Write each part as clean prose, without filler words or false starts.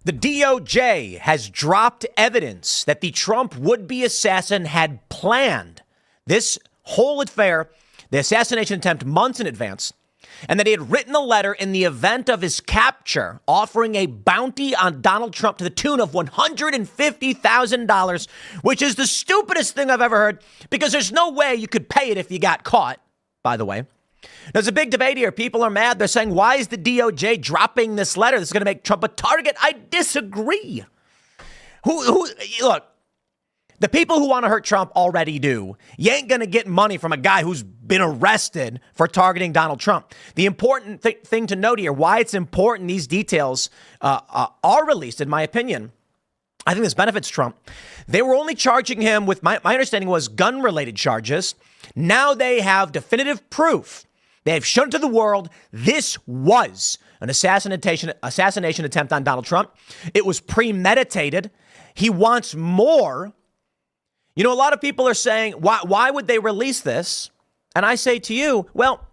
The DOJ has dropped evidence that the Trump would-be assassin had planned this whole affair, the assassination attempt, months in advance, and that he had written a letter in the event of his capture offering a bounty on Donald Trump to the tune of $150,000, which is the stupidest thing I've ever heard, because there's no way you could pay it if you got caught, by the way. There's a big debate here. People are mad. They're saying, why is the DOJ dropping this letter? This is going to make Trump a target. I disagree. Look, the people who want to hurt Trump already do. You ain't going to get money from a guy who's been arrested for targeting Donald Trump. The important thing to note here, why it's important these details are released, in my opinion, I think this benefits Trump. They were only charging him with, my understanding was, gun-related charges. Now they have definitive proof. They have shown to the world this was an assassination attempt on Donald Trump. It was premeditated. He wants more. You know, a lot of people are saying, why would they release this? And I say to you, well,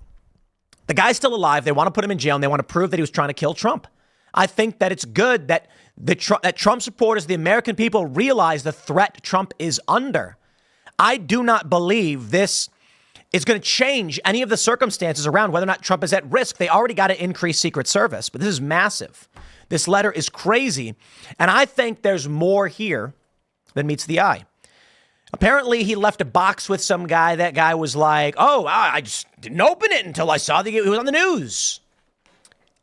the guy's still alive. They want to put him in jail, and they want to prove that he was trying to kill Trump. I think that it's good that that Trump supporters, the American people, realize the threat Trump is under. I do not believe this is going to change any of the circumstances around whether or not Trump is at risk. They already got to increase Secret Service, but this is massive. This letter is crazy. And I think there's more here than meets the eye. Apparently, he left a box with some guy. That guy was like, oh, I just didn't open it until I saw that it was on the news.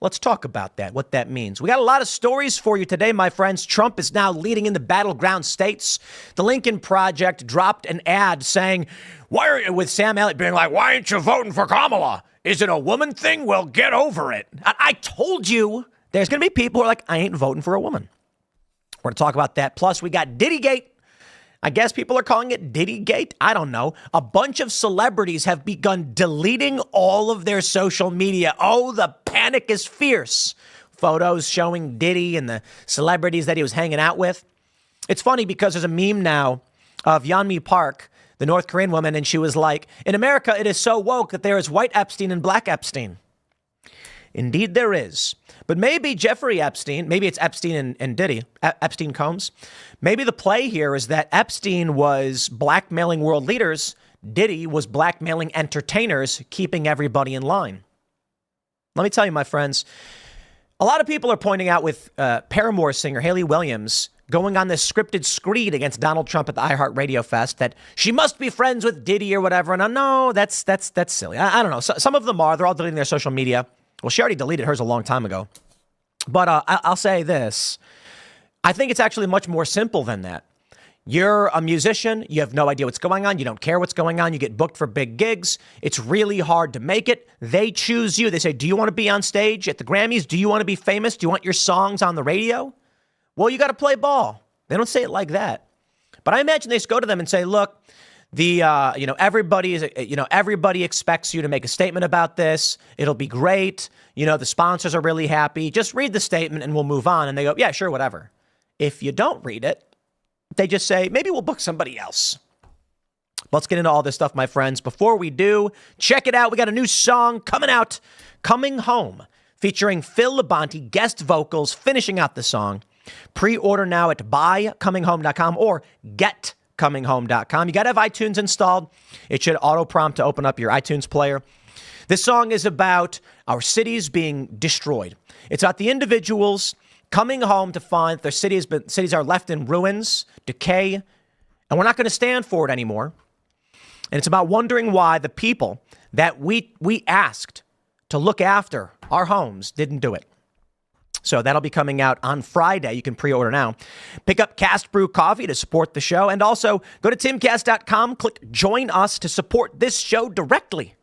Let's talk about that, what that means. We got a lot of stories for you today, my friends. Trump is now leading in the battleground states. The Lincoln Project dropped an ad saying, with Sam Elliott being like, why aren't you voting for Kamala? Is it a woman thing? Well, get over it. I told you there's going to be people who are like, I ain't voting for a woman. We're going to talk about that. Plus, we got Diddygate. I guess people are calling it Diddygate. I don't know. A bunch of celebrities have begun deleting all of their social media. Oh, the panic is fierce. Photos showing Diddy and the celebrities that he was hanging out with. It's funny because there's a meme now of Yeonmi Park, the North Korean woman, and she was like, in America, it is so woke that there is white Epstein and black Epstein. Indeed, there is. But maybe Jeffrey Epstein, maybe it's Epstein and Diddy, Epstein Combs. Maybe the play here is that Epstein was blackmailing world leaders. Diddy was blackmailing entertainers, keeping everybody in line. Let me tell you, my friends, a lot of people are pointing out with Paramore singer Hayley Williams going on this scripted screed against Donald Trump at the iHeartRadio Fest that she must be friends with Diddy or whatever. And no, that's silly. I don't know. Some of them are. They're all deleting their social media. Well, she already deleted hers a long time ago. But I'll say this. I think it's actually much more simple than that. You're a musician. You have no idea what's going on. You don't care what's going on. You get booked for big gigs. It's really hard to make it. They choose you. They say, do you want to be on stage at the Grammys? Do you want to be famous? Do you want your songs on the radio? Well, you got to play ball. They don't say it like that. But I imagine they just go to them and say, look, everybody expects you to make a statement about this. It'll be great. The sponsors are really happy. Just read the statement and we'll move on. And they go, yeah, sure, whatever. If you don't read it, they just say, maybe we'll book somebody else. Let's get into all this stuff, my friends. Before we do, check it out. We got a new song coming out, Coming Home, featuring Phil Labonte, guest vocals, finishing out the song. Pre-order now at buycominghome.com or getcominghome.com. You got to have iTunes installed. It should auto-prompt to open up your iTunes player. This song is about our cities being destroyed. It's about the individuals coming home to find that their cities are left in ruins, decay, and we're not going to stand for it anymore. And it's about wondering why the people that we asked to look after our homes didn't do it. So that'll be coming out on Friday. You can pre-order now. Pick up Cast Brew Coffee to support the show. And also go to timcast.com, click Join Us to support this show directly.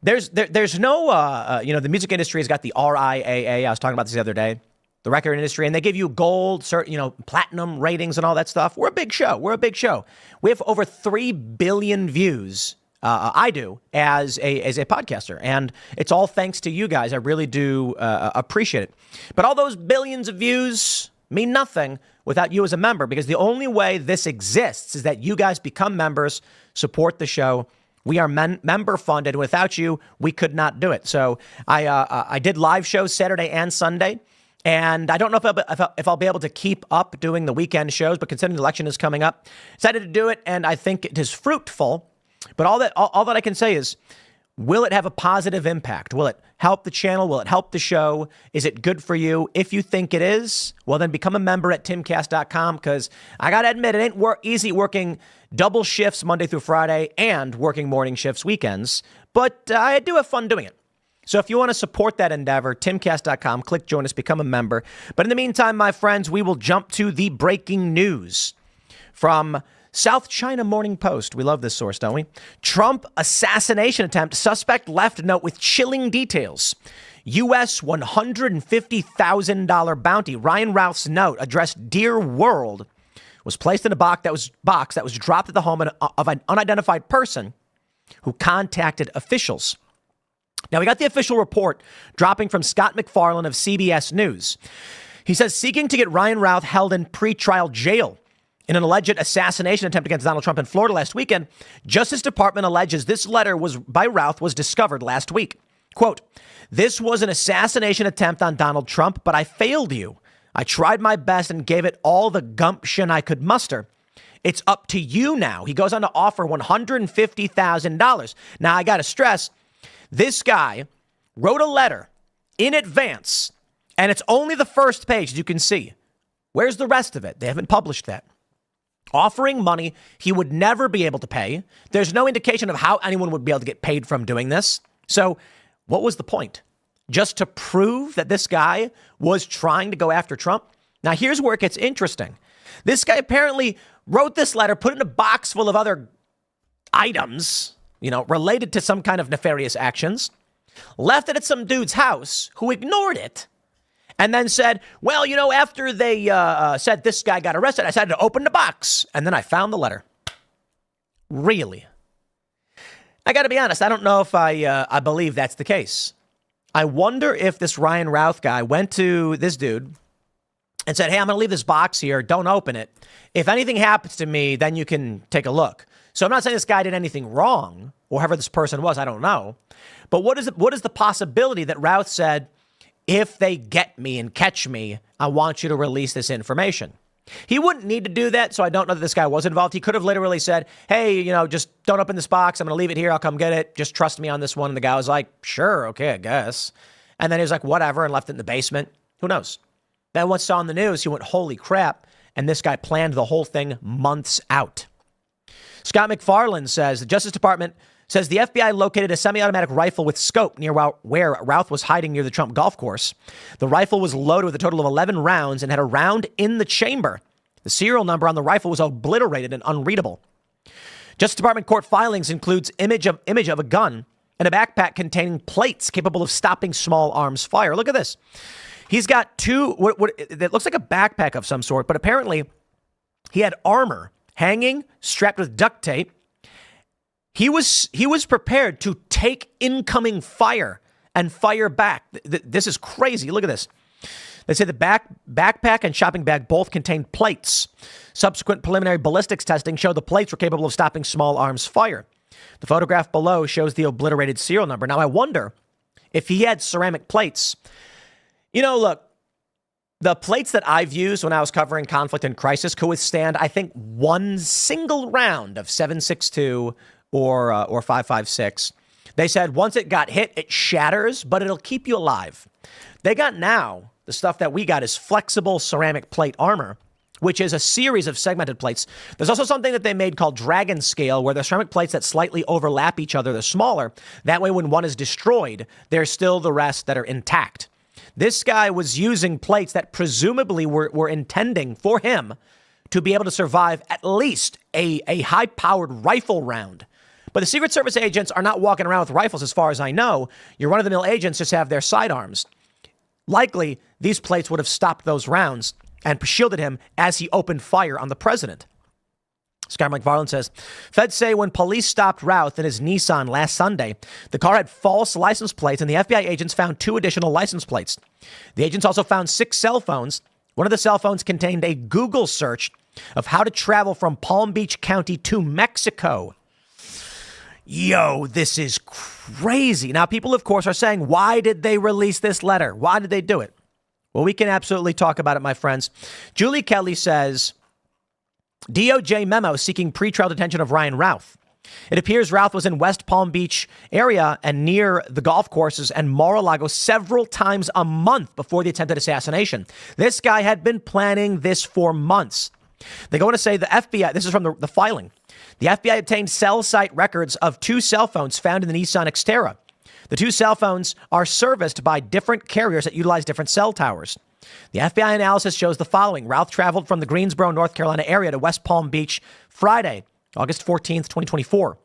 There's no, the music industry has got the RIAA. I was talking about this the other day, the record industry, and they give you gold, platinum ratings and all that stuff. We're a big show. We have over 3 billion views. I do as a podcaster, and it's all thanks to you guys. I really do appreciate it. But all those billions of views mean nothing without you as a member, because the only way this exists is that you guys become members, support the show. We are member funded. Without you, we could not do it. So I did live shows Saturday and Sunday. And I don't know if I'll be able to keep up doing the weekend shows, but considering the election is coming up, decided to do it, and I think it is fruitful. But all that I can say is, will it have a positive impact? Will it help the channel? Will it help the show? Is it good for you? If you think it is, well, then become a member at timcast.com, because I got to admit, it ain't easy working double shifts Monday through Friday and working morning shifts weekends, but I do have fun doing it. So if you want to support that endeavor, timcast.com, click join us, become a member. But in the meantime, my friends, we will jump to the breaking news from South China Morning Post. We love this source, don't we? Trump assassination attempt. Suspect left note with chilling details. U.S. $150,000 bounty. Ryan Routh's note addressed Dear World was placed in a box that was dropped at the home of an unidentified person who contacted officials. Now, we got the official report dropping from Scott McFarlane of CBS News. He says, seeking to get Ryan Routh held in pretrial jail in an alleged assassination attempt against Donald Trump in Florida last weekend, Justice Department alleges this letter by Routh was discovered last week. Quote, this was an assassination attempt on Donald Trump, but I failed you. I tried my best and gave it all the gumption I could muster. It's up to you now. He goes on to offer $150,000. Now, I got to stress, this guy wrote a letter in advance, and it's only the first page, as you can see. Where's the rest of it? They haven't published that. Offering money he would never be able to pay. There's no indication of how anyone would be able to get paid from doing this. So what was the point? Just to prove that this guy was trying to go after Trump? Now, here's where it gets interesting. This guy apparently wrote this letter, put it in a box full of other items, related to some kind of nefarious actions, left it at some dude's house who ignored it, and then said, well, after they said this guy got arrested, I decided to open the box, and then I found the letter. Really? I got to be honest, I don't know if I believe that's the case. I wonder if this Ryan Routh guy went to this dude and said, hey, I'm going to leave this box here. Don't open it. If anything happens to me, then you can take a look. So I'm not saying this guy did anything wrong, or whoever this person was, I don't know. But what is the possibility that Routh said, if they get me and catch me, I want you to release this information? He wouldn't need to do that, so I don't know that this guy was involved. He could have literally said, hey, just don't open this box. I'm going to leave it here. I'll come get it. Just trust me on this one. And the guy was like, sure, okay, I guess. And then he was like, whatever, and left it in the basement. Who knows? Then once saw on the news, he went, holy crap. And this guy planned the whole thing months out. Scott McFarlane says the Justice Department says the FBI located a semi-automatic rifle with scope near where Routh was hiding near the Trump golf course. The rifle was loaded with a total of 11 rounds and had a round in the chamber. The serial number on the rifle was obliterated and unreadable. Justice Department court filings includes image of a gun and a backpack containing plates capable of stopping small arms fire. Look at this. He's got two, it looks like a backpack of some sort, but apparently he had armor hanging, strapped with duct tape. He was prepared to take incoming fire and fire back. This is crazy. Look at this. They say the backpack and shopping bag both contained plates. Subsequent preliminary ballistics testing showed the plates were capable of stopping small arms fire. The photograph below shows the obliterated serial number. Now, I wonder if he had ceramic plates. Look, the plates that I've used when I was covering conflict and crisis could withstand, I think, one single round of 7.62 or 5.56. They said once it got hit, it shatters, but it'll keep you alive. They got now, the stuff that we got is flexible ceramic plate armor, which is a series of segmented plates. There's also something that they made called Dragon Scale, where the ceramic plates that slightly overlap each other, they're smaller. That way, when one is destroyed, there's still the rest that are intact. This guy was using plates that presumably were intending for him to be able to survive at least a high-powered rifle round. But the Secret Service agents are not walking around with rifles, as far as I know. Your run-of-the-mill agents just have their sidearms. Likely, these plates would have stopped those rounds and shielded him as he opened fire on the president. Scott McFarlane says, Feds say when police stopped Routh in his Nissan last Sunday, the car had false license plates, and the FBI agents found 2 additional license plates. The agents also found 6 cell phones. One of the cell phones contained a Google search of how to travel from Palm Beach County to Mexico. Yo, this is crazy. Now, people, of course, are saying, why did they release this letter? Why did they do it? Well, we can absolutely talk about it, my friends. Julie Kelly says, DOJ memo seeking pretrial detention of Ryan Routh. It appears Routh was in West Palm Beach area and near the golf courses and Mar-a-Lago several times a month before the attempted assassination. This guy had been planning this for months. They go on to say the FBI, this is from the filing, the FBI obtained cell site records of 2 cell phones found in the Nissan Xterra. The 2 cell phones are serviced by different carriers that utilize different cell towers. The FBI analysis shows the following. Routh traveled from the Greensboro, North Carolina area to West Palm Beach Friday, August 14th, 2024.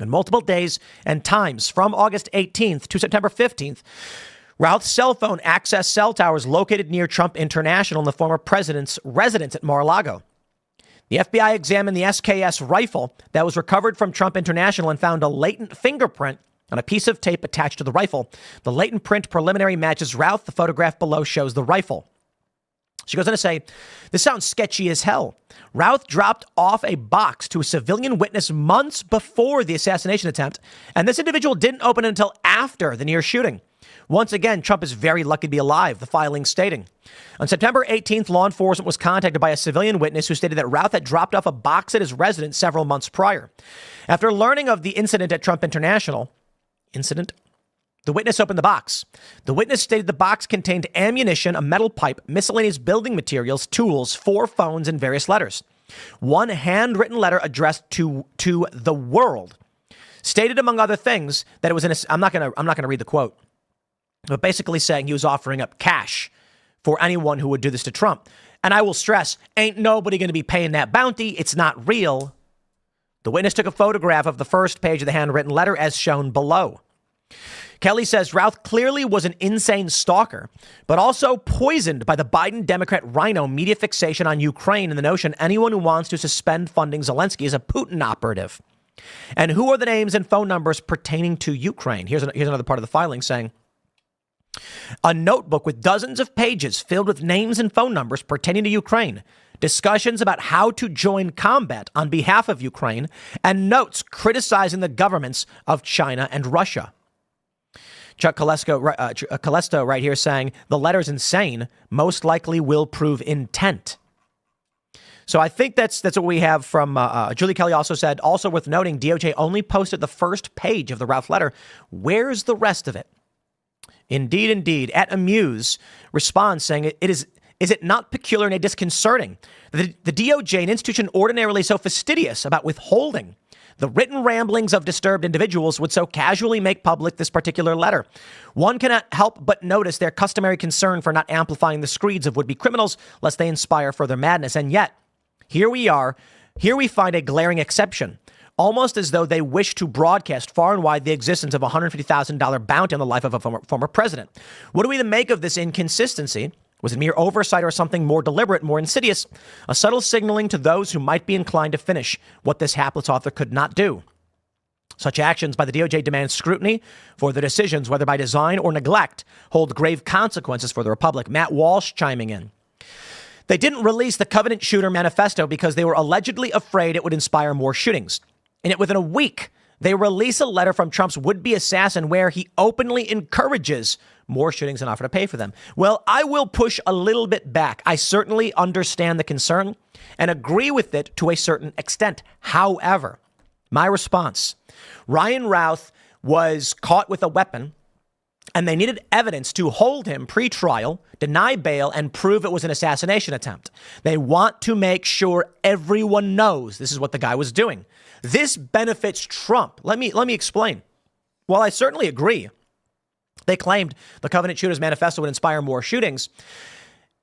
On multiple days and times from August 18th to September 15th, Routh's cell phone accessed cell towers located near Trump International and the former president's residence at Mar-a-Lago. The FBI examined the SKS rifle that was recovered from Trump International and found a latent fingerprint on a piece of tape attached to the rifle. The latent print preliminary matches Routh. The photograph below shows the rifle. She goes on to say, this sounds sketchy as hell. Routh dropped off a box to a civilian witness months before the assassination attempt, and this individual didn't open it until after the near shooting. Once again, Trump is very lucky to be alive, the filing stating. On September 18th, law enforcement was contacted by a civilian witness who stated that Routh had dropped off a box at his residence several months prior. After learning of the incident at Trump International, the witness opened the box. The witness stated the box contained ammunition, a metal pipe, miscellaneous building materials, tools, 4 phones, and various letters. One handwritten letter addressed to the world stated, among other things, that it was I'm not gonna read the quote, but basically saying he was offering up cash for anyone who would do this to Trump. And I will stress, ain't nobody going to be paying that bounty. It's not real. The witness took a photograph of the first page of the handwritten letter as shown below. Kelly says Routh clearly was an insane stalker, but also poisoned by the Biden Democrat rhino media fixation on Ukraine and the notion anyone who wants to suspend funding Zelensky is a Putin operative. And who are the names and phone numbers pertaining to Ukraine? Here's another part of the filing saying, a notebook with dozens of pages filled with names and phone numbers pertaining to Ukraine, discussions about how to join combat on behalf of Ukraine, and notes criticizing the governments of China and Russia. Chuck Calesto right here saying the letter's insane, most likely will prove intent. So I think that's what we have from Julie Kelly. Also said, also worth noting, DOJ only posted the first page of the Routh letter. Where's the rest of it? Indeed. At Amuse responds saying, is it not peculiar and disconcerting that the DOJ, an institution ordinarily so fastidious about withholding the written ramblings of disturbed individuals, would so casually make public this particular letter? One cannot help but notice their customary concern for not amplifying the screeds of would-be criminals, lest they inspire further madness. And yet, here we are. Here we find a glaring exception, almost as though they wish to broadcast far and wide the existence of a $150,000 bounty on the life of a former president. What do we make of this inconsistency? Was it mere oversight or something more deliberate, more insidious? A subtle signaling to those who might be inclined to finish what this hapless author could not do. Such actions by the DOJ demand scrutiny for their decisions, whether by design or neglect, hold grave consequences for the Republic. Matt Walsh chiming in. They didn't release the Covenant Shooter Manifesto because they were allegedly afraid it would inspire more shootings. And yet within a week, they release a letter from Trump's would-be assassin where he openly encourages more shootings and offer to pay for them. Well, I will push a little bit back. I certainly understand the concern and agree with it to a certain extent. However, my response, Ryan Routh was caught with a weapon and they needed evidence to hold him pre-trial, deny bail, and prove it was an assassination attempt. They want to make sure everyone knows this is what the guy was doing. This benefits Trump. Let me explain. While I certainly agree, they claimed the Covenant Shooters Manifesto would inspire more shootings.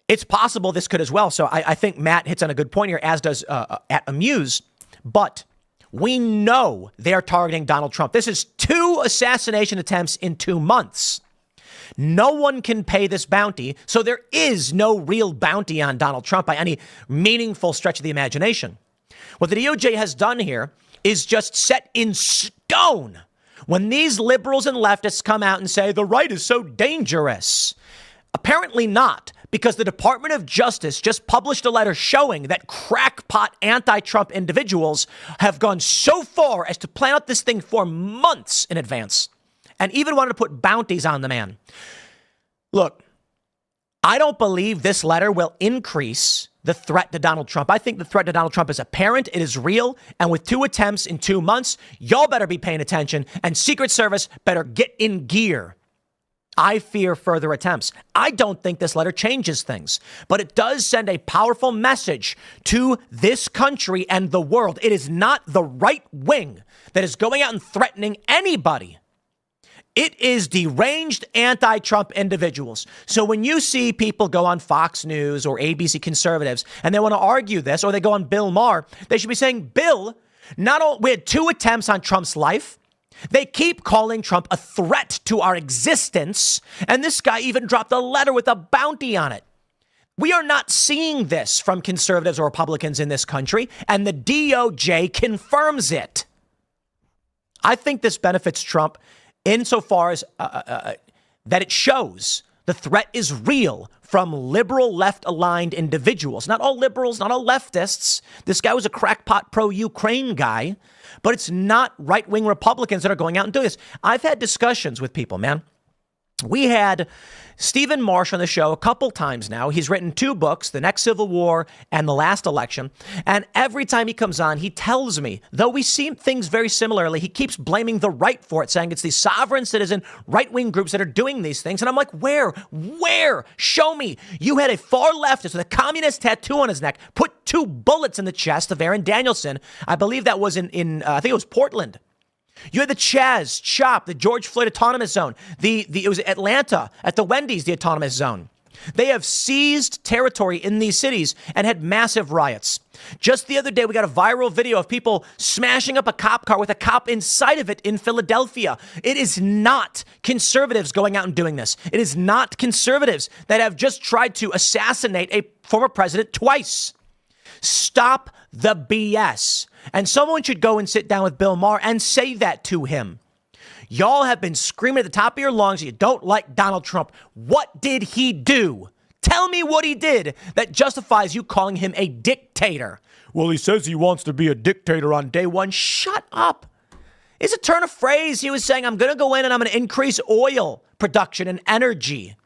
It's possible this could as well. So I think Matt hits on a good point here, as does at Amuse. But we know they are targeting Donald Trump. This is 2 assassination attempts in 2 months. No one can pay this bounty. So there is no real bounty on Donald Trump by any meaningful stretch of the imagination. What the DOJ has done here is just set in stone. When these liberals and leftists come out and say the right is so dangerous, apparently not, because the Department of Justice just published a letter showing that crackpot anti-Trump individuals have gone so far as to plan out this thing for months in advance and even wanted to put bounties on the man. Look, I don't believe this letter will increase the threat to Donald Trump. I think the threat to Donald Trump is apparent. It is real. And with 2 attempts in 2 months, y'all better be paying attention and Secret Service better get in gear. I fear further attempts. I don't think this letter changes things, but it does send a powerful message to this country and the world. It is not the right wing that is going out and threatening anybody. It is deranged anti-Trump individuals. So when you see people go on Fox News or ABC conservatives and they want to argue this, or they go on Bill Maher, they should be saying, Bill, we had 2 attempts on Trump's life. They keep calling Trump a threat to our existence. And this guy even dropped a letter with a bounty on it. We are not seeing this from conservatives or Republicans in this country. And the DOJ confirms it. I think this benefits Trump insofar as that it shows the threat is real from liberal left-aligned individuals. Not all liberals, not all leftists. This guy was a crackpot pro-Ukraine guy, but it's not right-wing Republicans that are going out and doing this. I've had discussions with people, man. We had Stephen Marsh on the show a couple times now. He's written 2 books, The Next Civil War and The Last Election. And every time he comes on, he tells me, though we see things very similarly, he keeps blaming the right for it, saying it's these sovereign citizen right-wing groups that are doing these things. And I'm like, where? Show me. You had a far leftist with a communist tattoo on his neck, put 2 bullets in the chest of Aaron Danielson. I believe that was in I think it was Portland. You had the Chaz, CHOP, the George Floyd Autonomous Zone. It was Atlanta at the Wendy's, the Autonomous Zone. They have seized territory in these cities and had massive riots. Just the other day, we got a viral video of people smashing up a cop car with a cop inside of it in Philadelphia. It is not conservatives going out and doing this. It is not conservatives that have just tried to assassinate a former president twice. Stop the BS. And someone should go and sit down with Bill Maher and say that to him. Y'all have been screaming at the top of your lungs you don't like Donald Trump. What did he do? Tell me what he did that justifies you calling him a dictator. Well, he says he wants to be a dictator on day one. Shut up. It's a turn of phrase. He was saying, I'm going to go in and I'm going to increase oil production and energy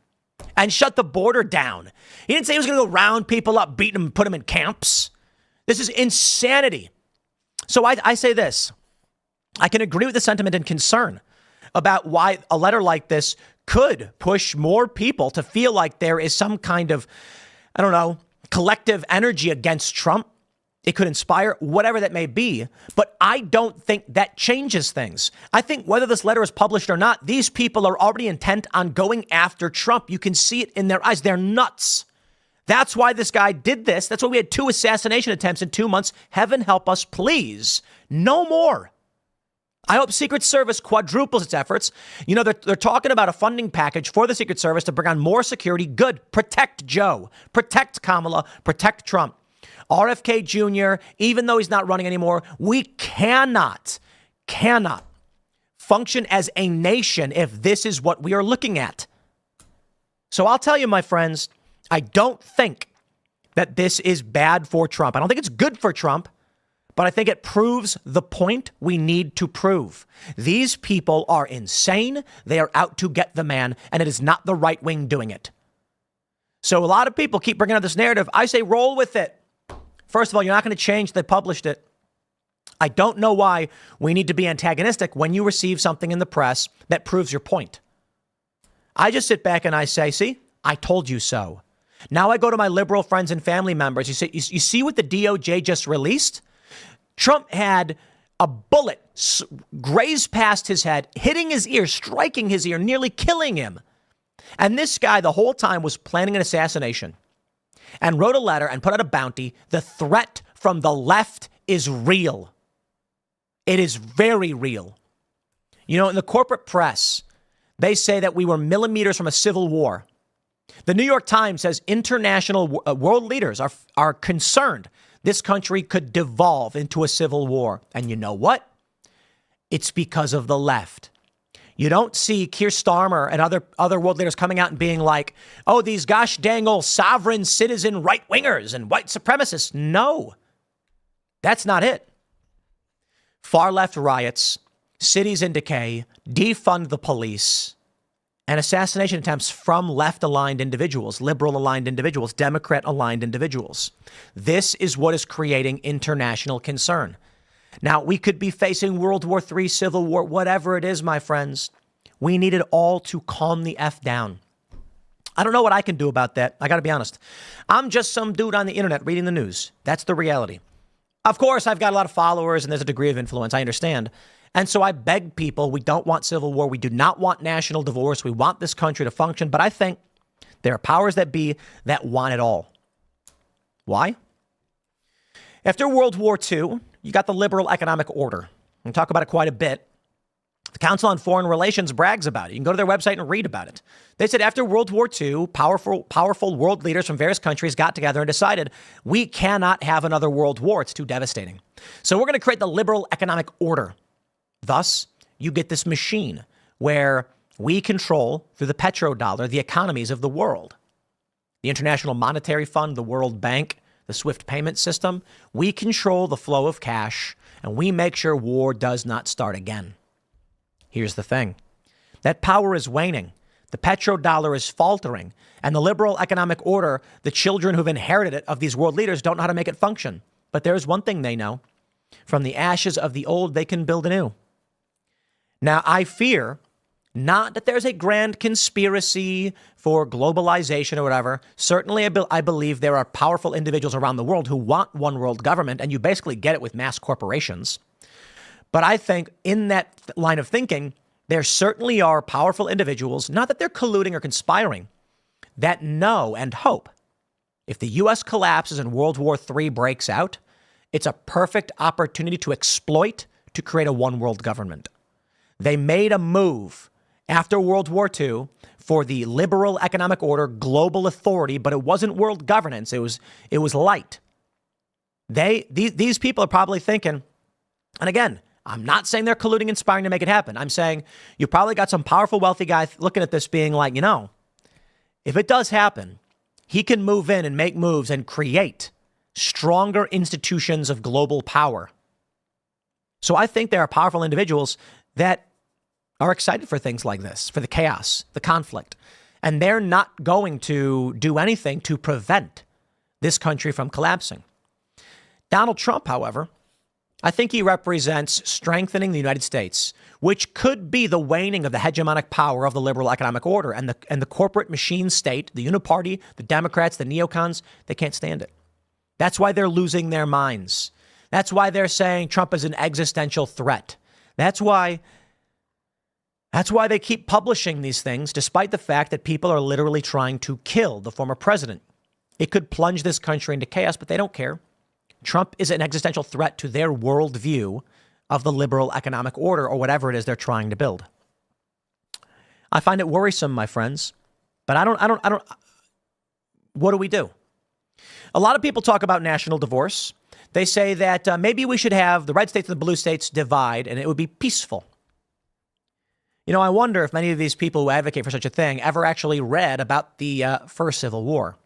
and shut the border down. He didn't say he was going to go round people up, beat them, put them in camps. This is insanity. So I say this. I can agree with the sentiment and concern about why a letter like this could push more people to feel like there is some kind of, I don't know, collective energy against Trump. It could inspire whatever that may be. But I don't think that changes things. I think whether this letter is published or not, these people are already intent on going after Trump. You can see it in their eyes. They're nuts. That's why this guy did this. That's why we had 2 assassination attempts in 2 months. Heaven help us, please. No more. I hope Secret Service quadruples its efforts. You know, they're talking about a funding package for the Secret Service to bring on more security. Good. Protect Joe. Protect Kamala. Protect Trump. RFK Jr., even though he's not running anymore, we cannot function as a nation if this is what we are looking at. So I'll tell you, my friends, I don't think that this is bad for Trump. I don't think it's good for Trump, but I think it proves the point we need to prove. These people are insane. They are out to get the man, and it is not the right wing doing it. So a lot of people keep bringing up this narrative. I say roll with it. First of all, you're not going to change. They published it. I don't know why we need to be antagonistic when you receive something in the press that proves your point. I just sit back and I say, see, I told you so. Now I go to my liberal friends and family members. You see what the DOJ just released? Trump had a bullet graze past his head, hitting his ear, striking his ear, nearly killing him. And this guy the whole time was planning an assassination and wrote a letter and put out a bounty. The threat from the left is real. It is very real. You know, in the corporate press, they say that we were millimeters from a civil war. The New York Times says international world leaders are concerned this country could devolve into a civil war. And you know what? It's because of the left. You don't see Keir Starmer and other world leaders coming out and being like, oh, these gosh dang old sovereign citizen right-wingers and white supremacists. No, that's not it. Far left riots, cities in decay, defund the police, and assassination attempts from left-aligned individuals, liberal-aligned individuals, Democrat-aligned individuals. This is what is creating international concern. Now, we could be facing World War III, Civil War, whatever it is, my friends. We need it all to calm the F down. I don't know what I can do about that. I got to be honest. I'm just some dude on the internet reading the news. That's the reality. Of course, I've got a lot of followers and there's a degree of influence. I understand. And so I beg people, we don't want civil war. We do not want national divorce. We want this country to function. But I think there are powers that be that want it all. Why? After World War II, you got the liberal economic order. We talk about it quite a bit. The Council on Foreign Relations brags about it. You can go to their website and read about it. They said after World War II, powerful world leaders from various countries got together and decided we cannot have another world war. It's too devastating. So we're going to create the liberal economic order. Thus, you get this machine where we control, through the petrodollar, the economies of the world. The International Monetary Fund, the World Bank, the SWIFT payment system. We control the flow of cash, and we make sure war does not start again. Here's the thing. That power is waning. The petrodollar is faltering. And the liberal economic order, the children who've inherited it of these world leaders don't know how to make it function. But there's one thing they know. From the ashes of the old, they can build anew. Now, I fear not that there's a grand conspiracy for globalization or whatever. Certainly, I believe there are powerful individuals around the world who want one world government, and you basically get it with mass corporations. But I think in that line of thinking, there certainly are powerful individuals, not that they're colluding or conspiring, that know and hope if the U.S. collapses and World War III breaks out, it's a perfect opportunity to exploit to create a one world government. They made a move after World War II for the liberal economic order, global authority, but it wasn't world governance. It was light. These people are probably thinking, and again, I'm not saying they're colluding, conspiring to make it happen. I'm saying you probably got some powerful, wealthy guy looking at this being like, if it does happen, he can move in and make moves and create stronger institutions of global power. So I think there are powerful individuals that are excited for things like this, for the chaos, the conflict. And they're not going to do anything to prevent this country from collapsing. Donald Trump, however, I think he represents strengthening the United States, which could be the waning of the hegemonic power of the liberal economic order and the corporate machine state, the uniparty, the Democrats, the neocons. They can't stand it. That's why they're losing their minds. That's why they're saying Trump is an existential threat. That's why they keep publishing these things, despite the fact that people are literally trying to kill the former president. It could plunge this country into chaos, but they don't care. Trump is an existential threat to their worldview of the liberal economic order or whatever it is they're trying to build. I find it worrisome, my friends, but I don't. What do we do? A lot of people talk about national divorce. They say that maybe we should have the red states and the blue states divide and it would be peaceful. I wonder if many of these people who advocate for such a thing ever actually read about the first Civil War.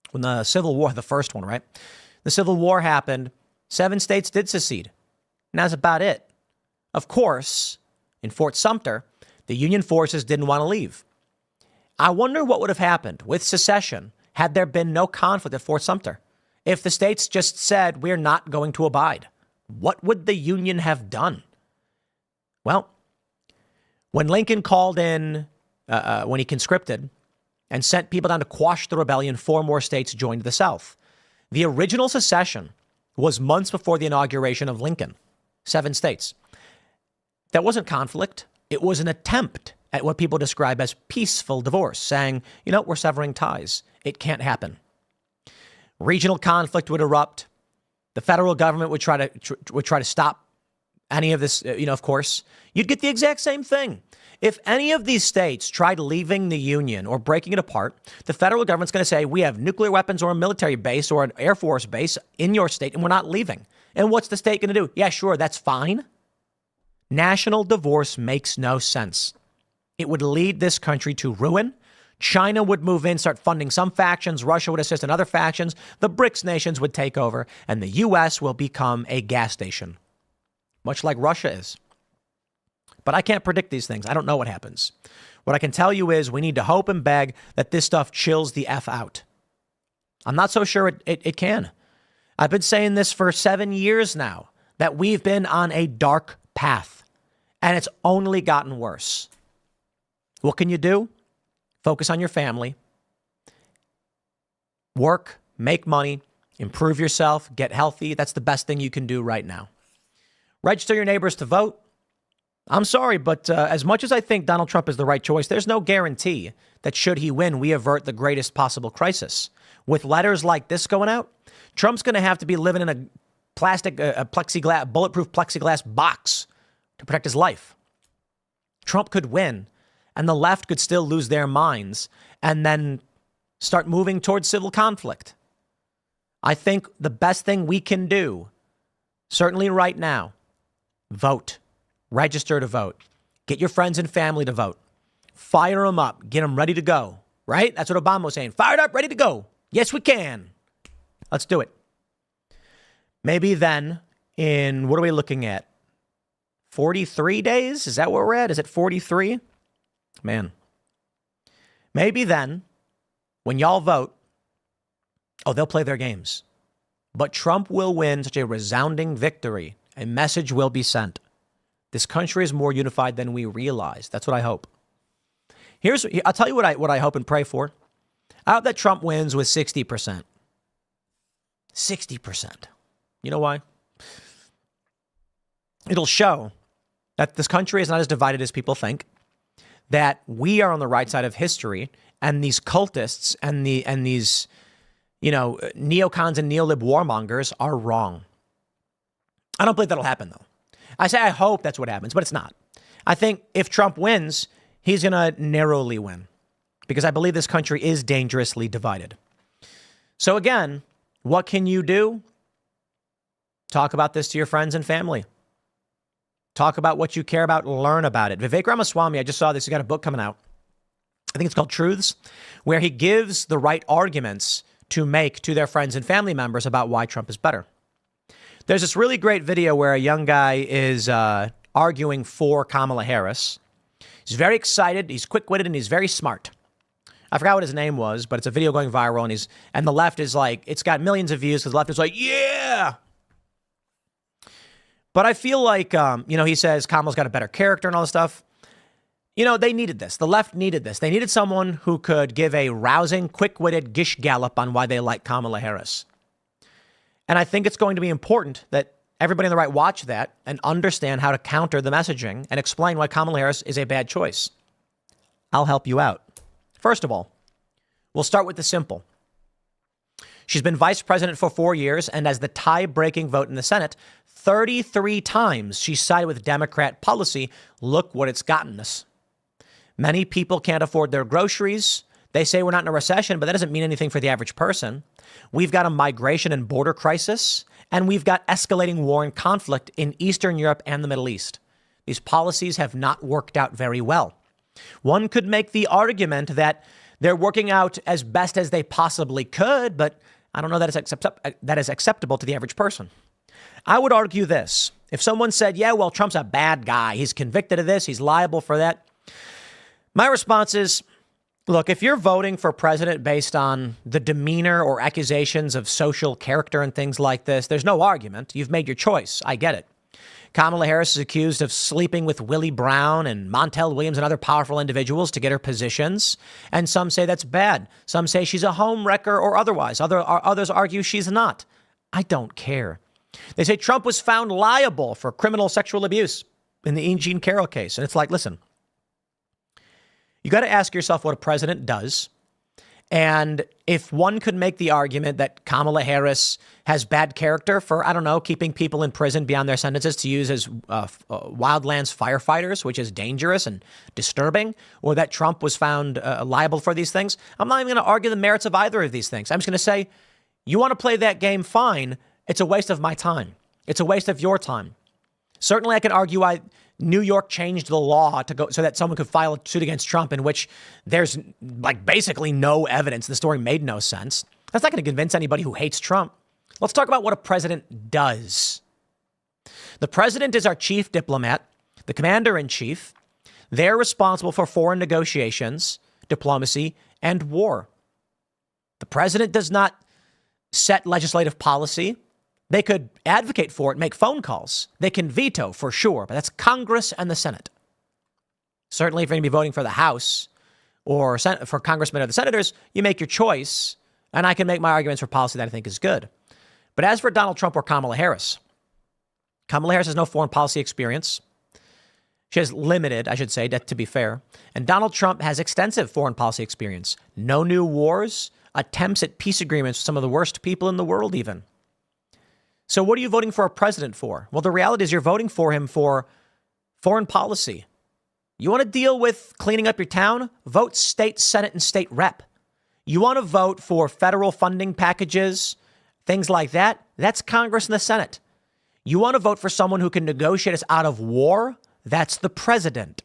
When the Civil War, the first one, right? The Civil War happened, 7 states did secede. And that's about it. Of course, in Fort Sumter, the Union forces didn't want to leave. I wonder what would have happened with secession had there been no conflict at Fort Sumter. If the states just said, we're not going to abide, what would the Union have done? Well, when Lincoln called in, when he conscripted and sent people down to quash the rebellion, 4 more states joined the South. The original secession was months before the inauguration of Lincoln, 7 states. That wasn't conflict. It was an attempt at what people describe as peaceful divorce, saying, we're severing ties. It can't happen. Regional conflict would erupt. The federal government would try to stop any of this, of course. You'd get the exact same thing. If any of these states tried leaving the Union or breaking it apart, the federal government's going to say, we have nuclear weapons or a military base or an Air Force base in your state, and we're not leaving. And what's the state going to do? Yeah, sure, that's fine. National divorce makes no sense. It would lead this country to ruin. China would move in, start funding some factions. Russia would assist in other factions. The BRICS nations would take over, and the U.S. will become a gas station, much like Russia is. But I can't predict these things. I don't know what happens. What I can tell you is we need to hope and beg that this stuff chills the F out. I'm not so sure it can. I've been saying this for 7 years now, that we've been on a dark path, and it's only gotten worse. What can you do? Focus on your family. Work, make money, improve yourself, get healthy. That's the best thing you can do right now. Register your neighbors to vote. I'm sorry, but as much as I think Donald Trump is the right choice, there's no guarantee that should he win, we avert the greatest possible crisis. With letters like this going out, Trump's going to have to be living in a bulletproof plexiglass box to protect his life. Trump could win, and the left could still lose their minds and then start moving towards civil conflict. I think the best thing we can do, certainly right now, vote. Register to vote. Get your friends and family to vote. Fire them up. Get them ready to go. Right? That's what Obama was saying. Fired up, ready to go. Yes, we can. Let's do it. Maybe then what are we looking at? 43 days? Is that where we're at? Is it 43? Man. Maybe then, when y'all vote, they'll play their games. But Trump will win such a resounding victory. A message will be sent. This country is more unified than we realize. That's what I hope. I'll tell you what I hope and pray for. I hope that Trump wins with 60%. 60%. You know why? It'll show that this country is not as divided as people think, that we are on the right side of history, and these cultists and these, neocons and neolib warmongers are wrong. I don't believe that'll happen, though. I say I hope that's what happens, but it's not. I think if Trump wins, he's going to narrowly win, because I believe this country is dangerously divided. So again, what can you do? Talk about this to your friends and family. Talk about what you care about. Learn about it. Vivek Ramaswamy, I just saw this. He's got a book coming out. I think it's called Truths, where he gives the right arguments to make to their friends and family members about why Trump is better. There's this really great video where a young guy is arguing for Kamala Harris. He's very excited. He's quick-witted and he's very smart. I forgot what his name was, but it's a video going viral, and the left is like, it's got millions of views because the left is like, yeah. But I feel like, he says Kamala's got a better character and all this stuff. They needed this. The left needed this. They needed someone who could give a rousing, quick-witted gish gallop on why they like Kamala Harris. And I think it's going to be important that everybody on the right watch that and understand how to counter the messaging and explain why Kamala Harris is a bad choice. I'll help you out. First of all, we'll start with the simple. She's been vice president for 4 years, and as the tie-breaking vote in the Senate, 33 times she sided with Democrat policy. Look what it's gotten us. Many people can't afford their groceries. They say we're not in a recession, but that doesn't mean anything for the average person. We've got a migration and border crisis, and we've got escalating war and conflict in Eastern Europe and the Middle East. These policies have not worked out very well. One could make the argument that they're working out as best as they possibly could, but I don't know that is acceptable to the average person. I would argue this. If someone said, yeah, well, Trump's a bad guy, he's convicted of this, he's liable for that. My response is, look, if you're voting for president based on the demeanor or accusations of social character and things like this, there's no argument. You've made your choice. I get it. Kamala Harris is accused of sleeping with Willie Brown and Montel Williams and other powerful individuals to get her positions. And some say that's bad. Some say she's a homewrecker or otherwise. Others argue she's not. I don't care. They say Trump was found liable for criminal sexual abuse in the Jean Carroll case. And it's like, listen, you got to ask yourself what a president does. And if one could make the argument that Kamala Harris has bad character for, I don't know, keeping people in prison beyond their sentences to use as wildlands firefighters, which is dangerous and disturbing, or that Trump was found liable for these things, I'm not even going to argue the merits of either of these things. I'm just going to say, you want to play that game, fine. It's a waste of my time. It's a waste of your time. Certainly, I can argue why New York changed the law to go so that someone could file a suit against Trump in which there's like basically no evidence. The story made no sense. That's not going to convince anybody who hates Trump. Let's talk about what a president does. The president is our chief diplomat. The commander-in-chief, they're responsible for foreign negotiations, diplomacy, and war. The president does not set legislative policy. They could advocate for it, make phone calls. They can veto for sure, but that's Congress and the Senate. Certainly, if you're going to be voting for the House or for congressmen or the senators, you make your choice, and I can make my arguments for policy that I think is good. But as for Donald Trump or Kamala Harris has no foreign policy experience. She has limited, I should say, to be fair. And Donald Trump has extensive foreign policy experience. No new wars, attempts at peace agreements with some of the worst people in the world even. So what are you voting for a president for? Well, the reality is you're voting for him for foreign policy. You want to deal with cleaning up your town? Vote state senate and state rep. You want to vote for federal funding packages, things like that? That's Congress and the Senate. You want to vote for someone who can negotiate us out of war? That's the president.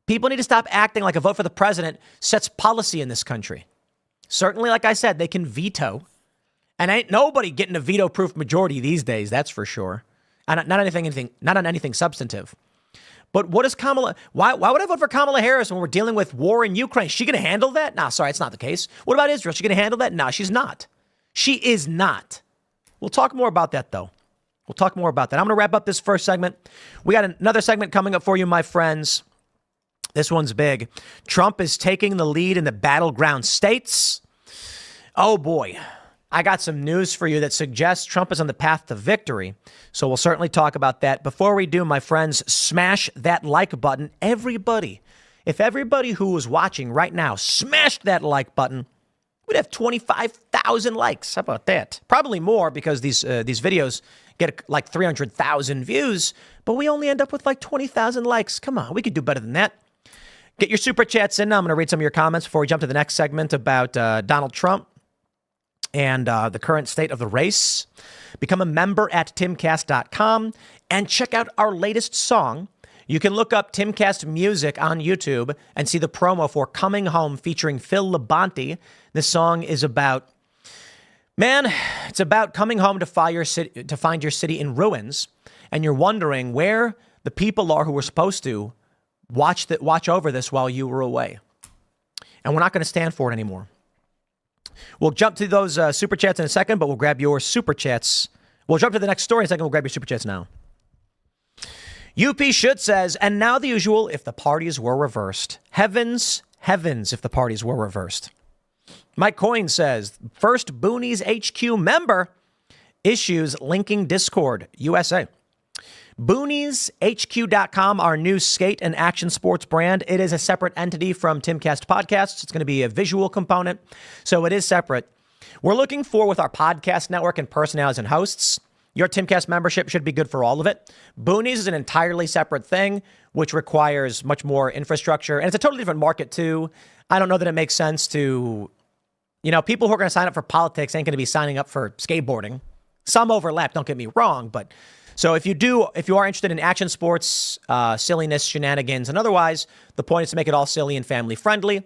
People need to stop acting like a vote for the president sets policy in this country. Certainly, like I said, they can veto. And ain't nobody getting a veto-proof majority these days, that's for sure. And not on anything substantive. But what is Kamala? Why would I vote for Kamala Harris when we're dealing with war in Ukraine? Is she going to handle that? Nah, sorry, it's not the case. What about Israel? Is she going to handle that? Nah, she's not. She is not. We'll talk more about that, though. We'll talk more about that. I'm going to wrap up this first segment. We got another segment coming up for you, my friends. This one's big. Trump is taking the lead in the battleground states. Oh, boy. I got some news for you that suggests Trump is on the path to victory. So we'll certainly talk about that. Before we do, my friends, smash that like button. Everybody, if everybody who is watching right now smashed that like button, we'd have 25,000 likes. How about that? Probably more because these videos get like 300,000 views, but we only end up with like 20,000 likes. Come on, we could do better than that. Get your super chats in. I'm going to read some of your comments before we jump to the next segment about Donald Trump and the current state of the race. Become a member at timcast.com and check out our latest song. You can look up Timcast Music on YouTube and see the promo for Coming Home featuring Phil Labonte. This song is about, it's about coming home to find your city in ruins. And you're wondering where the people are who were supposed to watch over this while you were away. And we're not going to stand for it anymore. We'll jump to those super chats in a second, but we'll grab your super chats. We'll jump to the next story in a second. We'll grab your super chats now. UP Should says, and now the usual, if the parties were reversed. Heavens, if the parties were reversed. Mike Coyne says, first Boonies HQ member issues linking Discord, USA. BooniesHQ.com, our new skate and action sports brand. It is a separate entity from Timcast Podcasts. It's going to be a visual component, so it is separate. We're looking for, with our podcast network and personalities and hosts, your Timcast membership should be good for all of it. Boonies is an entirely separate thing, which requires much more infrastructure, and it's a totally different market, too. I don't know that it makes sense to, people who are going to sign up for politics ain't going to be signing up for skateboarding. Some overlap, don't get me wrong, but... So if you are interested in action sports, silliness, shenanigans, and otherwise, the point is to make it all silly and family friendly.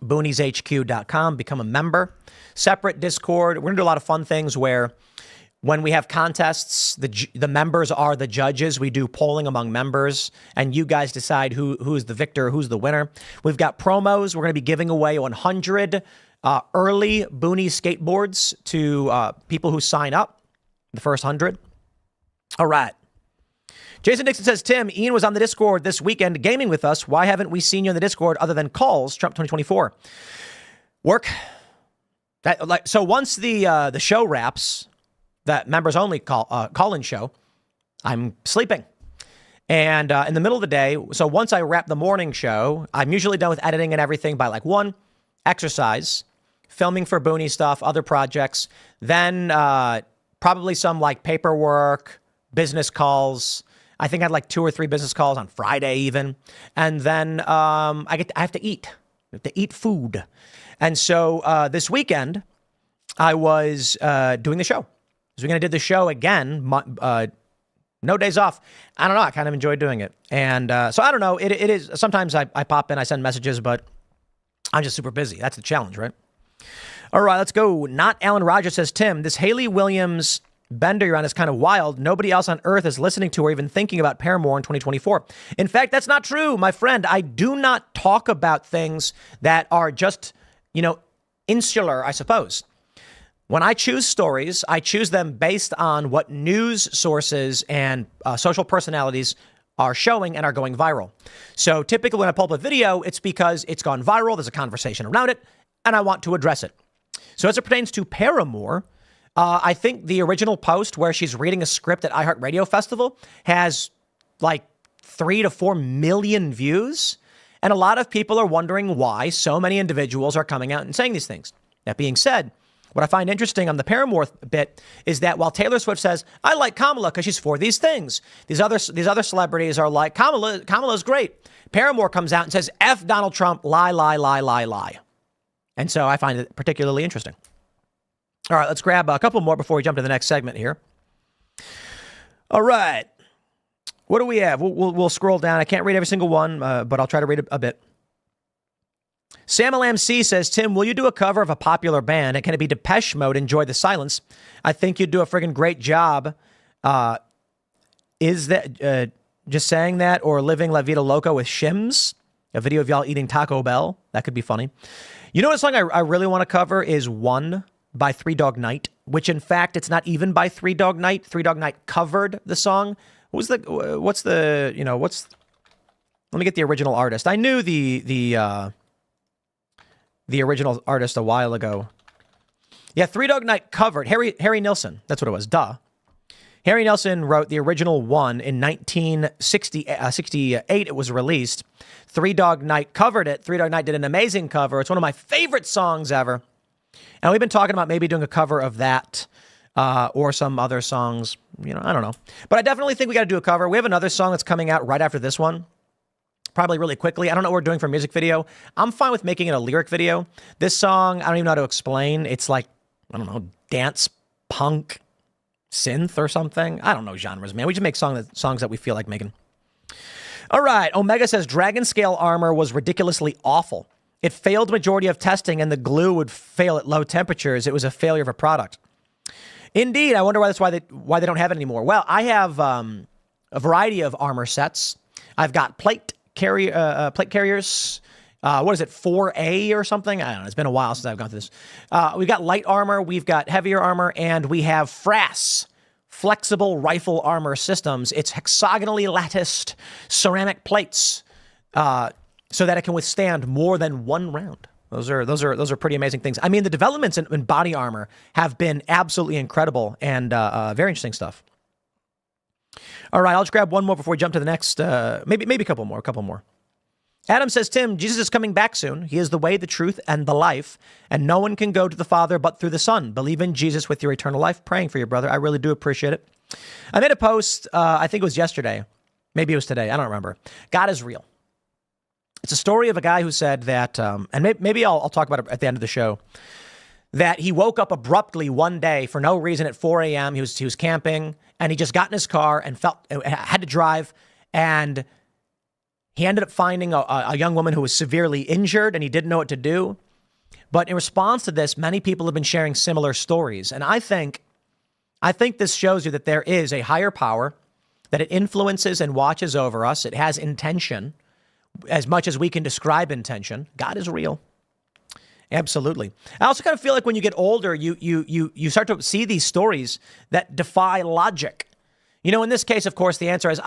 BooniesHQ.com, become a member. Separate Discord. We're going to do a lot of fun things where when we have contests, the members are the judges. We do polling among members, and you guys decide who's the victor, who's the winner. We've got promos. We're going to be giving away 100 early Boonies skateboards to people who sign up, the first 100. All right. Jason Dixon says, Tim, Ian was on the Discord this weekend gaming with us. Why haven't we seen you on the Discord other than calls? Trump 2024. Work. So once the show wraps, that members only call-in show, I'm sleeping. And in the middle of the day, so once I wrap the morning show, I'm usually done with editing and everything by 1, exercise, filming for Booney stuff, other projects, then probably some paperwork, business calls. I think I had 2 or 3 business calls on Friday even. And then I have to eat. I have to eat food. And so this weekend, I was doing the show. This weekend I did the show again. No days off. I don't know. I kind of enjoyed doing it. And so I don't know. It is. Sometimes I pop in, I send messages, but I'm just super busy. That's the challenge, right? All right, let's go. Not Alan Rogers says, Tim, this Haley Williams Bender, you're on, is kind of wild. Nobody else on earth is listening to or even thinking about Paramore in 2024. In fact, that's not true, my friend. I do not talk about things that are just, insular, I suppose. When I choose stories, I choose them based on what news sources and social personalities are showing and are going viral. So typically when I pull up a video, it's because it's gone viral. There's a conversation around it, and I want to address it. So as it pertains to Paramore, I think the original post where she's reading a script at iHeartRadio Festival has like 3 to 4 million views. And a lot of people are wondering why so many individuals are coming out and saying these things. That being said, what I find interesting on the Paramore bit is that while Taylor Swift says, I like Kamala because she's for these things, these other celebrities are like, Kamala's great. Paramore comes out and says, F Donald Trump, lie, lie, lie, lie, lie. And so I find it particularly interesting. All right, let's grab a couple more before we jump to the next segment here. All right. What do we have? We'll scroll down. I can't read every single one, but I'll try to read a bit. Sam Lam C says, Tim, will you do a cover of a popular band? And can it be Depeche Mode, Enjoy the Silence? I think you'd do a friggin' great job. Is that just saying that, or Living La Vida Loca with Shims? A video of y'all eating Taco Bell? That could be funny. You know what song I really want to cover is One by Three Dog Night, which in fact, it's not even by Three Dog Night. Three Dog Night covered the song. Let me get the original artist. I knew the original artist a while ago. Yeah, Three Dog Night covered. Harry Nilsson. That's what it was. Duh. Harry Nilsson wrote the original one in 1968. It was released. Three Dog Night covered it. Three Dog Night did an amazing cover. It's one of my favorite songs ever. And we've been talking about maybe doing a cover of that or some other songs. I don't know. But I definitely think we got to do a cover. We have another song that's coming out right after this one. Probably really quickly. I don't know what we're doing for a music video. I'm fine with making it a lyric video. This song, I don't even know how to explain. It's like, I don't know, dance, punk, synth or something. I don't know genres, man. We just make songs that we feel like making. All right. Omega says Dragon Scale armor was ridiculously awful. It failed majority of testing and the glue would fail at low temperatures. It was a failure of a product. Indeed. I wonder why they don't have it anymore. Well, I have a variety of armor sets. I've got plate carriers. What is it? 4A or something? I don't know. It's been a while since I've gone through this. We've got light armor. We've got heavier armor, and we have FRAS, flexible rifle armor systems. It's hexagonally latticed ceramic plates, so that it can withstand more than one round. Those are pretty amazing things. I mean, the developments in body armor have been absolutely incredible and very interesting stuff. All right, I'll just grab one more before we jump to the next. Maybe a couple more. Adam says, Tim, Jesus is coming back soon. He is the way, the truth, and the life, and no one can go to the Father but through the Son. Believe in Jesus with your eternal life. Praying for you, brother. I really do appreciate it. I made a post, I think it was yesterday. Maybe it was today. I don't remember. God is real. It's a story of a guy who said that, and maybe I'll talk about it at the end of the show, that he woke up abruptly one day for no reason at 4 a.m. He was camping, and he just got in his car and had to drive, and he ended up finding a young woman who was severely injured, and he didn't know what to do. But in response to this, many people have been sharing similar stories, and I think this shows you that there is a higher power, that it influences and watches over us. It has intention. As much as we can describe intention, God is real. Absolutely. I also kind of feel like when you get older, you start to see these stories that defy logic. In this case, of course, the answer is,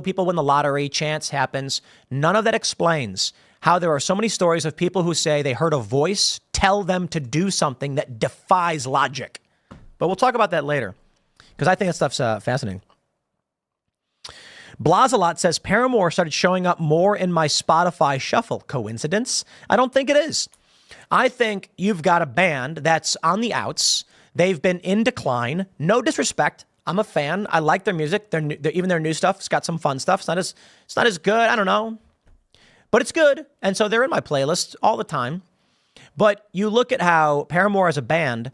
people win the lottery, chance happens. None of that explains how there are so many stories of people who say they heard a voice tell them to do something that defies logic. But we'll talk about that later, because I think that stuff's fascinating. Blazalot says Paramore started showing up more in my Spotify shuffle. Coincidence? I don't think it is. I think you've got a band that's on the outs. They've been in decline. No disrespect. I'm a fan. I like their music. Even their new stuff. It's got some fun stuff. It's not as good. I don't know. But it's good. And so they're in my playlist all the time. But you look at how Paramore as a band,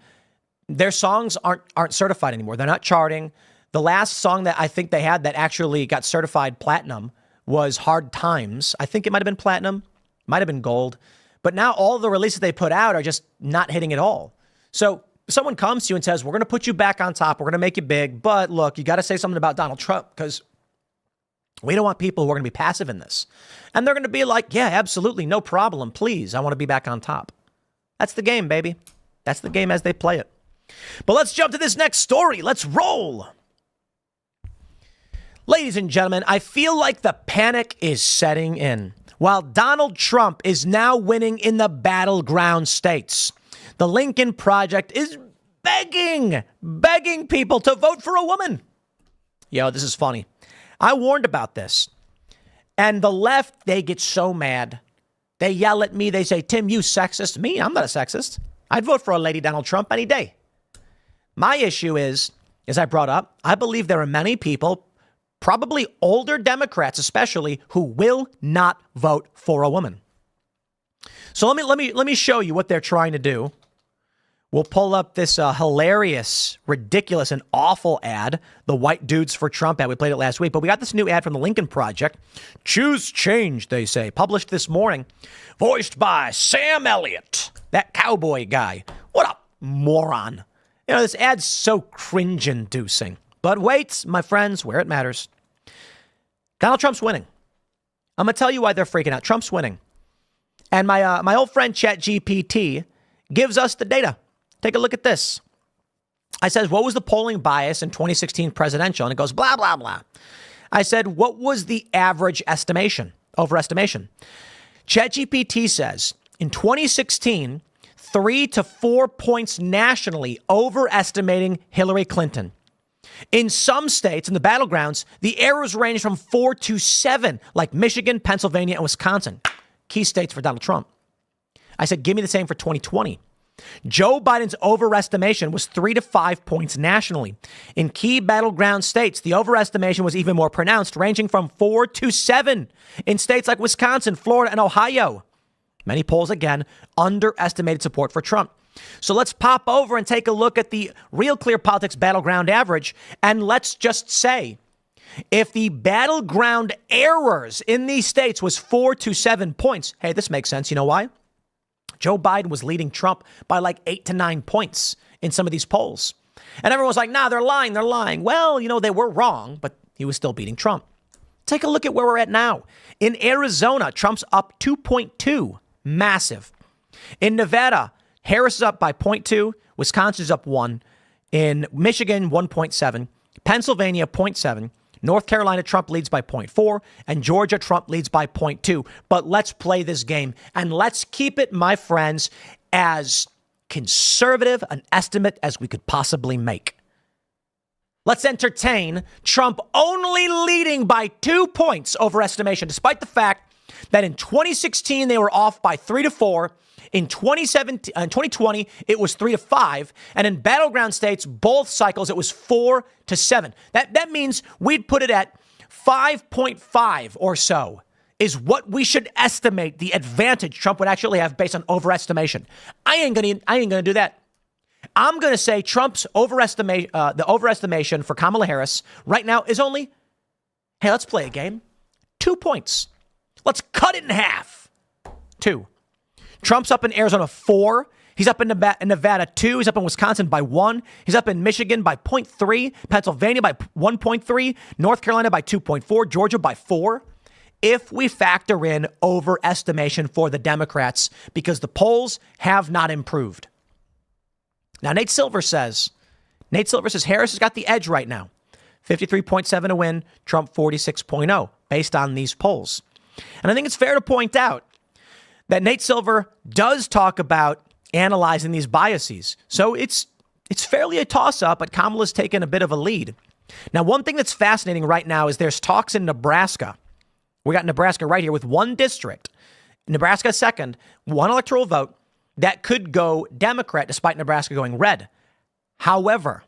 their songs aren't certified anymore. They're not charting. The last song that I think they had that actually got certified platinum was Hard Times. I think it might have been platinum, might have been gold. But now all the releases they put out are just not hitting at all. So someone comes to you and says, we're going to put you back on top, we're going to make you big, but look, you got to say something about Donald Trump because we don't want people who are going to be passive in this. And they're going to be like, yeah, absolutely, no problem, please, I want to be back on top. That's the game, baby. That's the game as they play it. But let's jump to this next story. Let's roll. Ladies and gentlemen, I feel like the panic is setting in. While Donald Trump is now winning in the battleground states, the Lincoln Project is begging people to vote for a woman. Yo, this is funny. I warned about this. And the left, they get so mad. They yell at me. They say, Tim, you sexist. Me, I'm not a sexist. I'd vote for a lady Donald Trump any day. My issue is, as I brought up, I believe there are many people, probably older Democrats especially, who will not vote for a woman. So let me show you what they're trying to do. We'll pull up this hilarious, ridiculous, and awful ad, the White Dudes for Trump ad. We played it last week, but we got this new ad from the Lincoln Project. Choose change, they say, published this morning, voiced by Sam Elliott, that cowboy guy. What a moron. You know, this ad's so cringe-inducing. But wait, my friends, where it matters. Donald Trump's winning. I'm going to tell you why they're freaking out. Trump's winning. And my old friend ChatGPT gives us the data. Take a look at this. I said, what was the polling bias in 2016 presidential? And it goes, blah, blah, blah. I said, what was the average estimation, overestimation? ChatGPT says, in 2016, 3 to 4 points nationally overestimating Hillary Clinton. In some states, in the battlegrounds, the errors range from 4 to 7, like Michigan, Pennsylvania, and Wisconsin. Key states for Donald Trump. I said, give me the same for 2020. Joe Biden's overestimation was 3 to 5 points nationally. In key battleground states, the overestimation was even more pronounced, ranging from 4 to 7 in states like Wisconsin, Florida, and Ohio. Many polls, again, underestimated support for Trump. So let's pop over and take a look at the Real Clear Politics battleground average. And let's just say, if the battleground errors in these states was 4 to 7 points, hey, this makes sense. You know why? Joe Biden was leading Trump by like 8 to 9 points in some of these polls. And everyone was like, nah, they're lying. Well, you know, they were wrong, but he was still beating Trump. Take a look at where we're at now. In Arizona, Trump's up 2.2, massive. In Nevada, Harris is up by 0.2. Wisconsin's up 1. In Michigan, 1.7. Pennsylvania, 0.7. North Carolina, Trump leads by 0.4. And Georgia, Trump leads by 0.2. But let's play this game. And let's keep it, my friends, as conservative an estimate as we could possibly make. Let's entertain Trump only leading by 2 points over estimation, despite the fact that in 2016, they were off by 3 to 4. In 2020, it was 3 to 5. And in battleground states, both cycles, it was 4 to 7. That means we'd put it at 5.5 or so is what we should estimate the advantage Trump would actually have based on overestimation. I ain't gonna do that. I'm gonna say Trump's overestimation for Kamala Harris right now is only, hey, let's play a game. 2 points. Let's cut it in half. 2. Trump's up in Arizona 4. He's up in Nevada 2. He's up in Wisconsin by 1. He's up in Michigan by 0.3. Pennsylvania by 1.3. North Carolina by 2.4. Georgia by 4. If we factor in overestimation for the Democrats, because the polls have not improved. Now, Nate Silver says Harris has got the edge right now. 53.7 to win, Trump 46.0 based on these polls. And I think it's fair to point out that Nate Silver does talk about analyzing these biases. So it's fairly a toss-up, but Kamala's taken a bit of a lead. Now, one thing that's fascinating right now is there's talks in Nebraska. We got Nebraska right here with one district. Nebraska second, one electoral vote that could go Democrat despite Nebraska going red. However,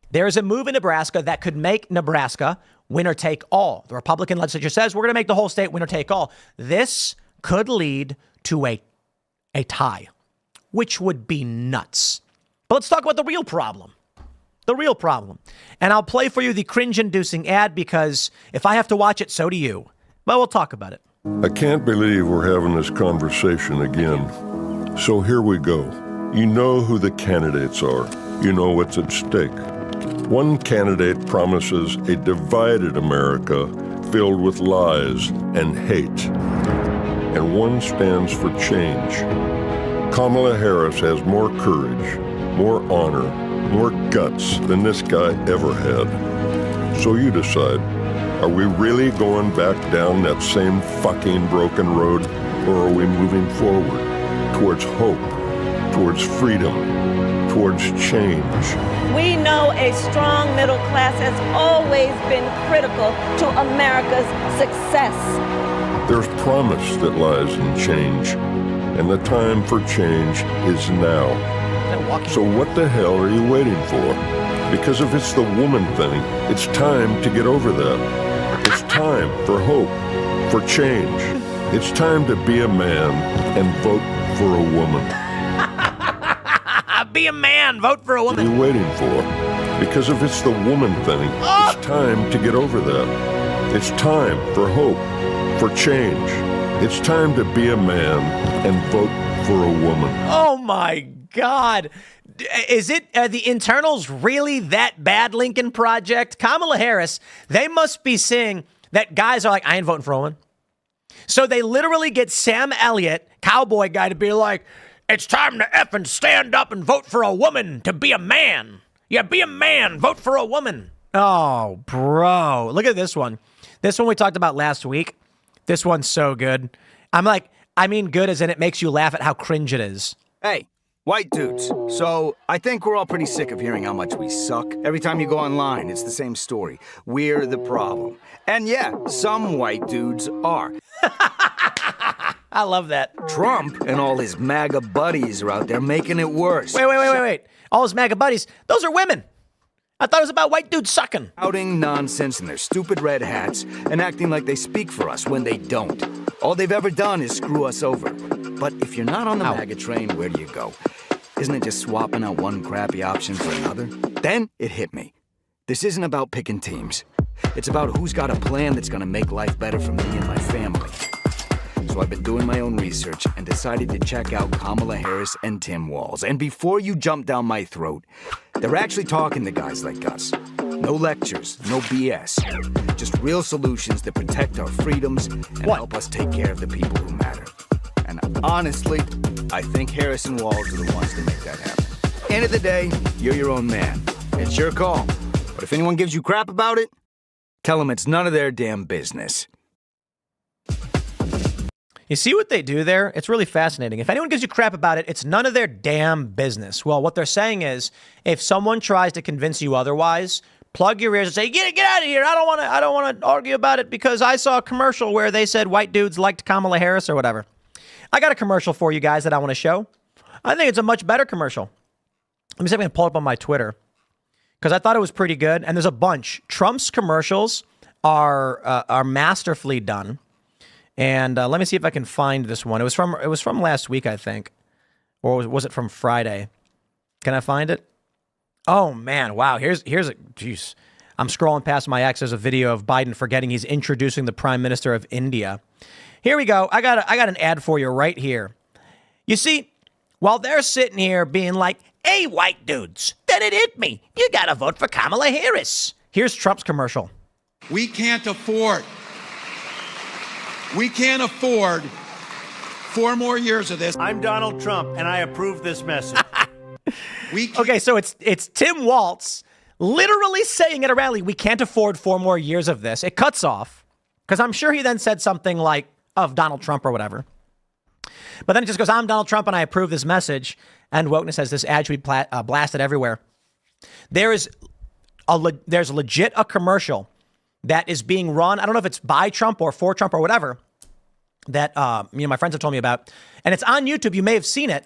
there is a move in Nebraska that could make Nebraska winner take all. The Republican legislature says we're going to make the whole state winner take all. This could lead to a tie, which would be nuts. But let's talk about the real problem. The real problem. And I'll play for you the cringe-inducing ad because if I have to watch it, so do you. But we'll talk about it. I can't believe we're having this conversation again. So here we go. You know who the candidates are. You know what's at stake. One candidate promises a divided America filled with lies and hate. And one stands for change. Kamala Harris has more courage, more honor, more guts than this guy ever had. So you decide, are we really going back down that same fucking broken road, or are we moving forward towards hope, towards freedom, towards change? We know a strong middle class has always been critical to America's success. There's promise that lies in change, and the time for change is now. So what the hell are you waiting for? Because if it's the woman thing, it's time to get over that. It's time for hope, for change. It's time to be a man and vote for a woman. Be a man, vote for a woman. What are you waiting for? Because if it's the woman thing, it's time to get over that. It's time for hope, for change. It's time to be a man and vote for a woman. Oh my God. Is it, are the internals really that bad, Lincoln Project? Kamala Harris, they must be seeing that guys are like, I ain't voting for a woman. So they literally get Sam Elliott, cowboy guy, to be like, it's time to effing stand up and vote for a woman to be a man. Yeah, be a man, vote for a woman. Oh, bro. Look at this one. This one we talked about last week. This one's so good. I'm like, I mean good as in it makes you laugh at how cringe it is. Hey, white dudes. So I think we're all pretty sick of hearing how much we suck. Every time you go online, it's the same story. We're the problem. And yeah, some white dudes are. I love that. Trump and all his MAGA buddies are out there making it worse. Wait. All his MAGA buddies, those are women. I thought it was about white dudes sucking. Shouting nonsense in their stupid red hats and acting like they speak for us when they don't. All they've ever done is screw us over. But if you're not on the MAGA train, where do you go? Isn't it just swapping out one crappy option for another? Then it hit me. This isn't about picking teams. It's about who's got a plan that's gonna make life better for me and my family. So I've been doing my own research and decided to check out Kamala Harris and Tim Walz. And before you jump down my throat, they're actually talking to guys like us. No lectures, no BS. Just real solutions that protect our freedoms and help us take care of the people who matter. And honestly, I think Harris and Walz are the ones to make that happen. End of the day, you're your own man. It's your call. But if anyone gives you crap about it, tell them it's none of their damn business. You see what they do there? It's really fascinating. If anyone gives you crap about it, it's none of their damn business. Well, what they're saying is, if someone tries to convince you otherwise, plug your ears and say, get out of here. I don't want to argue about it because I saw a commercial where they said white dudes liked Kamala Harris or whatever. I got a commercial for you guys that I want to show. I think it's a much better commercial. Let me see if I can pull it up on my Twitter because I thought it was pretty good. And there's a bunch. Trump's commercials are masterfully done. And let me see if I can find this one. It was from last week, I think. Or was it from Friday? Can I find it? Oh, man. Wow. Here's a... Jeez. I'm scrolling past my ex. There's a video of Biden forgetting he's introducing the Prime Minister of India. Here we go. I got an ad for you right here. You see, while they're sitting here being like, hey, white dudes, then it hit me. You got to vote for Kamala Harris. Here's Trump's commercial. We can't afford 4 more years of this. I'm Donald Trump, and I approve this message. Okay, so it's Tim Walz literally saying at a rally, we can't afford 4 more years of this. It cuts off, because I'm sure he then said something like, of Donald Trump or whatever. But then it just goes, I'm Donald Trump, and I approve this message. And wokeness says this ad should be blasted everywhere. There's legit a commercial that is being run. I don't know if it's by Trump or for Trump or whatever that, my friends have told me about. And it's on YouTube. You may have seen it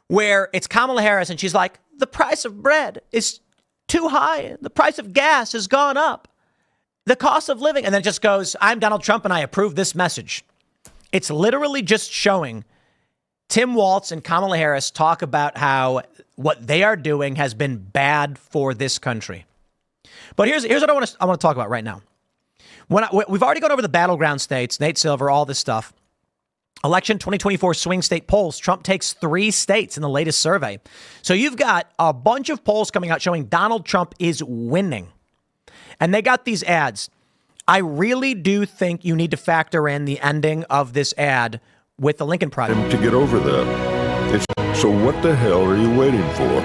where it's Kamala Harris and she's like, the price of bread is too high. The price of gas has gone up. The cost of living. And then it just goes, I'm Donald Trump and I approve this message. It's literally just showing Tim Walz and Kamala Harris talk about how what they are doing has been bad for this country. But here's what I want to talk about right now. We've already gone over the battleground states, Nate Silver, all this stuff. Election 2024 swing state polls, Trump takes 3 states in the latest survey. So you've got a bunch of polls coming out showing Donald Trump is winning. And they got these ads. I really do think you need to factor in the ending of this ad with the Lincoln Project. To get over that. So what the hell are you waiting for?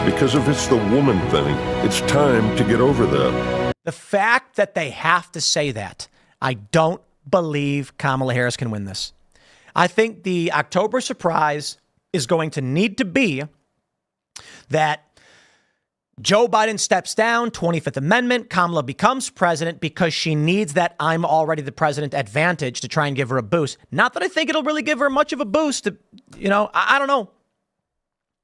Because if it's the woman thing, it's time to get over that. The fact that they have to say that, I don't believe Kamala Harris can win this. I think the October surprise is going to need to be that Joe Biden steps down, 25th Amendment, Kamala becomes president because she needs that I'm already the president advantage to try and give her a boost. Not that I think it'll really give her much of a boost. I don't know.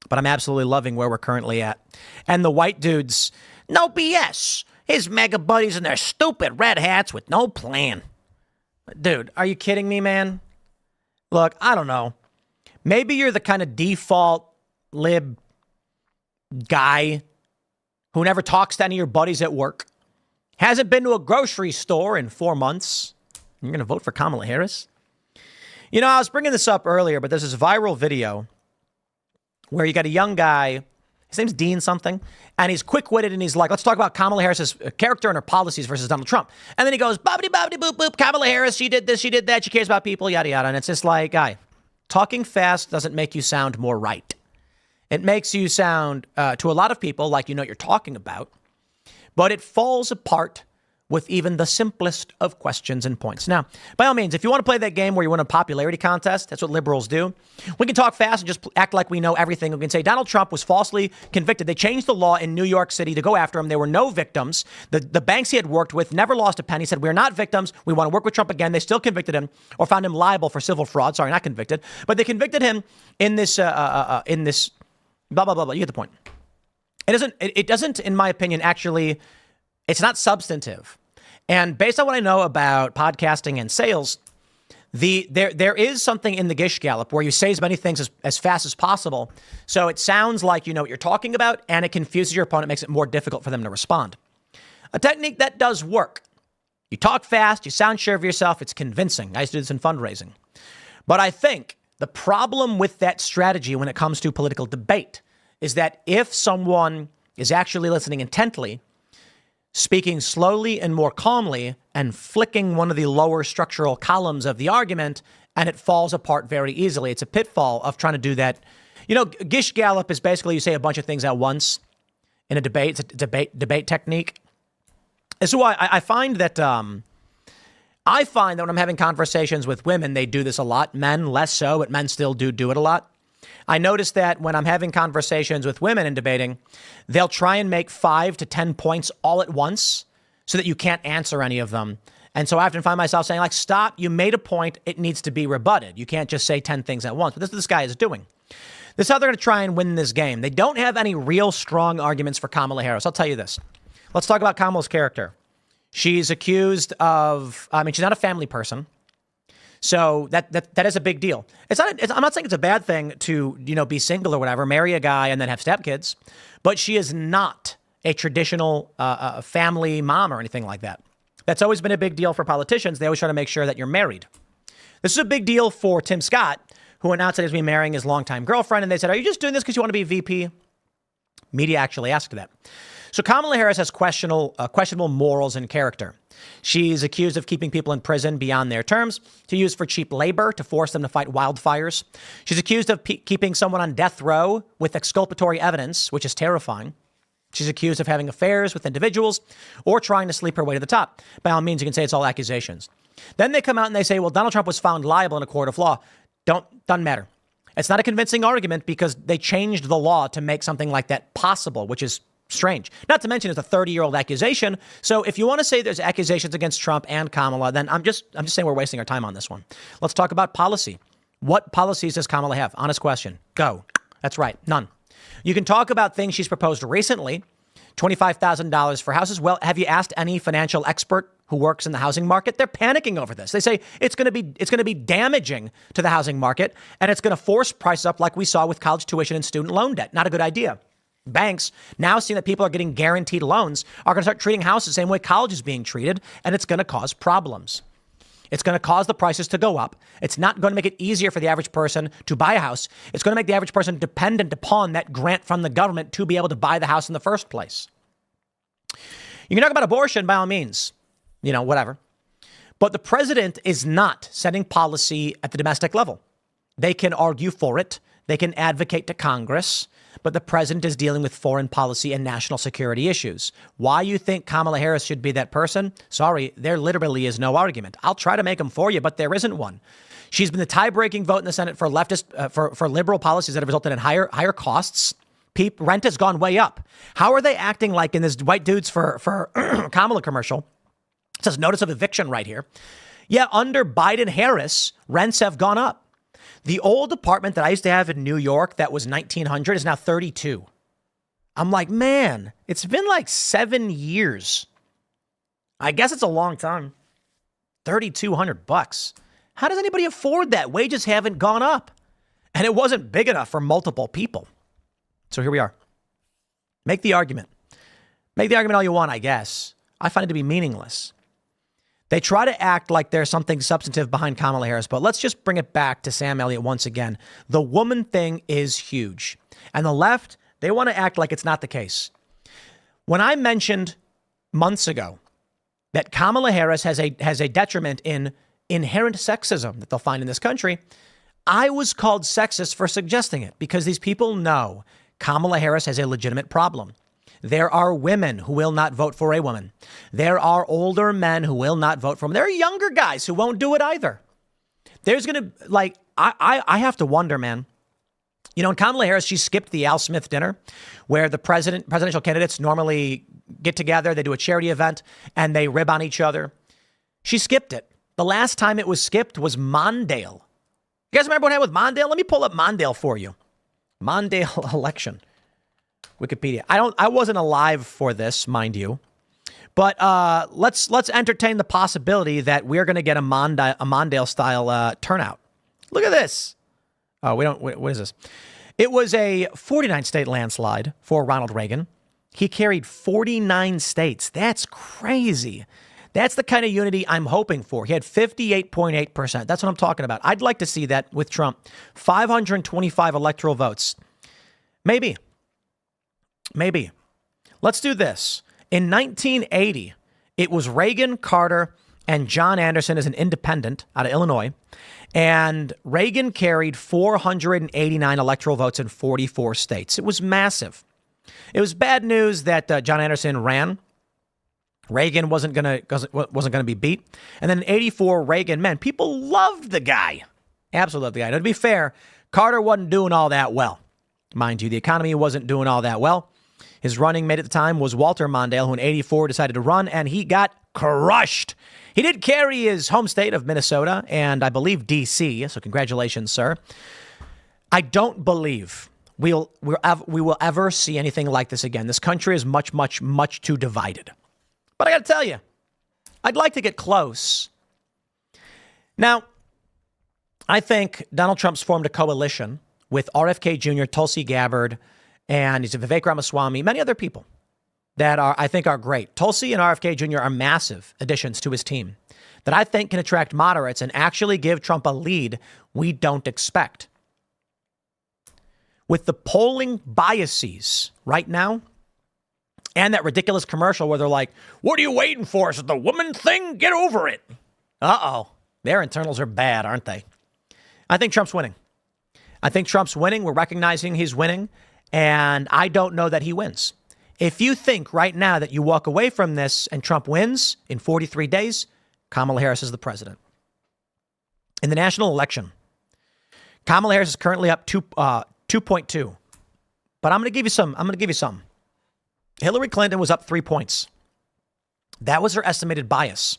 But I'm absolutely loving where we're currently at. And the white dudes, no BS. His mega buddies and their stupid red hats with no plan. Dude, are you kidding me, man? Look, I don't know. Maybe you're the kind of default lib guy who never talks to any of your buddies at work, hasn't been to a grocery store in 4 months. You're going to vote for Kamala Harris? I was bringing this up earlier, but there's this viral video where you got a young guy, his name's Dean something, and he's quick-witted and he's like, let's talk about Kamala Harris's character and her policies versus Donald Trump. And then he goes, bobbity, bobbity, boop, boop, Kamala Harris, she did this, she did that, she cares about people, yada, yada. And it's just like, guy, talking fast doesn't make you sound more right. It makes you sound, to a lot of people, like you know what you're talking about, but it falls apart with even the simplest of questions and points. Now, by all means, if you want to play that game where you win a popularity contest, that's what liberals do. We can talk fast and just act like we know everything. We can say Donald Trump was falsely convicted. They changed the law in New York City to go after him. There were no victims. The banks he had worked with never lost a penny. He said, we're not victims. We want to work with Trump again. They still convicted him or found him liable for civil fraud. Sorry, not convicted. But they convicted him in this blah, blah, blah, blah. You get the point. It doesn't, in my opinion, actually, it's not substantive. And based on what I know about podcasting and sales, there is something in the Gish Gallop where you say as many things as fast as possible. So it sounds like you know what you're talking about, and it confuses your opponent, makes it more difficult for them to respond. A technique that does work. You talk fast, you sound sure of yourself, it's convincing. I used to do this in fundraising. But I think the problem with that strategy when it comes to political debate is that if someone is actually listening intently, speaking slowly and more calmly, and flicking one of the lower structural columns of the argument, and it falls apart very easily. It's a pitfall of trying to do that. Gish Gallop is basically you say a bunch of things at once in a debate. It's a debate technique. And so I find that when I'm having conversations with women, they do this a lot. Men, less so, but men still do it a lot. I notice that when I'm having conversations with women and debating, they'll try and make 5 to 10 points all at once so that you can't answer any of them. And so I often find myself saying, like, stop, you made a point, it needs to be rebutted. You can't just say 10 things at once. But this is what this guy is doing. This is how they're going to try and win this game. They don't have any real strong arguments for Kamala Harris. I'll tell you this. Let's talk about Kamala's character. She's accused of, she's not a family person. So that is a big deal. I'm not saying it's a bad thing to, be single or whatever, marry a guy and then have stepkids, but she is not a traditional family mom or anything like that. That's always been a big deal for politicians. They always try to make sure that you're married. This is a big deal for Tim Scott, who announced that he was going to be marrying his longtime girlfriend. And they said, are you just doing this because you want to be VP? Media actually asked that. So Kamala Harris has questionable morals and character. She's accused of keeping people in prison beyond their terms to use for cheap labor to force them to fight wildfires. She's accused of keeping someone on death row with exculpatory evidence, which is terrifying. She's accused of having affairs with individuals or trying to sleep her way to the top. By all means, you can say it's all accusations. Then they come out and they say, well, Donald Trump was found liable in a court of law. Doesn't matter. It's not a convincing argument because they changed the law to make something like that possible, which is strange. Not to mention it's a 30-year-old accusation. So if you want to say there's accusations against Trump and Kamala, then I'm just saying we're wasting our time on this one. Let's talk about policy. What policies does Kamala have? Honest question. Go. That's right. None. You can talk about things she's proposed recently. $25,000 for houses. Well, have you asked any financial expert who works in the housing market? They're panicking over this. They say it's going to be damaging to the housing market, and it's going to force prices up like we saw with college tuition and student loan debt. Not a good idea. Banks, now seeing that people are getting guaranteed loans, are going to start treating houses the same way college is being treated, and it's going to cause problems. It's going to cause the prices to go up. It's not going to make it easier for the average person to buy a house. It's going to make the average person dependent upon that grant from the government to be able to buy the house in the first place. You can talk about abortion by all means, whatever. But the president is not setting policy at the domestic level. They can argue for it. They can advocate to Congress. But the president is dealing with foreign policy and national security issues. Why you think Kamala Harris should be that person? Sorry, there literally is no argument. I'll try to make them for you, but there isn't one. She's been the tie-breaking vote in the Senate for leftist, for liberal policies that have resulted in higher costs. Rent has gone way up. How are they acting like in this White Dudes for Kamala commercial? It says notice of eviction right here. Yeah, under Biden-Harris, rents have gone up. The old apartment that I used to have in New York that was $1,900 is now $32. I'm like, man, it's been like 7 years. I guess it's a long time. $3,200. How does anybody afford that? Wages haven't gone up. And it wasn't big enough for multiple people. So here we are. Make the argument. Make the argument all you want, I guess. I find it to be meaningless. They try to act like there's something substantive behind Kamala Harris, but let's just bring it back to Sam Elliott once again. The woman thing is huge. And the left, they want to act like it's not the case. When I mentioned months ago that Kamala Harris has a detriment in inherent sexism that they'll find in this country, I was called sexist for suggesting it because these people know Kamala Harris has a legitimate problem. There are women who will not vote for a woman. There are older men who will not vote for them. There are younger guys who won't do it either. There's going to, I have to wonder, man. And Kamala Harris, she skipped the Al Smith dinner where the presidential candidates normally get together. They do a charity event and they rib on each other. She skipped it. The last time it was skipped was Mondale. You guys remember what happened with Mondale? Let me pull up Mondale for you. Mondale election. Wikipedia. I wasn't alive for this, mind you, but let's entertain the possibility that we're going to get a Mondale style turnout. Look at this. Oh, what is this? It was a 49 state landslide for Ronald Reagan. He carried 49 states. That's crazy. That's the kind of unity I'm hoping for. He had 58.8%. That's what I'm talking about. I'd like to see that with Trump. 525 electoral votes. Maybe. Let's do this. In 1980, it was Reagan, Carter, and John Anderson as an independent out of Illinois. And Reagan carried 489 electoral votes in 44 states. It was massive. It was bad news that John Anderson ran. Reagan wasn't gonna be beat. And then in 84, Reagan, man, people loved the guy. Absolutely loved the guy. Now, to be fair, Carter wasn't doing all that well. Mind you, the economy wasn't doing all that well. His running mate at the time was Walter Mondale, who in 84 decided to run, and he got crushed. He did carry his home state of Minnesota and I believe D.C., so congratulations, sir. I don't believe we will ever see anything like this again. This country is much, much, much too divided. But I got to tell you, I'd like to get close. Now, I think Donald Trump's formed a coalition with RFK Jr., Tulsi Gabbard, and he's Vivek Ramaswamy, many other people that I think are great. Tulsi and RFK Jr. are massive additions to his team that I think can attract moderates and actually give Trump a lead we don't expect. With the polling biases right now and that ridiculous commercial where they're like, what are you waiting for? Is it the woman thing? Get over it. Uh-oh. Their internals are bad, aren't they? I think Trump's winning. We're recognizing he's winning. And I don't know that he wins. If you think right now that you walk away from this and Trump wins in 43 days, Kamala Harris is the president. In the national election, Kamala Harris is currently up 2.2. But I'm going to give you some. Hillary Clinton was up 3 points. That was her estimated bias.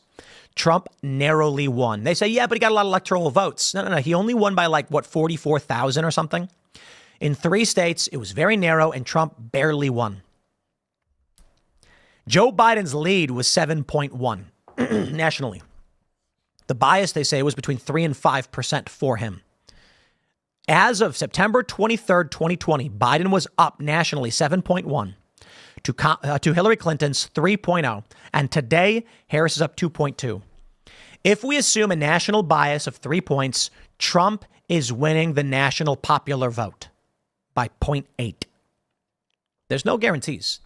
Trump narrowly won. They say, yeah, but he got a lot of electoral votes. No. He only won by 44,000 or something. In 3 states, it was very narrow, and Trump barely won. Joe Biden's lead was 7.1 nationally. The bias, they say, was between 3 and 5% for him. As of September 23rd, 2020, Biden was up nationally 7.1 to Hillary Clinton's 3.0. And today, Harris is up 2.2. If we assume a national bias of 3 points, Trump is winning the national popular vote by 0.8. There's no guarantees.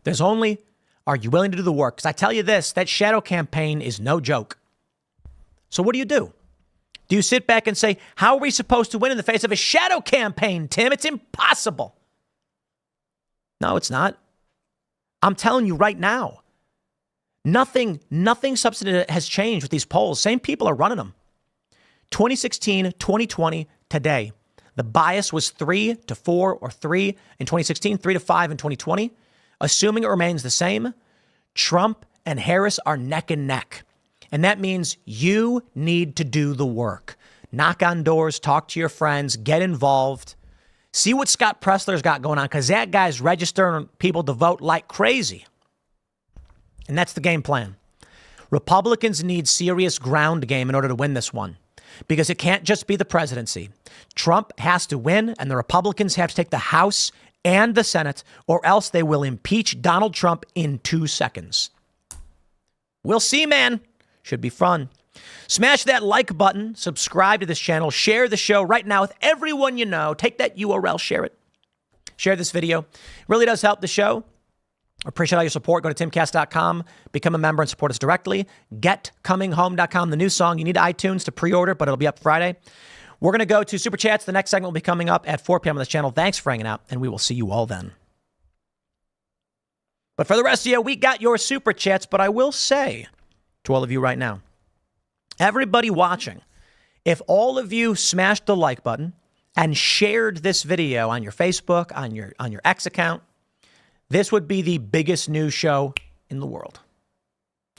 There's only, are you willing to do the work? Because I tell you this, that shadow campaign is no joke. So what do? Do you sit back and say, how are we supposed to win in the face of a shadow campaign, Tim? It's impossible. No, it's not. I'm telling you right now. Nothing substantive has changed with these polls. Same people are running them. 2016, 2020, today. The bias was 3 to 4 or 3 in 2016, 3 to 5 in 2020. Assuming it remains the same, Trump and Harris are neck and neck. And that means you need to do the work. Knock on doors, talk to your friends, get involved. See what Scott Pressler's got going on, because that guy's registering people to vote like crazy. And that's the game plan. Republicans need serious ground game in order to win this one, because it can't just be the presidency. Trump has to win, and the Republicans have to take the House and the Senate, or else they will impeach Donald Trump in 2 seconds. We'll see, man. Should be fun. Smash that like button, subscribe to this channel, share the show right now with everyone you know. Take that URL, share it. Share this video. It really does help the show. I appreciate all your support. Go to timcast.com, become a member and support us directly. GetComingHome.com, the new song. You need iTunes to pre-order, but it'll be up Friday. We're going to go to Super Chats. The next segment will be coming up at 4 p.m. on this channel. Thanks for hanging out, and we will see you all then. But for the rest of you, we got your Super Chats, but I will say to all of you right now, everybody watching, if all of you smashed the like button and shared this video on your Facebook, on your X account, this would be the biggest news show in the world.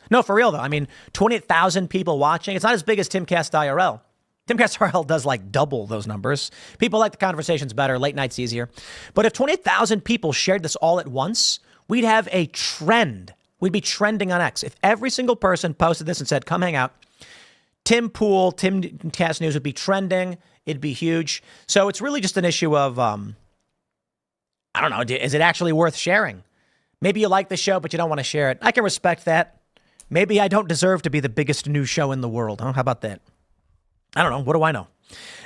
No, for real, though. I mean, 28,000 people watching. It's not as big as Timcast IRL. Timcast IRL does like double those numbers. People like the conversations better. Late night's easier. But if 28,000 people shared this all at once, we'd have a trend. We'd be trending on X. If every single person posted this and said, come hang out, Tim Pool, Timcast News would be trending. It'd be huge. So it's really just an issue of, I don't know, is it actually worth sharing? Maybe you like the show, but you don't want to share it. I can respect that. Maybe I don't deserve to be the biggest news show in the world. Huh? How about that? I don't know. What do I know?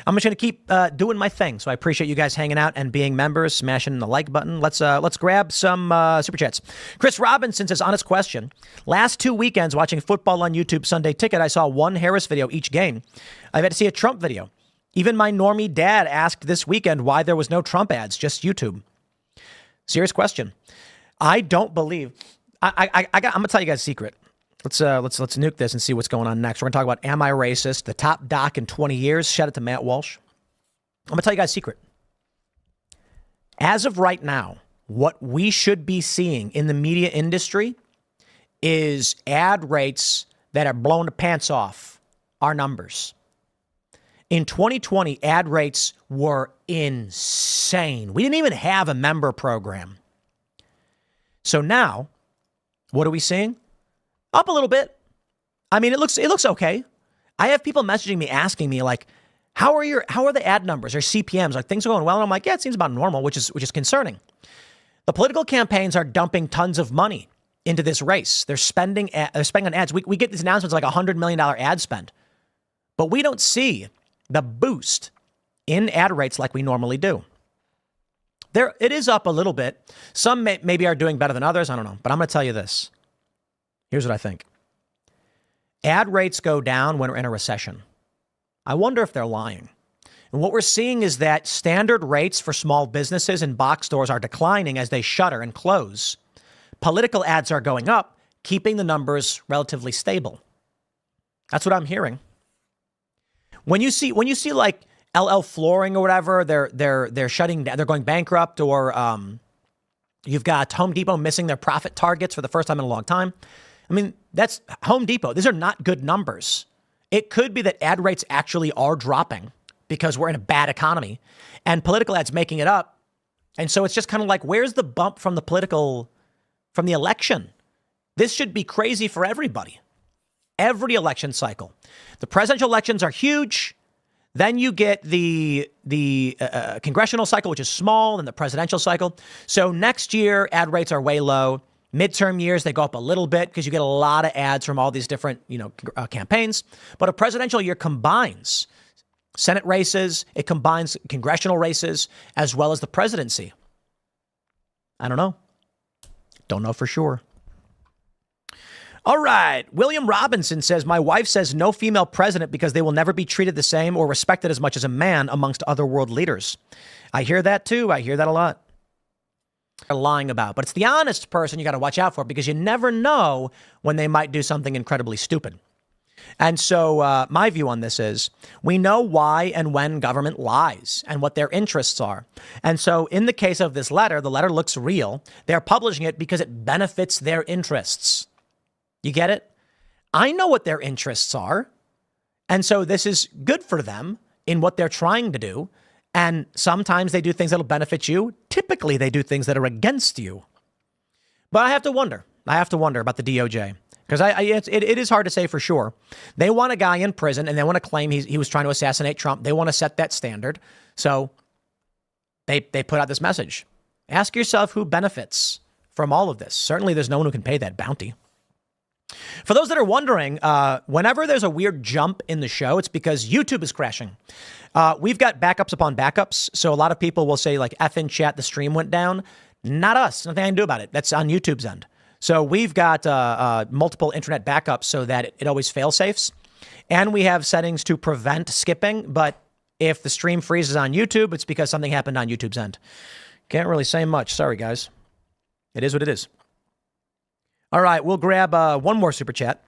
I'm just going to keep doing my thing. So I appreciate you guys hanging out and being members, smashing the like button. Let's grab some Super Chats. Chris Robinson says, honest question. Last 2 weekends watching football on YouTube Sunday Ticket, I saw one Harris video each game. I've had to see a Trump video. Even my normie dad asked this weekend why there was no Trump ads, just YouTube. Serious question. I don't believe. I'm gonna tell you guys a secret. Let's nuke this and see what's going on next. We're gonna talk about Am I Racist? The top doc in 20 years. Shout out to Matt Walsh. I'm gonna tell you guys a secret. As of right now, what we should be seeing in the media industry is ad rates that are blowing the pants off our numbers. In 2020, ad rates were insane. We didn't even have a member program. So now, what are we seeing? Up a little bit. I mean, it looks okay. I have people messaging me, asking me like, how are the ad numbers or CPMs? Like, things are going well. And I'm like, yeah, it seems about normal, which is concerning. The political campaigns are dumping tons of money into this race. They're spending on ads. We get these announcements like $100 million ad spend, but we don't see the boost in ad rates like we normally do. It is up a little bit. Some maybe are doing better than others. I don't know. But I'm going to tell you this. Here's what I think. Ad rates go down when we're in a recession. I wonder if they're lying. And what we're seeing is that standard rates for small businesses and box stores are declining as they shutter and close. Political ads are going up, keeping the numbers relatively stable. That's what I'm hearing. When you see like LL Flooring or whatever, they're shutting down, they're going bankrupt, or you've got Home Depot missing their profit targets for the first time in a long time. I mean, that's Home Depot. These are not good numbers. It could be that ad rates actually are dropping because we're in a bad economy and political ads making it up. And so it's just kind of like, where's the bump from the election? This should be crazy for everybody. Every election cycle. The presidential elections are huge. Then you get the congressional cycle, which is small, and the presidential cycle. So next year, ad rates are way low. Midterm years, they go up a little bit because you get a lot of ads from all these different, campaigns. But a presidential year combines Senate races, it combines congressional races, as well as the presidency. I don't know. Don't know for sure. All right. William Robinson says, my wife says no female president because they will never be treated the same or respected as much as a man amongst other world leaders. I hear that too. I hear that a lot. They're lying about, but it's the honest person you got to watch out for because you never know when they might do something incredibly stupid. And so my view on this is we know why and when government lies and what their interests are. And so in the case of this letter, the letter looks real. They're publishing it because it benefits their interests. You get it? I know what their interests are. And so this is good for them in what they're trying to do. And sometimes they do things that'll benefit you. Typically, they do things that are against you. But I have to wonder about the DOJ. Because it is hard to say for sure. They want a guy in prison and they want to claim he was trying to assassinate Trump. They want to set that standard. So they put out this message. Ask yourself who benefits from all of this. Certainly there's no one who can pay that bounty. For those that are wondering, whenever there's a weird jump in the show, it's because YouTube is crashing. We've got backups upon backups. So a lot of people will say like, F in chat, the stream went down. Not us. Nothing I can do about it. That's on YouTube's end. So we've got multiple internet backups so that it always fail safes. And we have settings to prevent skipping. But if the stream freezes on YouTube, it's because something happened on YouTube's end. Can't really say much. Sorry, guys. It is what it is. All right, we'll grab one more super chat.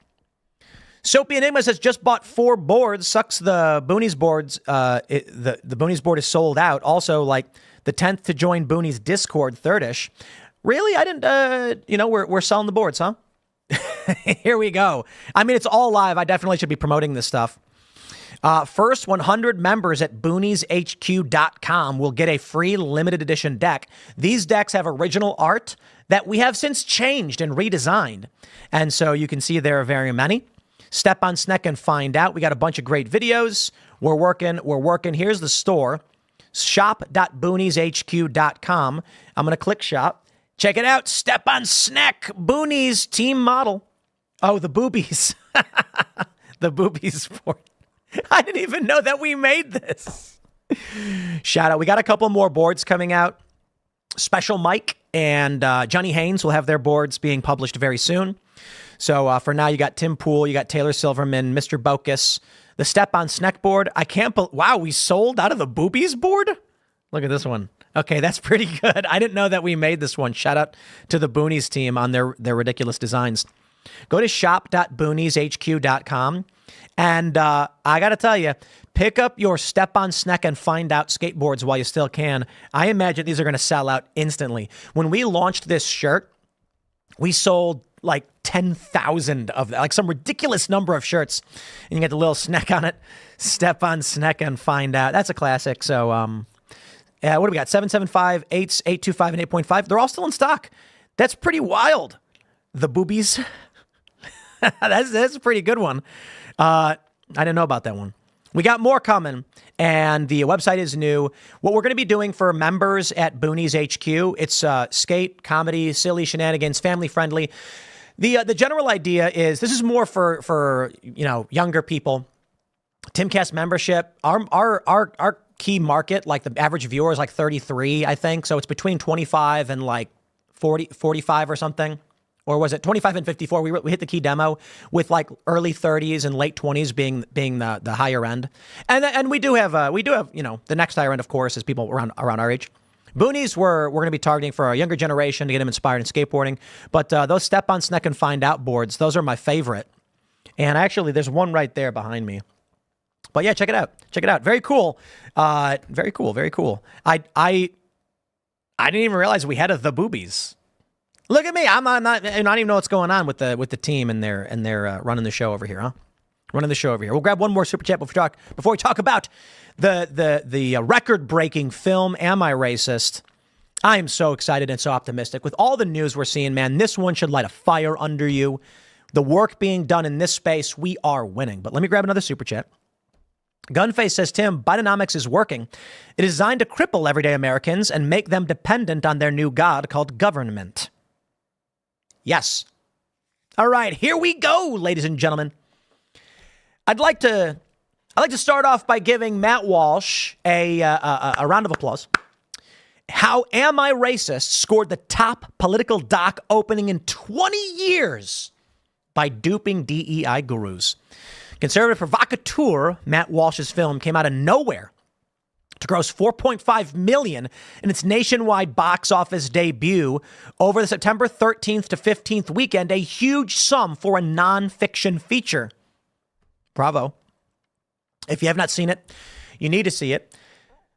Soapy Enigma says, just bought 4 boards. Sucks the Boonies boards. The Boonies board is sold out. Also, like the 10th to join Boonies Discord, 3rd-ish. Really? I didn't, we're selling the boards, huh? Here we go. I mean, it's all live. I definitely should be promoting this stuff. First 100 members at boonieshq.com will get a free limited edition deck. These decks have original art that we have since changed and redesigned. And so you can see there are very many. Step on Sneck and find out. We got a bunch of great videos. We're working. Here's the store. Shop.boonieshq.com. I'm going to click shop. Check it out. Step on Sneck. Boonies team model. Oh, the boobies. The boobies sport. I didn't even know that we made this. Shout out. We got a couple more boards coming out. Special Mike and Johnny Haynes will have their boards being published very soon. So for now, you got Tim Pool, you got Taylor Silverman, Mr. Bokus, the Step on Sneck board. I can't believe, wow, we sold out of the boobies board? Look at this one. Okay, that's pretty good. I didn't know that we made this one. Shout out to the Boonies team on their ridiculous designs. Go to shop.boonieshq.com. And I got to tell you, pick up your Step on Sneck and find out skateboards while you still can. I imagine these are going to sell out instantly. When we launched this shirt, we sold like 10,000 of them, like some ridiculous number of shirts. And you get the little Sneck on it. Step on Sneck and find out. That's a classic. So, what do we got? 775, 8s, 825, and 8.5. They're all still in stock. That's pretty wild. The boobies. That's a pretty good one. I didn't know about that one. We got more coming, and the website is new. What we're going to be doing for members at Boonies HQ, it's skate, comedy, silly shenanigans, family friendly. The general idea is this is more for younger people. Timcast membership. Our key market, like the average viewer is like 33, I think. So it's between 25 and like 45 or something. Or was it 25 and 54? We hit the key demo with like early 30s and late 20s being the higher end. And we do have the next higher end, of course, is people around our age. Boonies we're going to be targeting for our younger generation to get them inspired in skateboarding. But those Step on Sneck and Find Out boards, those are my favorite. And actually, there's one right there behind me. But yeah, check it out. Check it out. Very cool. Very cool. Very cool. I didn't even realize we had the boobies. Look at me. I don't even know what's going on with the team and they're running the show over here, huh? Running the show over here. We'll grab one more super chat before we talk about the record-breaking film Am I Racist? I am so excited and so optimistic. With all the news we're seeing, man, this one should light a fire under you. The work being done in this space, we are winning. But let me grab another super chat. Gunface says, Tim, Bidenomics is working. It is designed to cripple everyday Americans and make them dependent on their new god called government. Yes. All right, here we go, ladies and gentlemen. I'd like to start off by giving Matt Walsh a round of applause. How Am I Racist scored the top political doc opening in 20 years by duping DEI gurus. Conservative provocateur Matt Walsh's film came out of nowhere to gross $4.5 million in its nationwide box office debut over the September 13th to 15th weekend, a huge sum for a nonfiction feature. Bravo. If you have not seen it, you need to see it.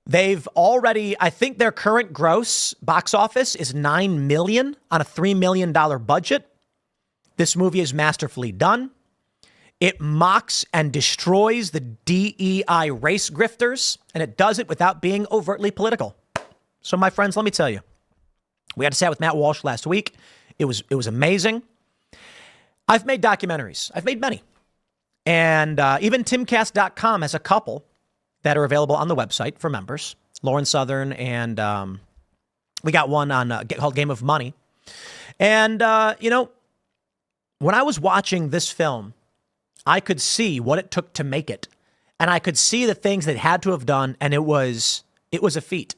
They've already, I think their current gross box office is $9 million on a $3 million budget. This movie is masterfully done. It mocks and destroys the DEI race grifters, and it does it without being overtly political. So, my friends, let me tell you, we had to chat with Matt Walsh last week. It was amazing. I've made documentaries. I've made many. And even Timcast.com has a couple that are available on the website for members. Lauren Southern, and we got one on called Game of Money. And, when I was watching this film, I could see what it took to make it. And I could see the things they had to have done, and it was a feat.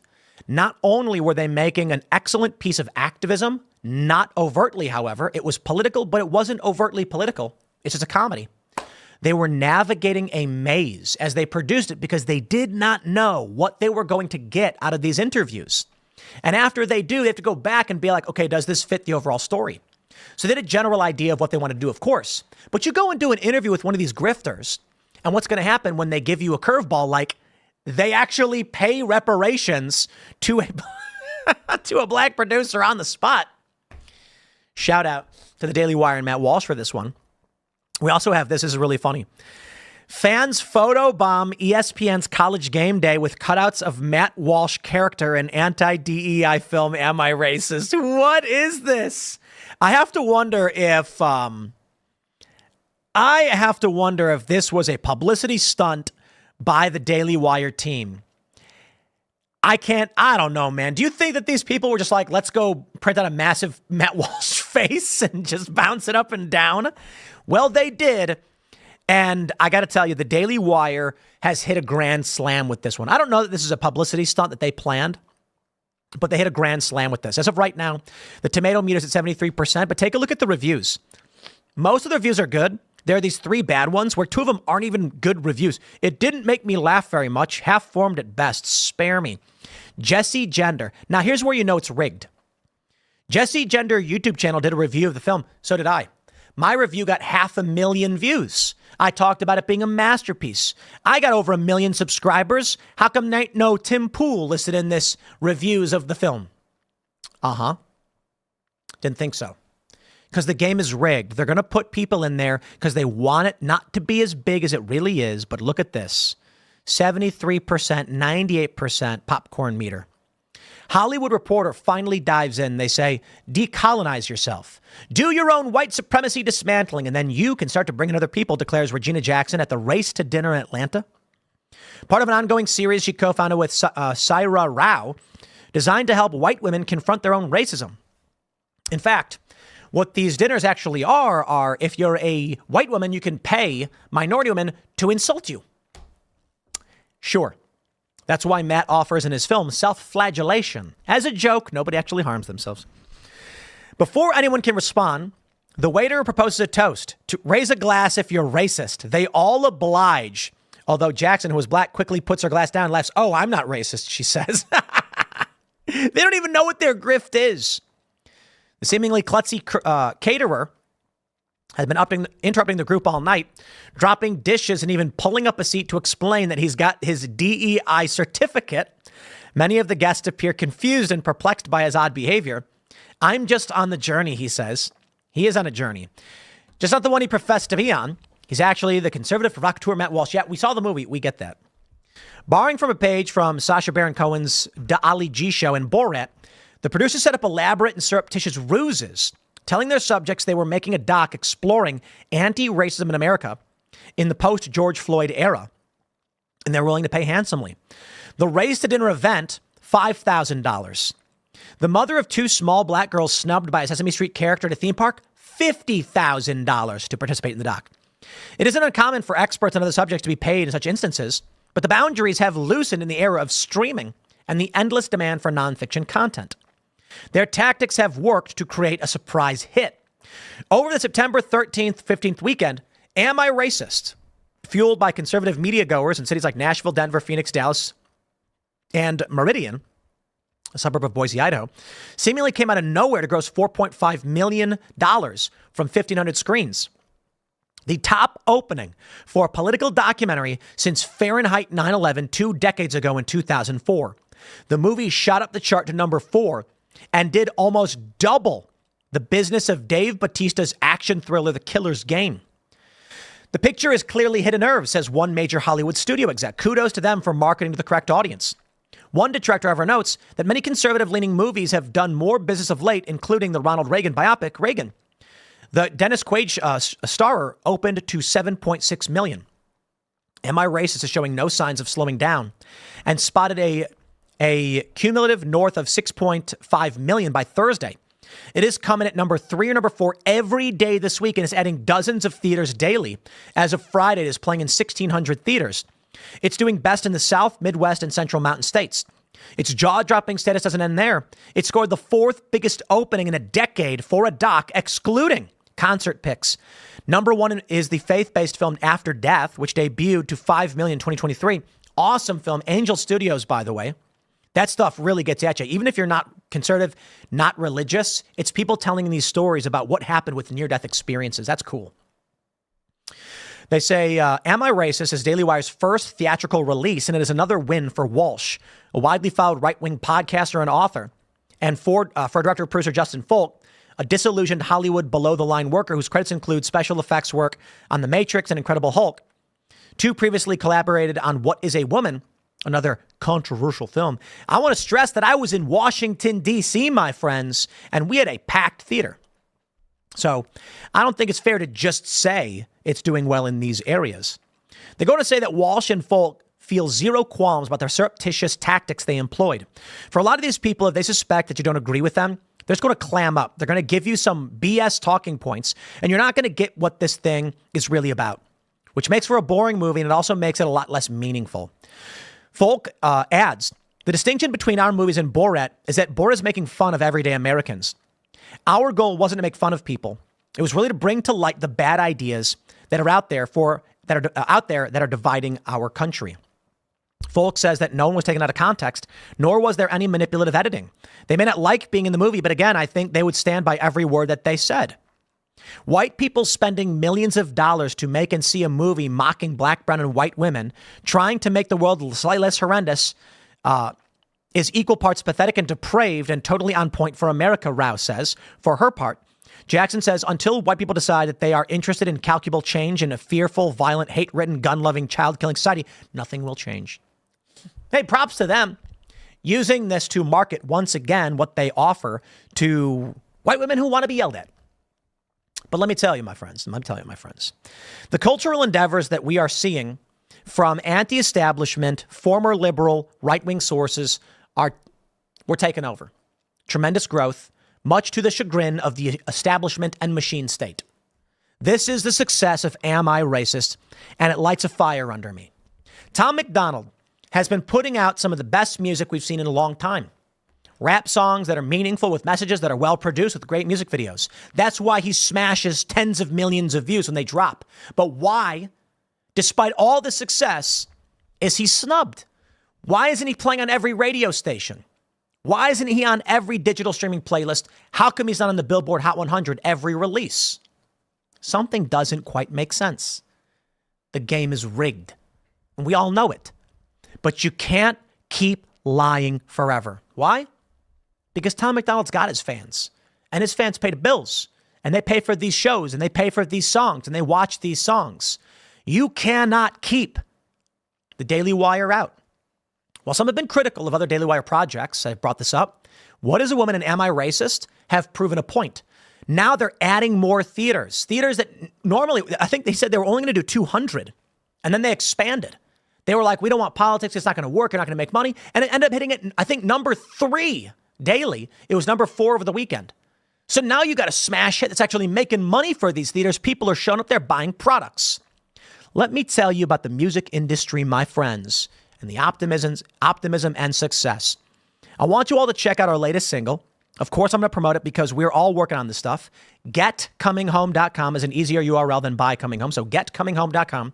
Not only were they making an excellent piece of activism, not overtly, however, it was political, but it wasn't overtly political. It's just a comedy. They were navigating a maze as they produced it because they did not know what they were going to get out of these interviews. And after they do, they have to go back and be like, okay, does this fit the overall story? So they had a general idea of what they want to do, of course. But you go and do an interview with one of these grifters, and what's going to happen when they give you a curveball, like they actually pay reparations to a black producer on the spot. Shout out to the Daily Wire and Matt Walsh for this one. We also have this is really funny. Fans photobomb ESPN's College Game Day with cutouts of Matt Walsh character in anti-DEI film Am I Racist? What is this? I have to wonder if this was a publicity stunt by the Daily Wire team. I don't know, man. Do you think that these people were just like, let's go print out a massive Matt Walsh face and just bounce it up and down? Well, they did. And I got to tell you, the Daily Wire has hit a grand slam with this one. I don't know that this is a publicity stunt that they planned, but they hit a grand slam with this. As of right now, the tomato meter is at 73%, but take a look at the reviews. Most of the reviews are good. There are these 3 bad ones where 2 of them aren't even good reviews. It didn't make me laugh very much. Half-formed at best. Spare me. Jesse Gender. Now, here's where you know it's rigged. Jesse Gender YouTube channel did a review of the film. So did I. My review got 500,000 views. I talked about it being a masterpiece. I got over 1 million subscribers. How come no Tim Pool listed in this reviews of the film? Didn't think so. Because the game is rigged. They're going to put people in there because they want it not to be as big as it really is. But look at this. 73%, 98% popcorn meter. Hollywood Reporter finally dives in. They say, decolonize yourself. Do your own white supremacy dismantling, and then you can start to bring in other people, declares Regina Jackson at the Race to Dinner in Atlanta. Part of an ongoing series she co-founded with Saira Rao, designed to help white women confront their own racism. In fact, what these dinners actually are if you're a white woman, you can pay minority women to insult you. Sure. That's why Matt offers in his film self-flagellation. As a joke, nobody actually harms themselves. Before anyone can respond, the waiter proposes a toast to raise a glass if you're racist. They all oblige. Although Jackson, who is black, quickly puts her glass down and laughs. Oh, I'm not racist, she says. They don't even know what their grift is. The seemingly klutzy caterer has been interrupting the group all night, dropping dishes and even pulling up a seat to explain that he's got his DEI certificate. Many of the guests appear confused and perplexed by his odd behavior. I'm just on the journey, he says. He is on a journey. Just not the one he professed to be on. He's actually the conservative provocateur Matt Walsh. Yeah, we saw the movie. We get that. Borrowing from a page from Sacha Baron Cohen's The Ali G Show and Borat, the producers set up elaborate and surreptitious ruses, telling their subjects they were making a doc exploring anti-racism in America in the post-George Floyd era, and they're willing to pay handsomely. The Race to Dinner event, $5,000. The mother of two small black girls snubbed by a Sesame Street character at a theme park, $50,000 to participate in the doc. It isn't uncommon for experts on other subjects to be paid in such instances, but the boundaries have loosened in the era of streaming and the endless demand for nonfiction content. Their tactics have worked to create a surprise hit. Over the September 13th, 15th weekend, Am I Racist?, fueled by conservative media goers in cities like Nashville, Denver, Phoenix, Dallas, and Meridian, a suburb of Boise, Idaho, seemingly came out of nowhere to gross $4.5 million from 1,500 screens. The top opening for a political documentary since Fahrenheit 9/11 2 decades ago in 2004. The movie shot up the chart to number 4 and did almost double the business of Dave Bautista's action thriller, The Killer's Game. The picture has clearly hit a nerve, says one major Hollywood studio exec. Kudos to them for marketing to the correct audience. One detractor, however, notes that many conservative-leaning movies have done more business of late, including the Ronald Reagan biopic, Reagan. The Dennis Quaid starrer opened to $7.6 million. Am I Racist is showing no signs of slowing down and spotted a cumulative north of $6.5 million by Thursday. It is coming at number 3 or number 4 every day this week and is adding dozens of theaters daily. As of Friday, it is playing in 1,600 theaters. It's doing best in the South, Midwest, and Central Mountain states. Its jaw-dropping status doesn't end there. It scored the 4th biggest opening in a decade for a doc, excluding concert picks. Number 1 is the faith-based film After Death, which debuted to $5 million in 2023. Awesome film. Angel Studios, by the way. That stuff really gets at you. Even if you're not conservative, not religious, it's people telling these stories about what happened with near-death experiences. That's cool. They say, Am I Racist is Daily Wire's first theatrical release, and it is another win for Walsh, a widely followed right-wing podcaster and author, and for director and producer Justin Folk, a disillusioned Hollywood below-the-line worker whose credits include special effects work on The Matrix and Incredible Hulk. Two previously collaborated on What is a Woman?, another controversial film. I want to stress that I was in Washington, D.C., my friends, and we had a packed theater. So I don't think it's fair to just say it's doing well in these areas. They're going to say that Walsh and Folk feel zero qualms about their surreptitious tactics they employed. For a lot of these people, if they suspect that you don't agree with them, they're just going to clam up. They're going to give you some BS talking points, and you're not going to get what this thing is really about, which makes for a boring movie, and it also makes it a lot less meaningful. Folk adds, the distinction between our movies and Borat is that Borat is making fun of everyday Americans. Our goal wasn't to make fun of people. It was really to bring to light the bad ideas that are out there that are dividing our country. Folk says that no one was taken out of context, nor was there any manipulative editing. They may not like being in the movie, but again, I think they would stand by every word that they said. White people spending millions of dollars to make and see a movie mocking black, brown, and white women, trying to make the world slightly less horrendous, is equal parts pathetic and depraved and totally on point for America, Rao says. For her part, Jackson says, until white people decide that they are interested in calculable change in a fearful, violent, hate-ridden, gun-loving, child-killing society, nothing will change. Hey, props to them. Using this to market once again what they offer to white women who want to be yelled at. But let me tell you, my friends, the cultural endeavors that we are seeing from anti-establishment, former liberal, right-wing sources we're taking over. Tremendous growth, much to the chagrin of the establishment and machine state. This is the success of Am I Racist? And it lights a fire under me. Tom MacDonald has been putting out some of the best music we've seen in a long time. Rap songs that are meaningful with messages that are well produced with great music videos. That's why he smashes tens of millions of views when they drop. But why, despite all the success, is he snubbed? Why isn't he playing on every radio station? Why isn't he on every digital streaming playlist? How come he's not on the Billboard Hot 100 every release? Something doesn't quite make sense. The game is rigged, and we all know it. But you can't keep lying forever. Why? Because Tom MacDonald's got his fans, and his fans pay the bills, and they pay for these shows, and they pay for these songs, and they watch these songs. You cannot keep the Daily Wire out. While some have been critical of other Daily Wire projects, I've brought this up. What is a Woman and Am I Racist? Have proven a point. Now they're adding more theaters. Theaters that normally, I think they said they were only going to do 200, and then they expanded. They were like, we don't want politics. It's not going to work. You're not going to make money. And it ended up hitting it, I think, number 3 daily. It was number 4 over the weekend. So now you got a smash hit that's actually making money for these theaters. People are showing up there buying products. Let me tell you about the music industry, my friends, and the optimism and success. I want you all to check out our latest single. Of course, I'm going to promote it because we're all working on this stuff. GetComingHome.com is an easier URL than Buy Coming Home. So GetComingHome.com.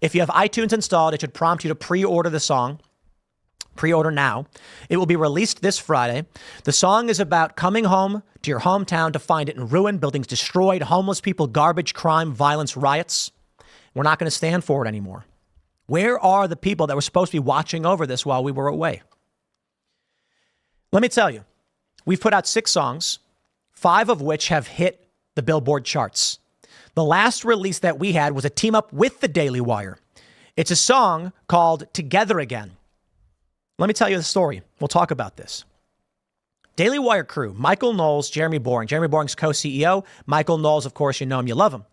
If you have iTunes installed, it should prompt you to pre-order the song. Pre-order now. It will be released this Friday. The song is about coming home to your hometown to find it in ruin, buildings destroyed, homeless people, garbage, crime, violence, riots. We're not going to stand for it anymore. Where are the people that were supposed to be watching over this while we were away? Let me tell you, we've put out 6 songs, 5 of which have hit the Billboard charts. The last release that we had was a team up with the Daily Wire. It's a song called Together Again. Let me tell you the story. We'll talk about this. Daily Wire crew, Michael Knowles, Jeremy Boring. Jeremy Boring's co-CEO. Michael Knowles, of course, you know him, you love him.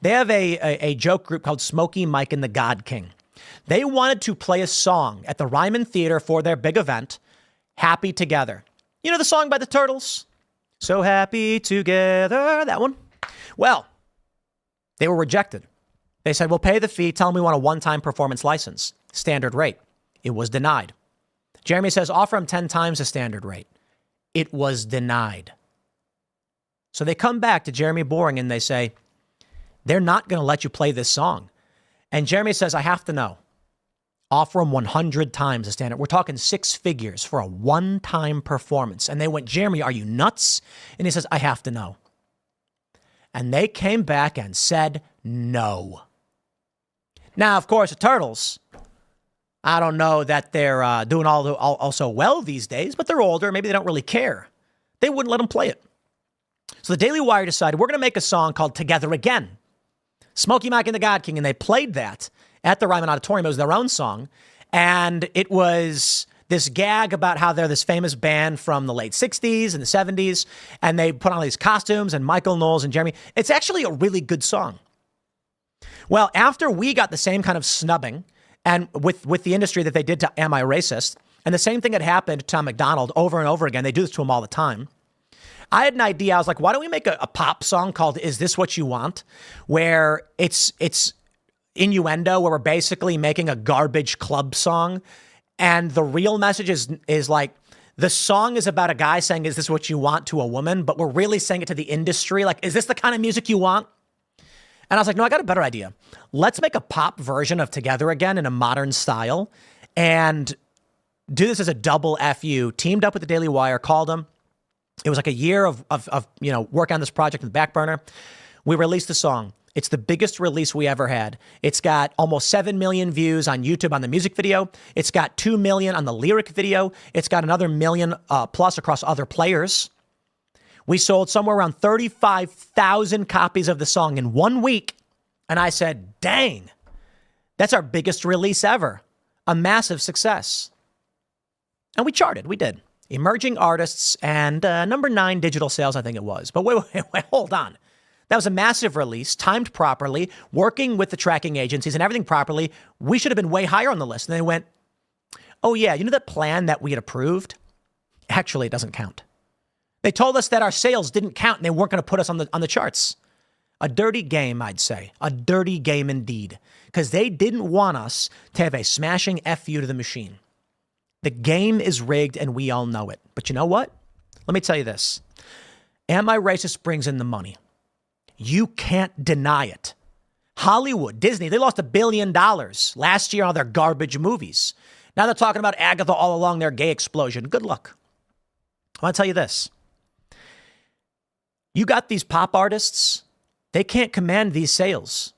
They have a joke group called Smokey Mike and the God King. They wanted to play a song at the Ryman Theater for their big event, Happy Together. You know the song by the Turtles? So happy together, that one. Well, they were rejected. They said, we'll pay the fee. Tell them we want a one-time performance license, standard rate. It was denied. Jeremy says, offer him 10 times the standard rate. It was denied. So they come back to Jeremy Boring and they say, they're not going to let you play this song. And Jeremy says, I have to know. Offer him 100 times the standard. We're talking 6 figures for a one-time performance. And they went, Jeremy, are you nuts? And he says, I have to know. And they came back and said no. Now, of course, the Turtles, I don't know that they're doing all so well these days, but they're older. Maybe they don't really care. They wouldn't let them play it. So the Daily Wire decided we're going to make a song called Together Again. Smokey Mike and the God King. And they played that at the Ryman Auditorium. It was their own song. And it was this gag about how they're this famous band from the late 60s and the 70s. And they put on these costumes and Michael Knowles and Jeremy. It's actually a really good song. Well, after we got the same kind of snubbing and with the industry that they did to Am I Racist, and the same thing had happened to Tom McDonald over and over again. They do this to him all the time. I had an idea. I was like, why don't we make a pop song called Is This What You Want? Where it's innuendo, where we're basically making a garbage club song. And the real message is like, the song is about a guy saying, is this what you want to a woman? But we're really saying it to the industry. Like, is this the kind of music you want? And I was like, no, I got a better idea. Let's make a pop version of Together Again in a modern style and do this as a double FU. Teamed up with the Daily Wire, called them. It was like a year of work on this project in the back burner. We released the song. It's the biggest release we ever had. It's got almost 7 million views on YouTube on the music video. It's got 2 million on the lyric video. It's got another million plus across other players. We sold somewhere around 35,000 copies of the song in 1 week. And I said, dang, that's our biggest release ever. A massive success. And we charted. We did. Emerging artists and number 9 digital sales, I think it was. But wait, hold on. That was a massive release, timed properly, working with the tracking agencies and everything properly. We should have been way higher on the list. And they went, oh yeah, you know that plan that we had approved? Actually, it doesn't count. They told us that our sales didn't count and they weren't going to put us on the charts. A dirty game, I'd say. A dirty game indeed. Because they didn't want us to have a smashing FU to the machine. The game is rigged and we all know it. But you know what? Let me tell you this. Am I Racist brings in the money. You can't deny it. Hollywood, Disney, they lost $1 billion last year on their garbage movies. Now they're talking about Agatha all along their gay explosion. Good luck. I want to tell you this. You got these pop artists. They can't command these sales.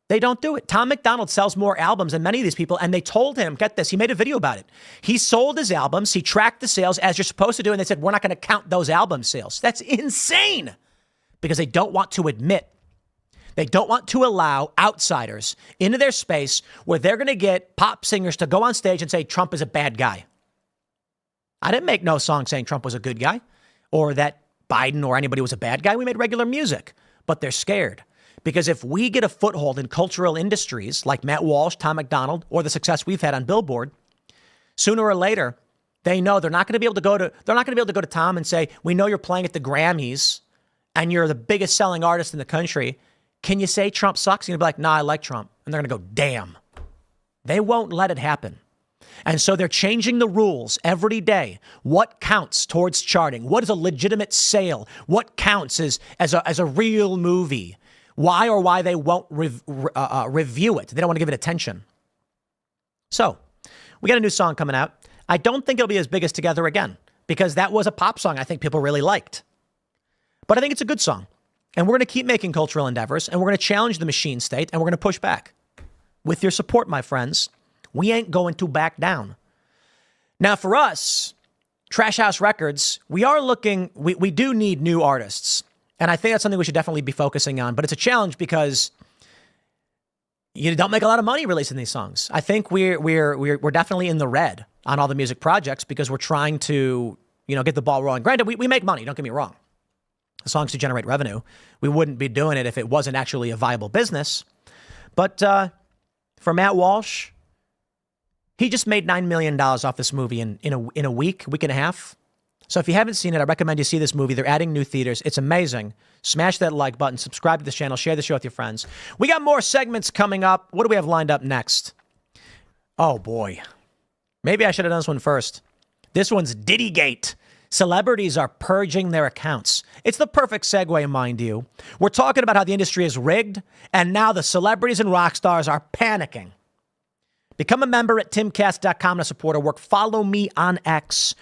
They don't do it. Tom McDonald sells more albums than many of these people. And they told him, get this, he made a video about it. He sold his albums. He tracked the sales as you're supposed to do. And they said, we're not going to count those album sales. That's insane because they don't want to admit. They don't want to allow outsiders into their space where they're going to get pop singers to go on stage and say Trump is a bad guy. I didn't make no song saying Trump was a good guy or that Biden or anybody was a bad guy. We made regular music, but they're scared. Because if we get a foothold in cultural industries like Matt Walsh, Tom McDonald, or the success we've had on Billboard, sooner or later, They know they're not going to be able to go to Tom and say, we know you're playing at the Grammys and you're the biggest selling artist in the country. Can you say Trump sucks? You're going to be like, nah, I like Trump. And they're going to go, damn. They won't let it happen. And so they're changing the rules every day. What counts towards charting? What is a legitimate sale? What counts as a real movie? Why they won't review it? They don't want to give it attention. So we got a new song coming out. I don't think it'll be as big as Together Again, because that was a pop song I think people really liked. But I think it's a good song. And we're going to keep making cultural endeavors, and we're going to challenge the machine state, and we're going to push back. With your support, my friends, we ain't going to back down. Now, for us, Trash House Records, we do need new artists. And I think that's something we should definitely be focusing on. But it's a challenge because you don't make a lot of money releasing these songs. I think we're definitely in the red on all the music projects because we're trying to, get the ball rolling. Granted, we make money. Don't get me wrong. The songs to generate revenue. We wouldn't be doing it if it wasn't actually a viable business. But for Matt Walsh, he just made $9 million off this movie in a week and a half. So if you haven't seen it, I recommend you see this movie. They're adding new theaters. It's amazing. Smash that like button, subscribe to this channel, share the show with your friends. We got more segments coming up. What do we have lined up next? Oh boy. Maybe I should have done this one first. This one's Diddygate. Celebrities are purging their accounts. It's the perfect segue, mind you. We're talking about how the industry is rigged, and now the celebrities and rock stars are panicking. Become a member at timcast.com to support our work. Follow me on X.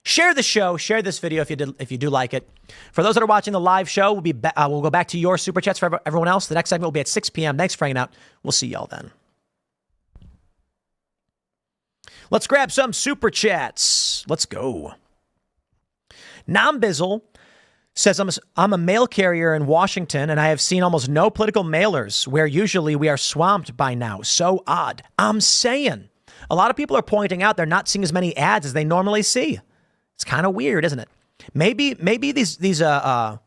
Share the show. Share this video if you do like it. For those that are watching the live show, we'll go back to your super chats. For everyone else, the next segment will be at 6 p.m. Thanks for hanging out. We'll see y'all then. Let's grab some super chats. Let's go. Nambizzle says, I'm a mail carrier in Washington, and I have seen almost no political mailers where usually we are swamped by now. So odd. I'm saying. A lot of people are pointing out they're not seeing as many ads as they normally see. It's kind of weird, isn't it? Maybe the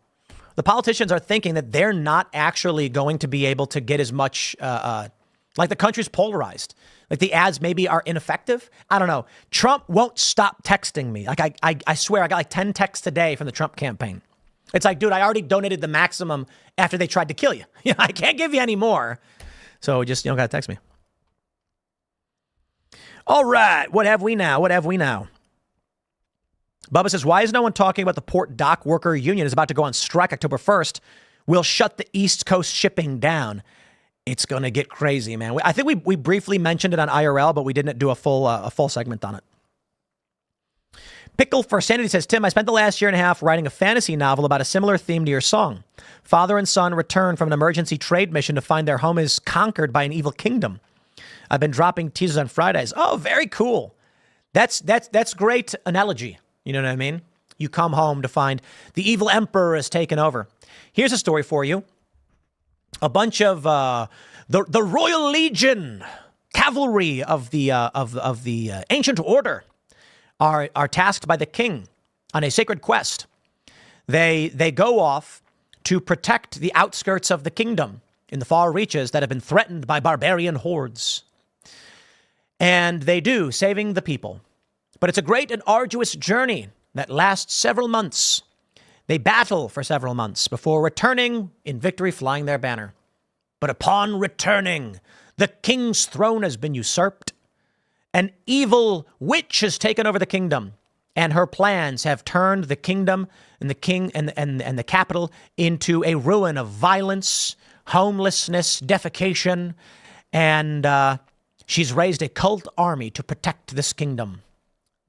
politicians are thinking that they're not actually going to be able to get as much, like the country's polarized. Like the ads maybe are ineffective. I don't know. Trump won't stop texting me. Like I swear I got like 10 texts a day from the Trump campaign. It's like, dude, I already donated the maximum after they tried to kill you. I can't give you any more. So just, got to text me. All right. What have we now? Bubba says, why is no one talking about the Port Dock Worker Union is about to go on strike October 1st? We'll shut the East Coast shipping down. It's going to get crazy, man. I think we briefly mentioned it on IRL, but we didn't do a full segment on it. Pickle for Sanity says, Tim, I spent the last year and a half writing a fantasy novel about a similar theme to your song. Father and son return from an emergency trade mission to find their home is conquered by an evil kingdom. I've been dropping teasers on Fridays. Oh, very cool. That's great analogy. You know what I mean? You come home to find the evil emperor has taken over. Here's a story for you. A bunch of the Royal Legion cavalry of the ancient order are tasked by the king on a sacred quest. They go off to protect the outskirts of the kingdom in the far reaches that have been threatened by barbarian hordes. And they do, saving the people. But it's a great and arduous journey that lasts several months. They battle for several months before returning in victory, flying their banner. But upon returning, the king's throne has been usurped. An evil witch has taken over the kingdom, and her plans have turned the kingdom and the king and the capital into a ruin of violence, homelessness, defecation, and she's raised a cult army to protect this kingdom.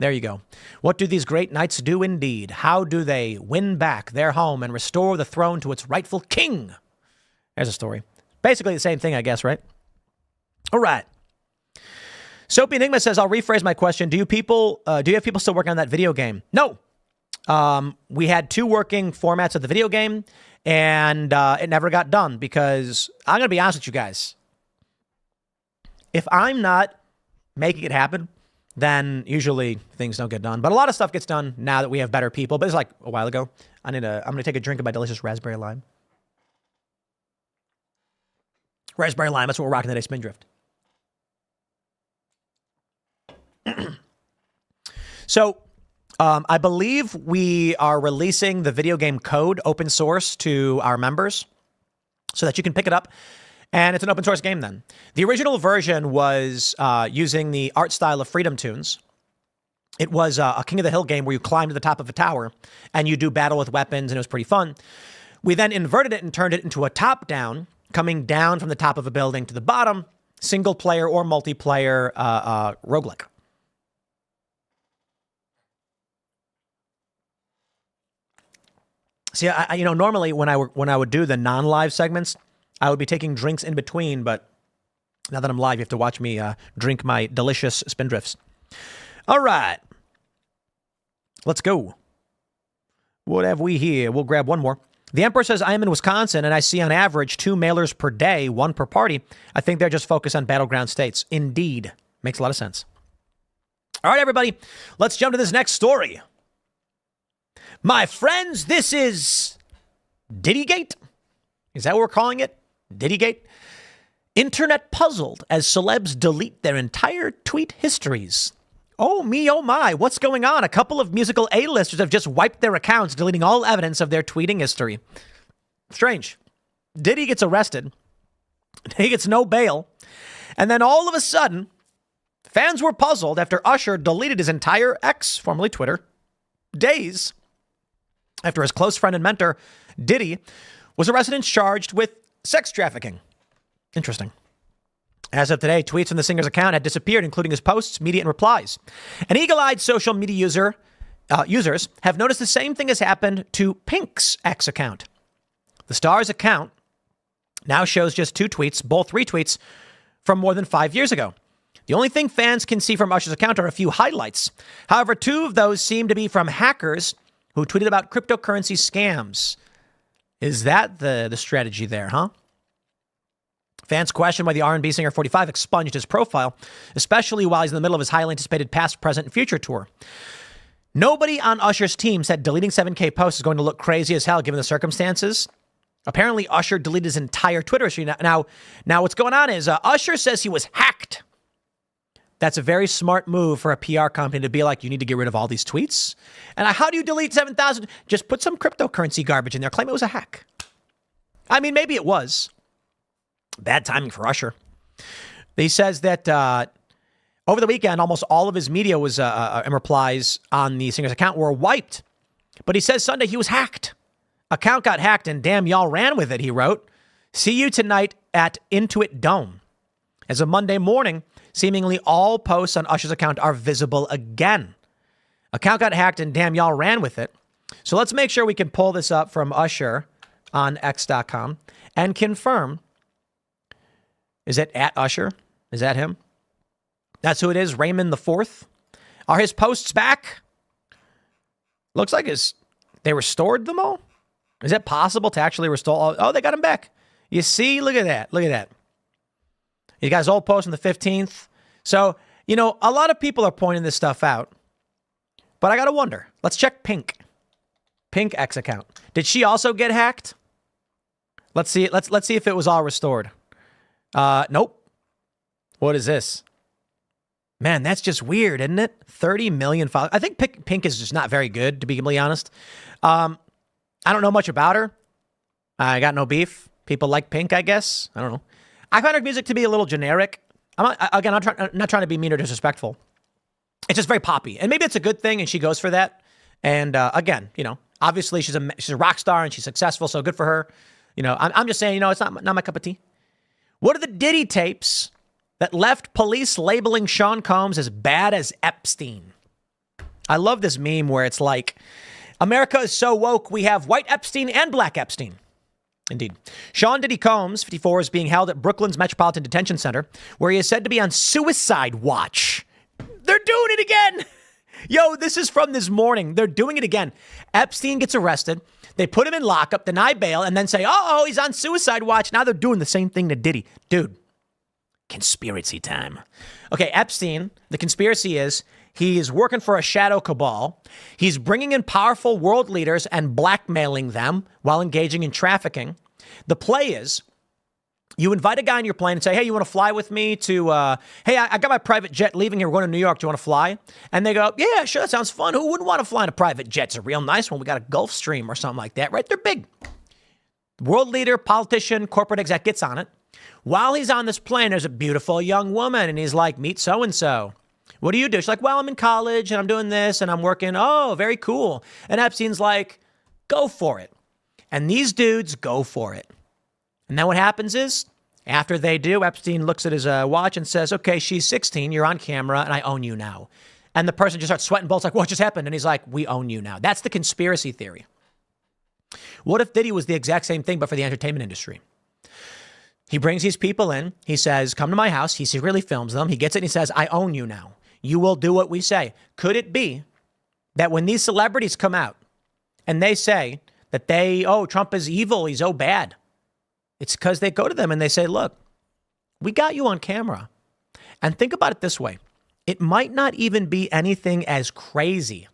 There you go. What do these great knights do indeed? How do they win back their home and restore the throne to its rightful king? There's a story. Basically the same thing, I guess, right? All right. Soapy Enigma says, I'll rephrase my question. Do you have people still working on that video game? No. We had 2 working formats of the video game, and it never got done because I'm going to be honest with you guys. If I'm not making it happen, then usually things don't get done. But a lot of stuff gets done now that we have better people. But it's like a while ago. I'm going to take a drink of my delicious raspberry lime. Raspberry lime, that's what we're rocking today, Spindrift. So I believe we are releasing the video game code open source to our members so that you can pick it up. And it's an open source game then. The original version was using the art style of Freedom Tunes. It was a King of the Hill game where you climb to the top of a tower and you do battle with weapons, and it was pretty fun. We then inverted it and turned it into a top-down, coming down from the top of a building to the bottom, single-player or multiplayer roguelike. See, normally when I would do the non-live segments, I would be taking drinks in between, but now that I'm live, you have to watch me drink my delicious Spindrifts. All right. Let's go. What have we here? We'll grab one more. The Emperor says, I am in Wisconsin, and I see on average 2 mailers per day, 1 per party. I think they're just focused on battleground states. Indeed. Makes a lot of sense. All right, everybody. Let's jump to this next story. My friends, this is Diddygate. Is that what we're calling it? Diddygate? Internet puzzled as celebs delete their entire tweet histories. Oh me, oh my, what's going on? A couple of musical A-listers have just wiped their accounts, deleting all evidence of their tweeting history. Strange. Diddy gets arrested. He gets no bail. And then all of a sudden, fans were puzzled after Usher deleted his entire X, formerly Twitter, days after his close friend and mentor, Diddy, was arrested and charged with sex trafficking. Interesting. As of today, tweets from the singer's account had disappeared, including his posts, media, and replies. And eagle-eyed social media users have noticed the same thing has happened to Pink's X account. The star's account now shows just 2 tweets, both retweets from more than 5 years ago. The only thing fans can see from Usher's account are a few highlights. However, 2 of those seem to be from hackers who tweeted about cryptocurrency scams. Is that the strategy there, huh? Fans question why the R&B singer 45 expunged his profile, especially while he's in the middle of his highly anticipated past, present, and future tour. Nobody on Usher's team said deleting 7K posts is going to look crazy as hell given the circumstances. Apparently, Usher deleted his entire Twitter history. Now what's going on is Usher says he was hacked. That's a very smart move for a PR company to be like, you need to get rid of all these tweets. And how do you delete 7,000? Just put some cryptocurrency garbage in there. Claim it was a hack. I mean, maybe it was. Bad timing for Usher. He says that over the weekend, almost all of his media was and replies on the singer's account were wiped. But he says Sunday he was hacked. Account got hacked and damn y'all ran with it, he wrote. See you tonight at Intuit Dome. As of Monday morning, seemingly all posts on Usher's account are visible again. Account got hacked and damn y'all ran with it. So let's make sure we can pull this up from Usher on X.com and confirm. Is it at Usher? Is that him? That's who it is, Raymond IV. Are his posts back? Looks like they restored them all. Is it possible to actually restore? Oh, they got him back. You see? Look at that. Look at that. You got his old post on the 15th. So, a lot of people are pointing this stuff out. But I got to wonder. Let's check Pink. Pink X account. Did she also get hacked? Let's see. Let's see if it was all restored. Nope. What is this? Man, that's just weird, isn't it? 30 million followers. I think Pink is just not very good, to be completely honest. I don't know much about her. I got no beef. People like Pink, I guess. I don't know. I find her music to be a little generic. I'm not trying to be mean or disrespectful. It's just very poppy. And maybe it's a good thing, and she goes for that. And again, obviously she's a rock star, and she's successful, so good for her. I'm just saying, it's not my cup of tea. What are the Diddy tapes that left police labeling Sean Combs as bad as Epstein? I love this meme where it's like, America is so woke, we have white Epstein and black Epstein. Indeed. Sean Diddy Combs, 54, is being held at Brooklyn's Metropolitan Detention Center, where he is said to be on suicide watch. They're doing it again. Yo, this is from this morning. They're doing it again. Epstein gets arrested. They put him in lockup, deny bail, and then say, oh, he's on suicide watch. Now they're doing the same thing to Diddy. Dude, conspiracy time. Okay, Epstein, the conspiracy is he is working for a shadow cabal. He's bringing in powerful world leaders and blackmailing them while engaging in trafficking. The play is You invite a guy on your plane and say, hey, you want to fly with me to, hey, I got my private jet leaving here. We're going to New York. Do you want to fly? And they go, yeah, sure. That sounds fun. Who wouldn't want to fly in a private jet? It's a real nice one. We got a Gulfstream or something like that, right? They're big. World leader, politician, corporate exec gets on it. While he's on this plane, there's a beautiful young woman. And he's like, meet so-and-so. What do you do? She's like, well, I'm in college and I'm doing this and I'm working. Oh, very cool. And Epstein's like, go for it. And these dudes go for it. And then what happens is, after they do, Epstein looks at his watch and says, okay, she's 16, you're on camera, and I own you now. And the person just starts sweating bullets like, what just happened? And he's like, we own you now. That's the conspiracy theory. What if Diddy was the exact same thing, but for the entertainment industry? He brings these people in. He says, come to my house. He secretly films them. He gets it and he says, I own you now. You will do what we say. Could it be that when these celebrities come out and they say that Trump is evil, he's so bad, it's because they go to them and they say, look, we got you on camera. And think about it this way. It might not even be anything as crazy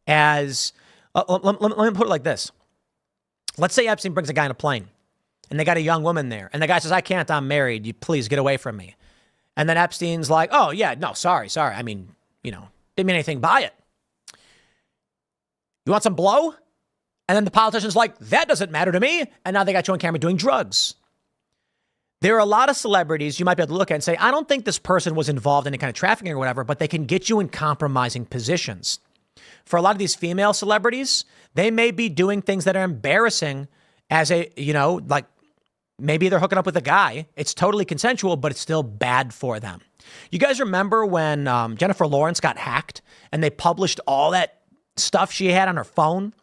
as, let me put it like this. Let's say Epstein brings a guy on a plane and they got a young woman there. And the guy says, I can't, I'm married. You please get away from me. And then Epstein's like, oh, yeah, no, sorry. I mean, didn't mean anything by it. You want some blow? And then the politician's like, that doesn't matter to me. And now they got you on camera doing drugs. There are a lot of celebrities you might be able to look at and say, I don't think this person was involved in any kind of trafficking or whatever, but they can get you in compromising positions. For a lot of these female celebrities, they may be doing things that are embarrassing as like maybe they're hooking up with a guy. It's totally consensual, but it's still bad for them. You guys remember when Jennifer Lawrence got hacked and they published all that stuff she had on her phone?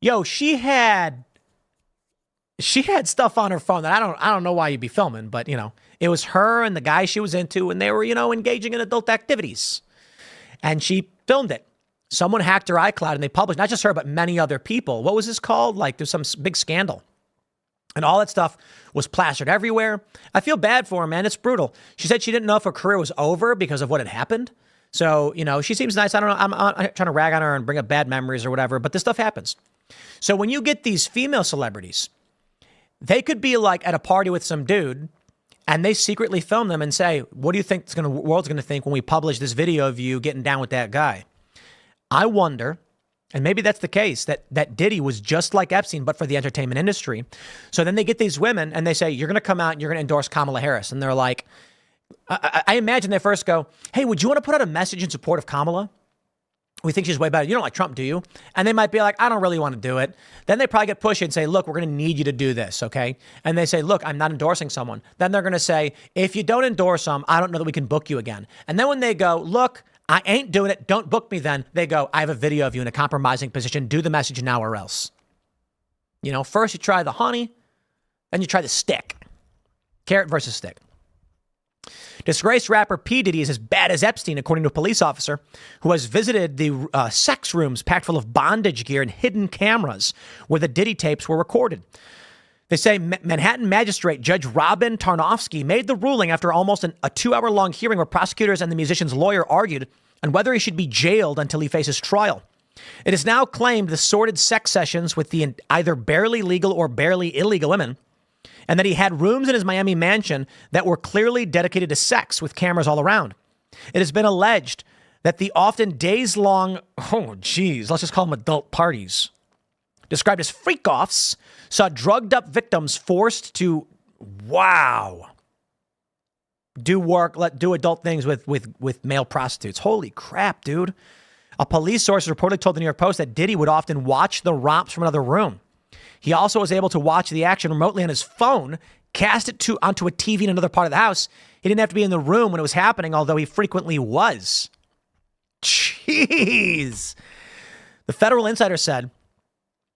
Yo, she had stuff on her phone that I don't know why you'd be filming, but it was her and the guy she was into, and they were, engaging in adult activities. And she filmed it. Someone hacked her iCloud and they published, not just her, but many other people. What was this called? Like there's some big scandal. And all that stuff was plastered everywhere. I feel bad for her, man. It's brutal. She said she didn't know if her career was over because of what had happened. So, she seems nice. I don't know. I'm trying to rag on her and bring up bad memories or whatever, but this stuff happens. So when you get these female celebrities, they could be like at a party with some dude and they secretly film them and say, what do you think the world's going to think when we publish this video of you getting down with that guy? I wonder, and maybe that's the case, that Diddy was just like Epstein, but for the entertainment industry. So then they get these women and they say, you're going to come out and you're going to endorse Kamala Harris. And they're like, I imagine they first go, hey, would you want to put out a message in support of Kamala? We think she's way better. You don't like Trump, do you? And they might be like, I don't really want to do it. Then they probably get pushy and say, look, we're going to need you to do this, okay? And they say, look, I'm not endorsing someone. Then they're going to say, if you don't endorse them, I don't know that we can book you again. And then when they go, look, I ain't doing it, don't book me then, they go, I have a video of you in a compromising position. Do the message now or else. First you try the honey, then you try the stick. Carrot versus stick. Disgraced rapper P. Diddy is as bad as Epstein, according to a police officer who has visited the sex rooms packed full of bondage gear and hidden cameras where the Diddy tapes were recorded. They say Manhattan magistrate Judge Robin Tarnofsky made the ruling after almost a 2-hour-long hearing where prosecutors and the musician's lawyer argued on whether he should be jailed until he faces trial. It is now claimed the sordid sex sessions with the either barely legal or barely illegal women, and that he had rooms in his Miami mansion that were clearly dedicated to sex with cameras all around. It has been alleged that the often days-long, let's just call them adult parties, described as freak-offs, saw drugged-up victims forced to, do adult things with male prostitutes. Holy crap, dude. A police source reportedly told the New York Post that Diddy would often watch the romps from another room. He also was able to watch the action remotely on his phone, cast it onto a TV in another part of the house. He didn't have to be in the room when it was happening, although he frequently was. Jeez. The Federal Insider said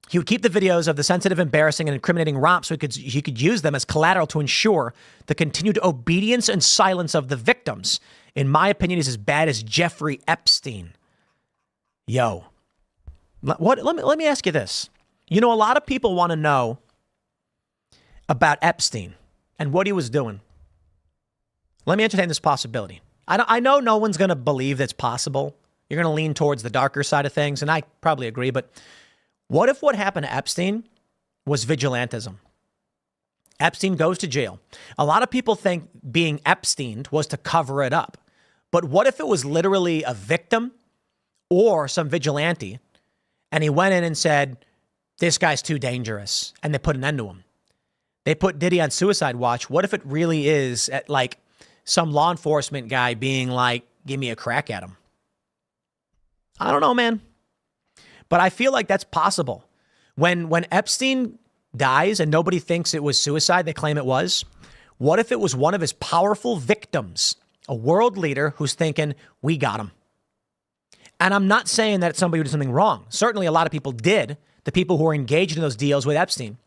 he would keep the videos of the sensitive, embarrassing, and incriminating romps so he could use them as collateral to ensure the continued obedience and silence of the victims. In my opinion, he's as bad as Jeffrey Epstein. Yo. Let me ask you this. A lot of people want to know about Epstein and what he was doing. Let me entertain this possibility. I know no one's going to believe that's possible. You're going to lean towards the darker side of things, and I probably agree. But what if what happened to Epstein was vigilantism? Epstein goes to jail. A lot of people think being Epsteined was to cover it up. But what if it was literally a victim or some vigilante and he went in and said, this guy's too dangerous, and they put an end to him? They put Diddy on suicide watch. What if it really is like some law enforcement guy being like, give me a crack at him? I don't know, man. But I feel like that's possible. When Epstein dies and nobody thinks it was suicide, they claim it was. What if it was one of his powerful victims, a world leader who's thinking, we got him? And I'm not saying that it's somebody who did something wrong. Certainly a lot of people did, the people who were engaged in those deals with Epstein.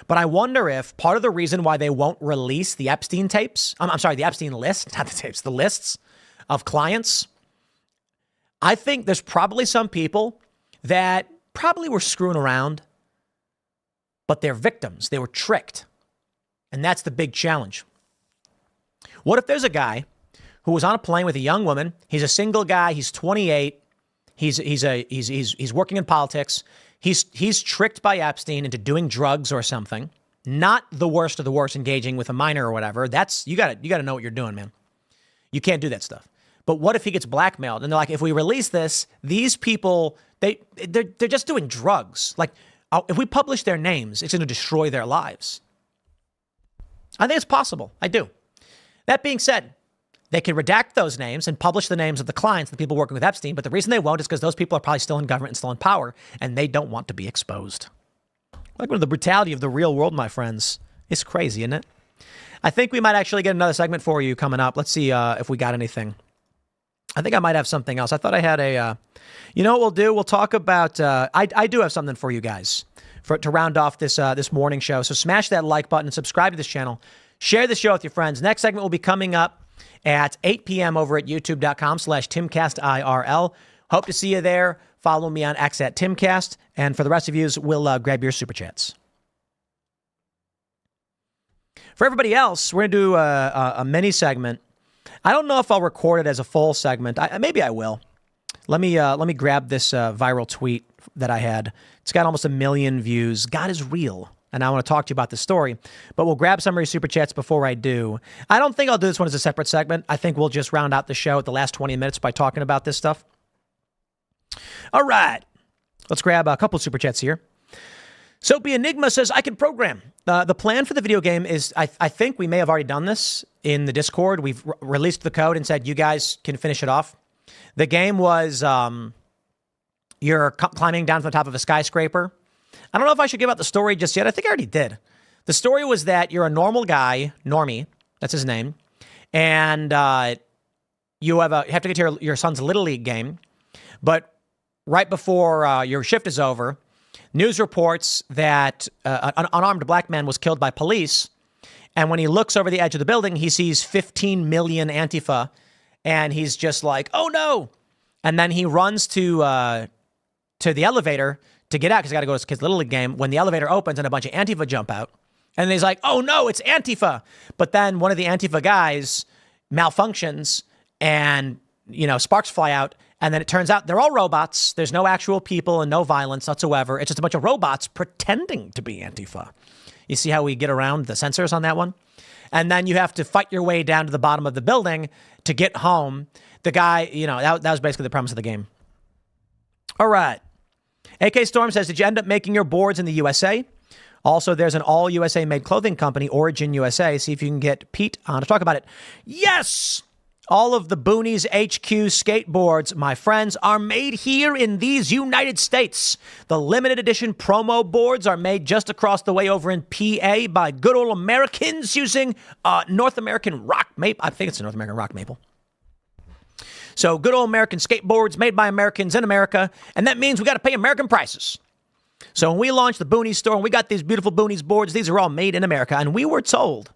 But I wonder if part of the reason why they won't release the Epstein tapes, I'm sorry, the Epstein list, not the tapes, the lists of clients, I think there's probably some people that probably were screwing around, but they're victims. They were tricked. And that's the big challenge. What if there's a guy who was on a plane with a young woman? He's a single guy. He's 28. He's working in politics. He's tricked by Epstein into doing drugs or something. Not the worst of the worst, engaging with a minor or whatever. That's you got to know what you're doing, man. You can't do that stuff. But what if he gets blackmailed and they're like, if we release this, these people they're just doing drugs. Like, if we publish their names, it's going to destroy their lives. I think it's possible. I do. That being said, they can redact those names and publish the names of the clients, the people working with Epstein. But the reason they won't is because those people are probably still in government and still in power, and they don't want to be exposed. Like, the brutality of the real world, my friends, is crazy, isn't it? I think we might actually get another segment for you coming up. Let's see if we got anything. I think I might have something else. I thought I had you know what we'll do? We'll talk about, I do have something for you guys to round off this morning show. So smash that like button and subscribe to this channel. Share the show with your friends. Next segment will be coming up at 8 p.m. over at youtube.com/TimcastIRL. Hope to see you there. Follow me on X at Timcast. And for the rest of you, we'll grab your super chats. For everybody else, we're going to do a mini segment. I don't know if I'll record it as a full segment. Maybe I will. Let me grab this viral tweet that I had. It's got almost 1 million views. God is real. And I want to talk to you about the story. But we'll grab some of your super chats before I do. I don't think I'll do this one as a separate segment. I think we'll just round out the show at the last 20 minutes by talking about this stuff. All right. Let's grab a couple super chats here. Soapy Enigma says, I can program. The plan for the video game is, I think we may have already done this in the Discord. We've released the code and said, you guys can finish it off. The game was you're climbing down from the top of a skyscraper. I don't know if I should give out the story just yet. I think I already did. The story was that you're a normal guy, Normie, that's his name, and you have to get to your son's Little League game. But right before your shift is over, news reports that an unarmed black man was killed by police. And when he looks over the edge of the building, he sees 15 million Antifa. And he's just like, oh, no. And then he runs to the elevator to get out because he's got to go to his kid's Little League game. When the elevator opens and a bunch of Antifa jump out. And he's like, oh, no, it's Antifa. But then one of the Antifa guys malfunctions and, sparks fly out. And then it turns out they're all robots. There's no actual people and no violence whatsoever. It's just a bunch of robots pretending to be Antifa. You see how we get around the censors on that one? And then you have to fight your way down to the bottom of the building to get home. The guy, that was basically the premise of the game. All right. AK Storm says, did you end up making your boards in the USA? Also, there's an all USA made clothing company, Origin USA. See if you can get Pete on to talk about it. Yes! All of the Boonies HQ skateboards, my friends, are made here in these United States. The limited edition promo boards are made just across the way over in PA by good old Americans using North American rock maple. I think it's a North American rock maple. So good old American skateboards made by Americans in America. And that means we got to pay American prices. So when we launched the Boonies store and we got these beautiful Boonies boards, these are all made in America. And we were told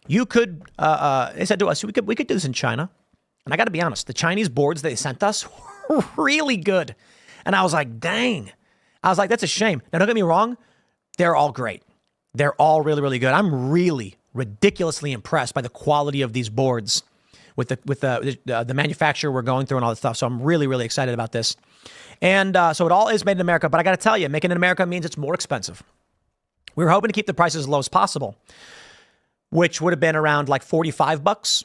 you could, they said to us, we could do this in China. And I got to be honest, the Chinese boards they sent us were really good. And I was like, dang. I was like, that's a shame. Now, don't get me wrong. They're all great. They're all really, really good. I'm really ridiculously impressed by the quality of these boards with the manufacturer we're going through and all that stuff. So I'm really, really excited about this. And so it all is made in America. But I got to tell you, making it in America means it's more expensive. We were hoping to keep the prices as low as possible, which would have been around like $45.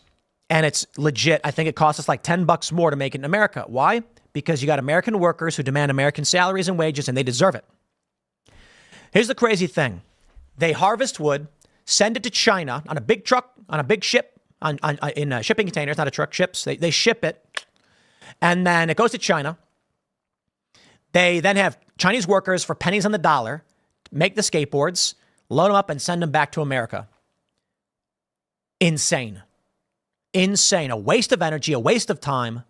And it's legit. I think it costs us like $10 more to make it in America. Why? Because you got American workers who demand American salaries and wages, and they deserve it. Here's the crazy thing. They harvest wood, send it to China on a big truck, on a big ship, in shipping containers, not a truck, ships. They ship it, and then it goes to China. They then have Chinese workers for pennies on the dollar make the skateboards, load them up, and send them back to America. Insane. Insane. A waste of energy, a waste of time.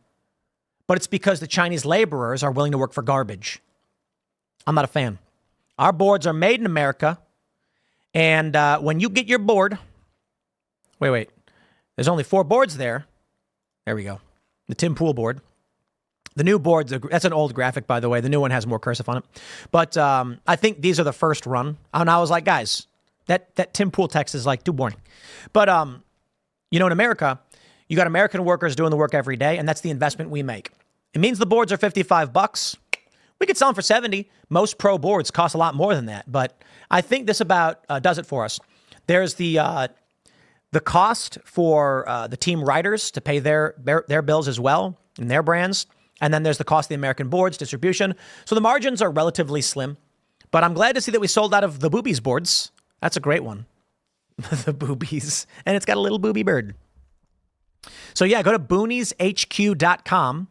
But it's because the Chinese laborers are willing to work for garbage. I'm not a fan. Our boards are made in America. And when you get your board, wait. There's only 4 boards there. There we go. The Tim Pool board. The new board, that's an old graphic, by the way. The new one has more cursive on it. But I think these are the first run. And I was like, guys, that Tim Pool text is like too boring. But, in America, you got American workers doing the work every day, and that's the investment we make. It means the boards are $55. We could sell them for $70. Most pro boards cost a lot more than that. But I think this about does it for us. There's the cost for the team writers to pay their bills as well and their brands. And then there's the cost of the American boards, distribution. So the margins are relatively slim. But I'm glad to see that we sold out of the Boobies boards. That's a great one. The Boobies. And it's got a little booby bird. So yeah, go to boonieshq.com.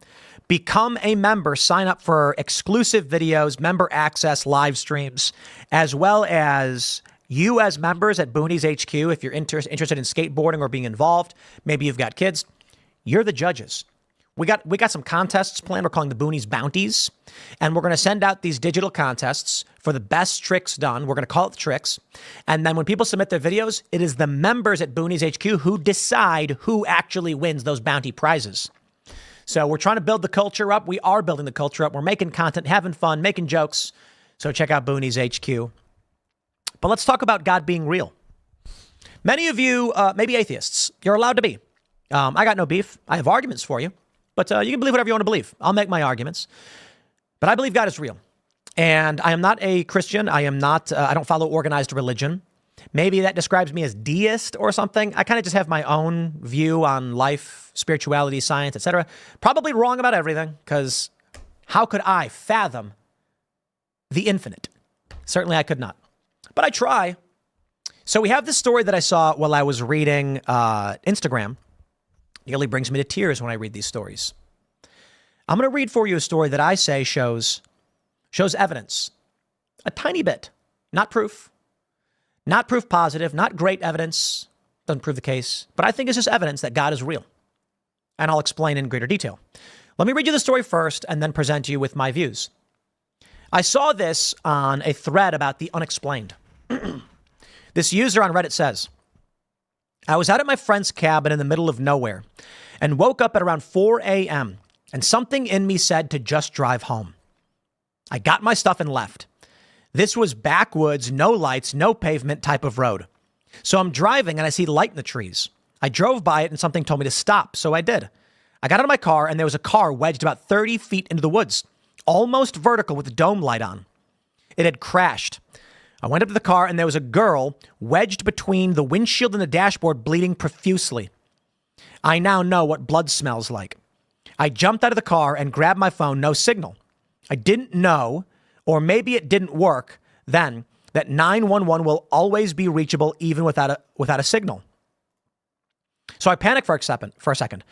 Become a member. Sign up for exclusive videos, member access, live streams, as well as you as members at Boonies HQ. If you're interested in skateboarding or being involved, maybe you've got kids, you're the judges. We got some contests planned. We're calling the Boonies Bounties. And we're going to send out these digital contests for the best tricks done. We're going to call it the tricks. And then when people submit their videos, it is the members at Boonies HQ who decide who actually wins those bounty prizes. So we're trying to build the culture up. We are building the culture up. We're making content, having fun, making jokes. So check out Boonies HQ. But let's talk about God being real. Many of you may be atheists. You're allowed to be. I got no beef. I have arguments for you. But you can believe whatever you want to believe. I'll make my arguments. But I believe God is real. And I am not a Christian. I don't follow organized religion. Maybe that describes me as deist or something. I kind of just have my own view on life, spirituality, science, etc. Probably wrong about everything, because how could I fathom the infinite? Certainly I could not. But I try. So we have this story that I saw while I was reading Instagram. Nearly brings me to tears when I read these stories. I'm going to read for you a story that I say shows evidence. A tiny bit. Not proof. Not proof positive. Not great evidence. Doesn't prove the case. But I think it's just evidence that God is real. And I'll explain in greater detail. Let me read you the story first and then present you with my views. I saw this on a thread about the unexplained. This user on Reddit says, I was out at my friend's cabin in the middle of nowhere and woke up at around 4 a.m. and something in me said to just drive home. I got my stuff and left. This was backwoods, no lights, no pavement type of road. So I'm driving and I see light in the trees. I drove by it and something told me to stop, so I did. I got out of my car and there was a car wedged about 30 feet into the woods, almost vertical with a dome light on. It had crashed. I went up to the car and there was a girl wedged between the windshield and the dashboard, bleeding profusely. I now know what blood smells like. I jumped out of the car and grabbed my phone, no signal. I didn't know, or maybe it didn't work then, that 911 will always be reachable even without a signal. So I panicked for a second.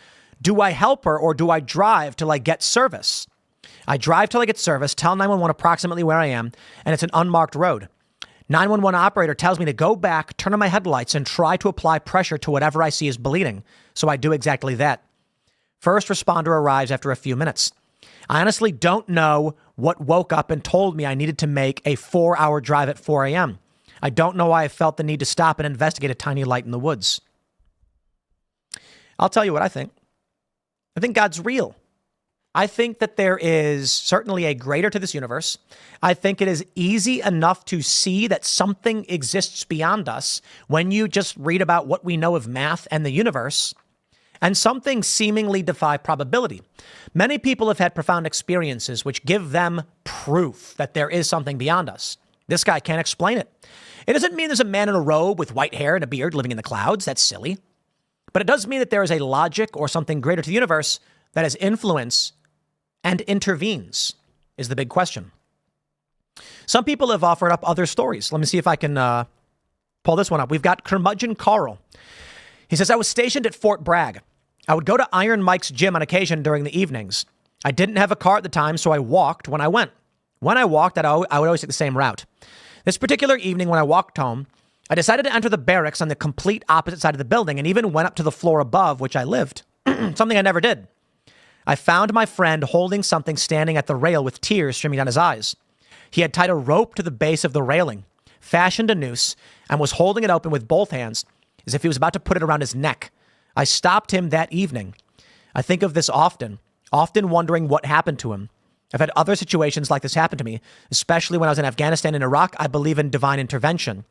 Do I help her or do I drive till I get service? I drive till I get service, tell 911 approximately where I am, and it's an unmarked road. 911 operator tells me to go back, turn on my headlights, and try to apply pressure to whatever I see is bleeding. So I do exactly that. First responder arrives after a few minutes. I honestly don't know what woke up and told me I needed to make a 4-hour drive at 4 a.m. I don't know why I felt the need to stop and investigate a tiny light in the woods. I'll tell you what I think. I think God's real. I think that there is certainly a greater to this universe. I think it is easy enough to see that something exists beyond us when you just read about what we know of math and the universe, and some things seemingly defy probability. Many people have had profound experiences which give them proof that there is something beyond us. This guy can't explain it. It doesn't mean there's a man in a robe with white hair and a beard living in the clouds. That's silly. But it does mean that there is a logic or something greater to the universe that has influence and intervenes, is the big question. Some people have offered up other stories. Let me see if I can pull this one up. We've got Curmudgeon Carl. He says, I was stationed at Fort Bragg. I would go to Iron Mike's gym on occasion during the evenings. I didn't have a car at the time, so I walked when I went. When I walked, I would always take the same route. This particular evening when I walked home, I decided to enter the barracks on the complete opposite side of the building and even went up to the floor above, which I lived. Something I never did. I found my friend holding something standing at the rail with tears streaming down his eyes. He had tied a rope to the base of the railing, fashioned a noose, and was holding it open with both hands as if he was about to put it around his neck. I stopped him that evening. I think of this often wondering what happened to him. I've had other situations like this happen to me, especially when I was in Afghanistan and Iraq. I believe in divine intervention.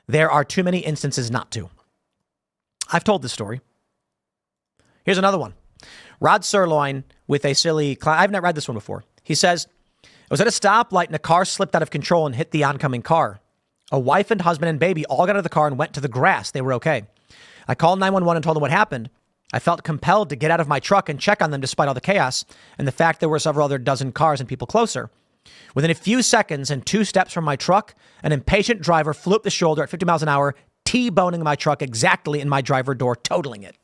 There are too many instances not to. I've told this story. Here's another one. Rod Sirloin with a silly... I've not read this one before. He says, I was at a stoplight and a car slipped out of control and hit the oncoming car. A wife and husband and baby all got out of the car and went to the grass. They were okay. I called 911 and told them what happened. I felt compelled to get out of my truck and check on them despite all the chaos and the fact there were several other dozen cars and people closer. Within a few seconds and 2 steps from my truck, an impatient driver flew up the shoulder at 50 miles an hour, T-boning my truck exactly in my driver door, totaling it.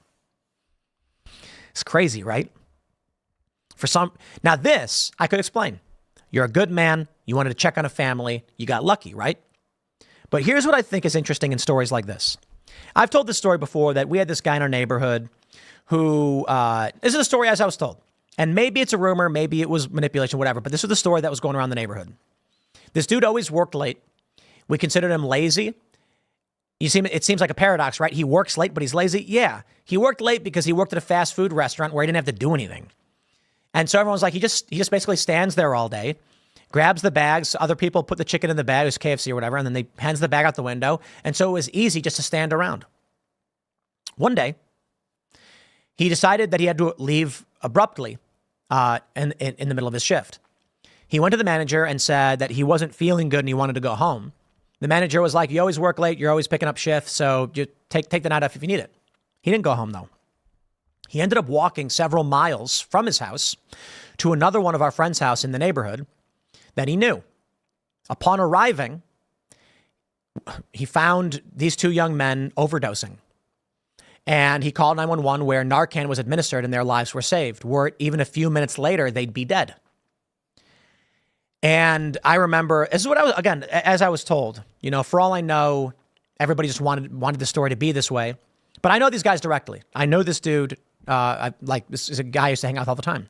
It's crazy, right? Now this, I could explain. You're a good man. You wanted to check on a family. You got lucky, right? But here's what I think is interesting in stories like this. I've told this story before that we had this guy in our neighborhood who, this is a story as I was told. And maybe it's a rumor, maybe it was manipulation, whatever. But this was the story that was going around the neighborhood. This dude always worked late. We considered him lazy. It seems like a paradox, right? He works late, but he's lazy. Yeah, he worked late because he worked at a fast food restaurant where he didn't have to do anything. And so everyone's like, he just basically stands there all day, grabs the bags. Other people put the chicken in the bag, it was KFC or whatever, and then they hands the bag out the window. And so it was easy just to stand around. One day, he decided that he had to leave abruptly in the middle of his shift. He went to the manager and said that he wasn't feeling good and he wanted to go home. The manager was like, you always work late, you're always picking up shifts, so you take the night off if you need it. He didn't go home, though. He ended up walking several miles from his house to another one of our friend's house in the neighborhood that he knew. Upon arriving, he found these 2 young men overdosing. And he called 911 where Narcan was administered and their lives were saved. Were it even a few minutes later, they'd be dead. And I remember, this is what I was, again, as I was told, for all I know, everybody just wanted the story to be this way. But I know these guys directly. I know this dude, this is a guy I used to hang out with all the time.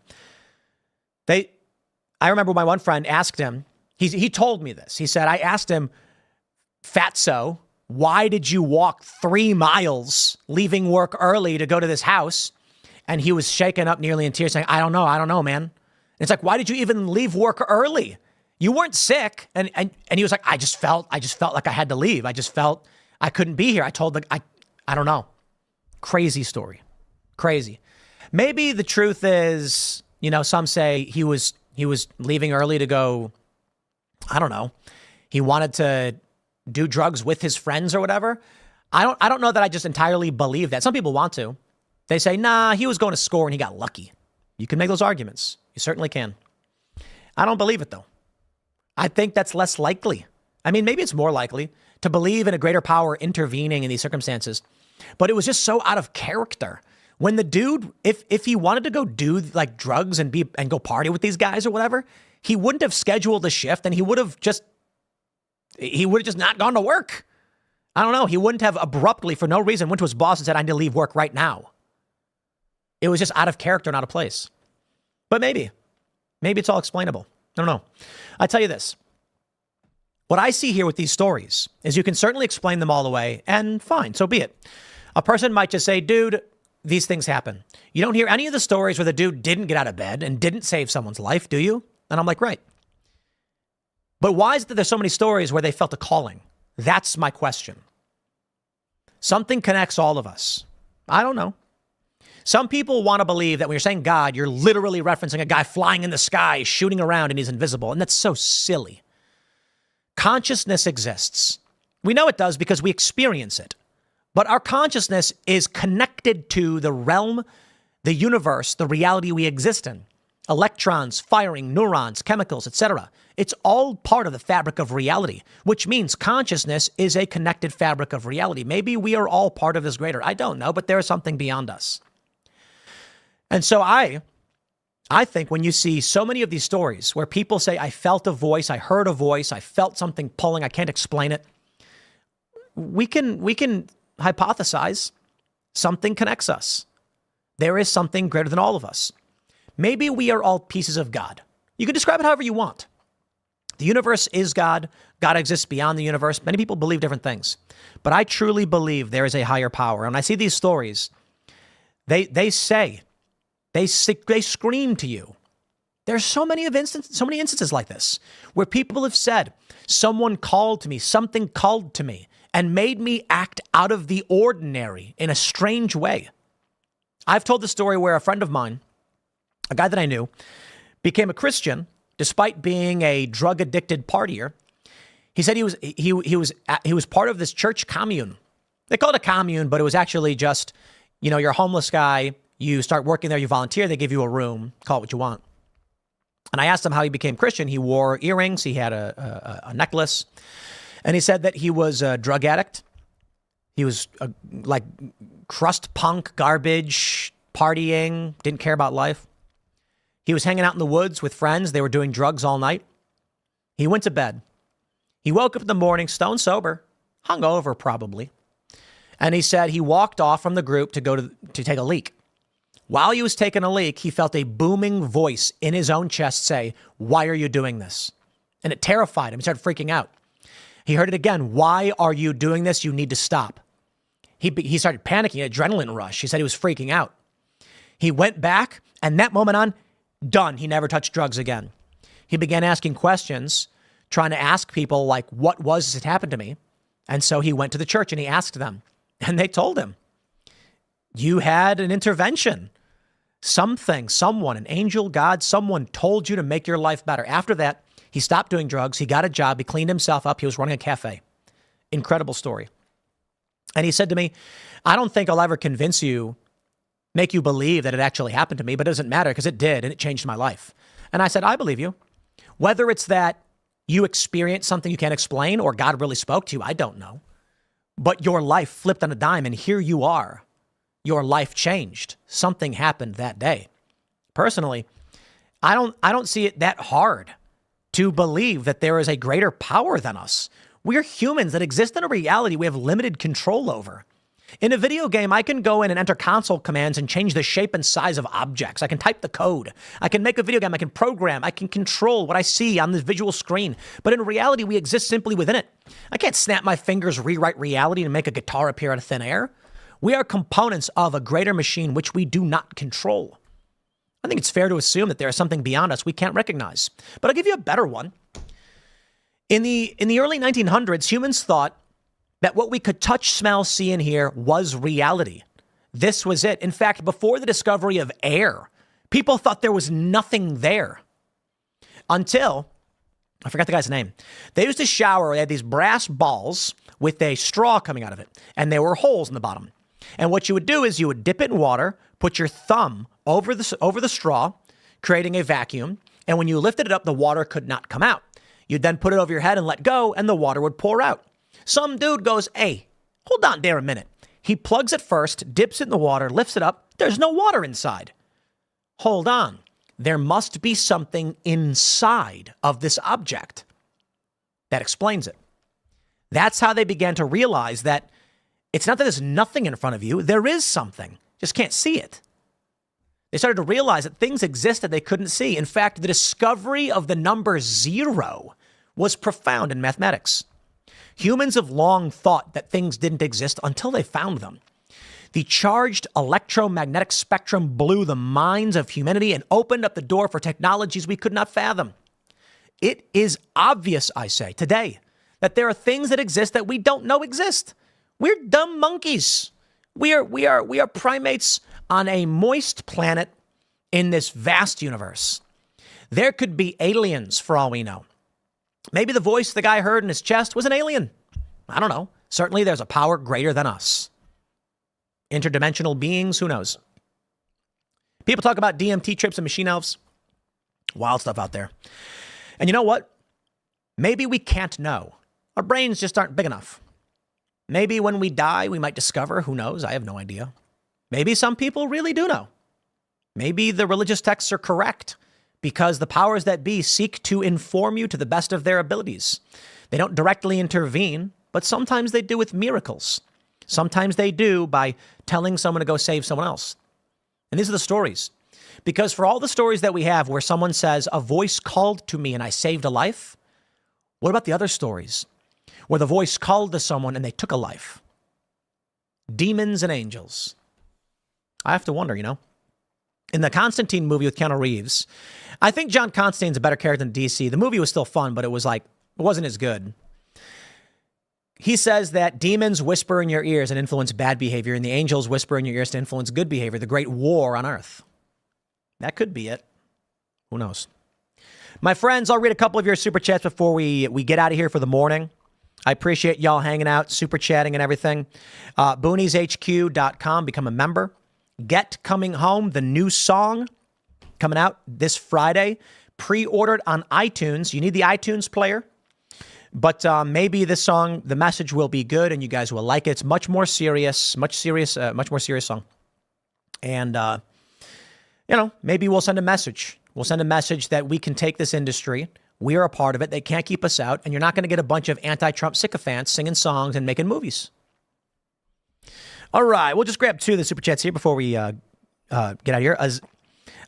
I remember my one friend asked him, he told me this. He said, I asked him, Fatso, why did you walk 3 miles leaving work early to go to this house? And he was shaken up nearly in tears saying, I don't know, man. And it's like, why did you even leave work early? You weren't sick. And he was like, I just felt like I had to leave. I just felt I couldn't be here. I told I don't know. Crazy story. Crazy. Maybe the truth is, some say he was leaving early to go, I don't know. He wanted to do drugs with his friends or whatever. I don't know that I just entirely believe that. Some people want to. They say, nah, he was going to score and he got lucky. You can make those arguments. You certainly can. I don't believe it, though. I think that's less likely. I mean, maybe it's more likely to believe in a greater power intervening in these circumstances. But it was just so out of character. When the dude, if he wanted to go do like drugs and go party with these guys or whatever, he wouldn't have scheduled a shift and he would have just not gone to work. I don't know. He wouldn't have abruptly, for no reason, went to his boss and said, I need to leave work right now. It was just out of character, not a place. But maybe it's all explainable. I don't know. I tell you this. What I see here with these stories is you can certainly explain them all away, and fine, so be it. A person might just say, dude, these things happen. You don't hear any of the stories where the dude didn't get out of bed and didn't save someone's life, do you? And I'm like, right. But why is it that there's so many stories where they felt a calling? That's my question. Something connects all of us. I don't know. Some people want to believe that when you're saying God, you're literally referencing a guy flying in the sky, shooting around, and he's invisible. And that's so silly. consciousness exists. We know it does because we experience it. But our consciousness is connected to the realm, the universe, the reality we exist in. Electrons firing, neurons, chemicals, etc. It's all part of the fabric of reality, which means consciousness is a connected fabric of reality. Maybe we are all part of this greater. I don't know, but there is something beyond us. And so I think when you see so many of these stories where people say, I felt a voice, I heard a voice, I felt something pulling, I can't explain it. We can hypothesize something connects us. There is something greater than all of us. Maybe we are all pieces of God. You can describe it however you want. The universe is God. God exists beyond the universe. Many people believe different things. But I truly believe there is a higher power. And I see these stories. They scream to you. There's so many instances like this where people have said, someone called to me, something called to me and made me act out of the ordinary in a strange way. I've told the story where a friend of mine, a guy that I knew, became a Christian despite being a drug-addicted partier. He said he was part of this church commune. They call it a commune, but it was actually just, you're a homeless guy. You start working there, you volunteer, they give you a room, call it what you want. And I asked him how he became Christian. He wore earrings, he had a necklace, and he said that he was a drug addict. He was like crust punk, garbage, partying, didn't care about life. He was hanging out in the woods with friends. They were doing drugs all night. He went to bed. He woke up in the morning, stone sober, hungover probably. And he said he walked off from the group to take a leak. While he was taking a leak, he felt a booming voice in his own chest say, "Why are you doing this?" And it terrified him. He started freaking out. He heard it again. "Why are you doing this? You need to stop." He started panicking, adrenaline rush. He said he was freaking out. He went back, and that moment on, done. He never touched drugs again. He began asking questions, trying to ask people like, what was this that happened to me? And so he went to the church and he asked them, and they told him, you had an intervention. Something, someone, an angel, God, someone told you to make your life better. After that, he stopped doing drugs. He got a job. He cleaned himself up. He was running a cafe. Incredible story. And he said to me, I don't think I'll ever make you believe that it actually happened to me, but it doesn't matter because it did, and it changed my life. And I said, I believe you. Whether it's that you experienced something you can't explain or God really spoke to you, I don't know. But your life flipped on a dime, and here you are. Your life changed. Something happened that day. Personally, I don't see it that hard to believe that there is a greater power than us. We're humans that exist in a reality we have limited control over. In a video game, I can go in and enter console commands and change the shape and size of objects. I can type the code. I can make a video game. I can program. I can control what I see on the visual screen. But in reality, we exist simply within it. I can't snap my fingers, rewrite reality, and make a guitar appear out of thin air. We are components of a greater machine which we do not control. I think it's fair to assume that there is something beyond us we can't recognize. But I'll give you a better one. In the early 1900s, humans thought that what we could touch, smell, see, and hear was reality. This was it. In fact, before the discovery of air, people thought there was nothing there. Until, I forgot the guy's name. They used to shower. They had these brass balls with a straw coming out of it, and there were holes in the bottom. And what you would do is you would dip it in water, put your thumb over the straw, creating a vacuum. And when you lifted it up, the water could not come out. You'd then put it over your head and let go, and the water would pour out. Some dude goes, hey, hold on there a minute. He plugs it first, dips it in the water, lifts it up. There's no water inside. Hold on. There must be something inside of this object. That explains it. That's how they began to realize that it's not that there's nothing in front of you. There is something. Just can't see it. They started to realize that things existed they couldn't see. In fact, the discovery of the number 0 was profound in mathematics. Humans have long thought that things didn't exist until they found them. The charged electromagnetic spectrum blew the minds of humanity and opened up the door for technologies we could not fathom. It is obvious, I say, today, that there are things that exist that we don't know exist. We're dumb monkeys. We are primates on a moist planet in this vast universe. There could be aliens for all we know. Maybe the voice the guy heard in his chest was an alien. I don't know. Certainly there's a power greater than us. Interdimensional beings, who knows? People talk about DMT trips and machine elves. Wild stuff out there. And you know what? Maybe we can't know. Our brains just aren't big enough. Maybe when we die, we might discover. Who knows? I have no idea. Maybe some people really do know. Maybe the religious texts are correct because the powers that be seek to inform you to the best of their abilities. They don't directly intervene, but sometimes they do with miracles. Sometimes they do by telling someone to go save someone else. And these are the stories. Because for all the stories that we have where someone says, a voice called to me and I saved a life, what about the other stories where the voice called to someone and they took a life? Demons and angels. I have to wonder, In the Constantine movie with Keanu Reeves, I think John Constantine's a better character than DC. The movie was still fun, but it wasn't as good. He says that demons whisper in your ears and influence bad behavior, and the angels whisper in your ears to influence good behavior, the great war on earth. That could be it. Who knows? My friends, I'll read a couple of your super chats before we get out of here for the morning. I appreciate y'all hanging out, super chatting and everything. BooniesHQ.com, become a member. Get Coming Home, the new song coming out this Friday. Pre-ordered on iTunes. You need the iTunes player. But maybe this song, the message will be good and you guys will like it. It's much more serious song. And, maybe we'll send a message. We'll send a message that we can take this industry. We are a part of it. They can't keep us out. And you're not going to get a bunch of anti-Trump sycophants singing songs and making movies. All right. We'll just grab two of the super chats here before we get out of here.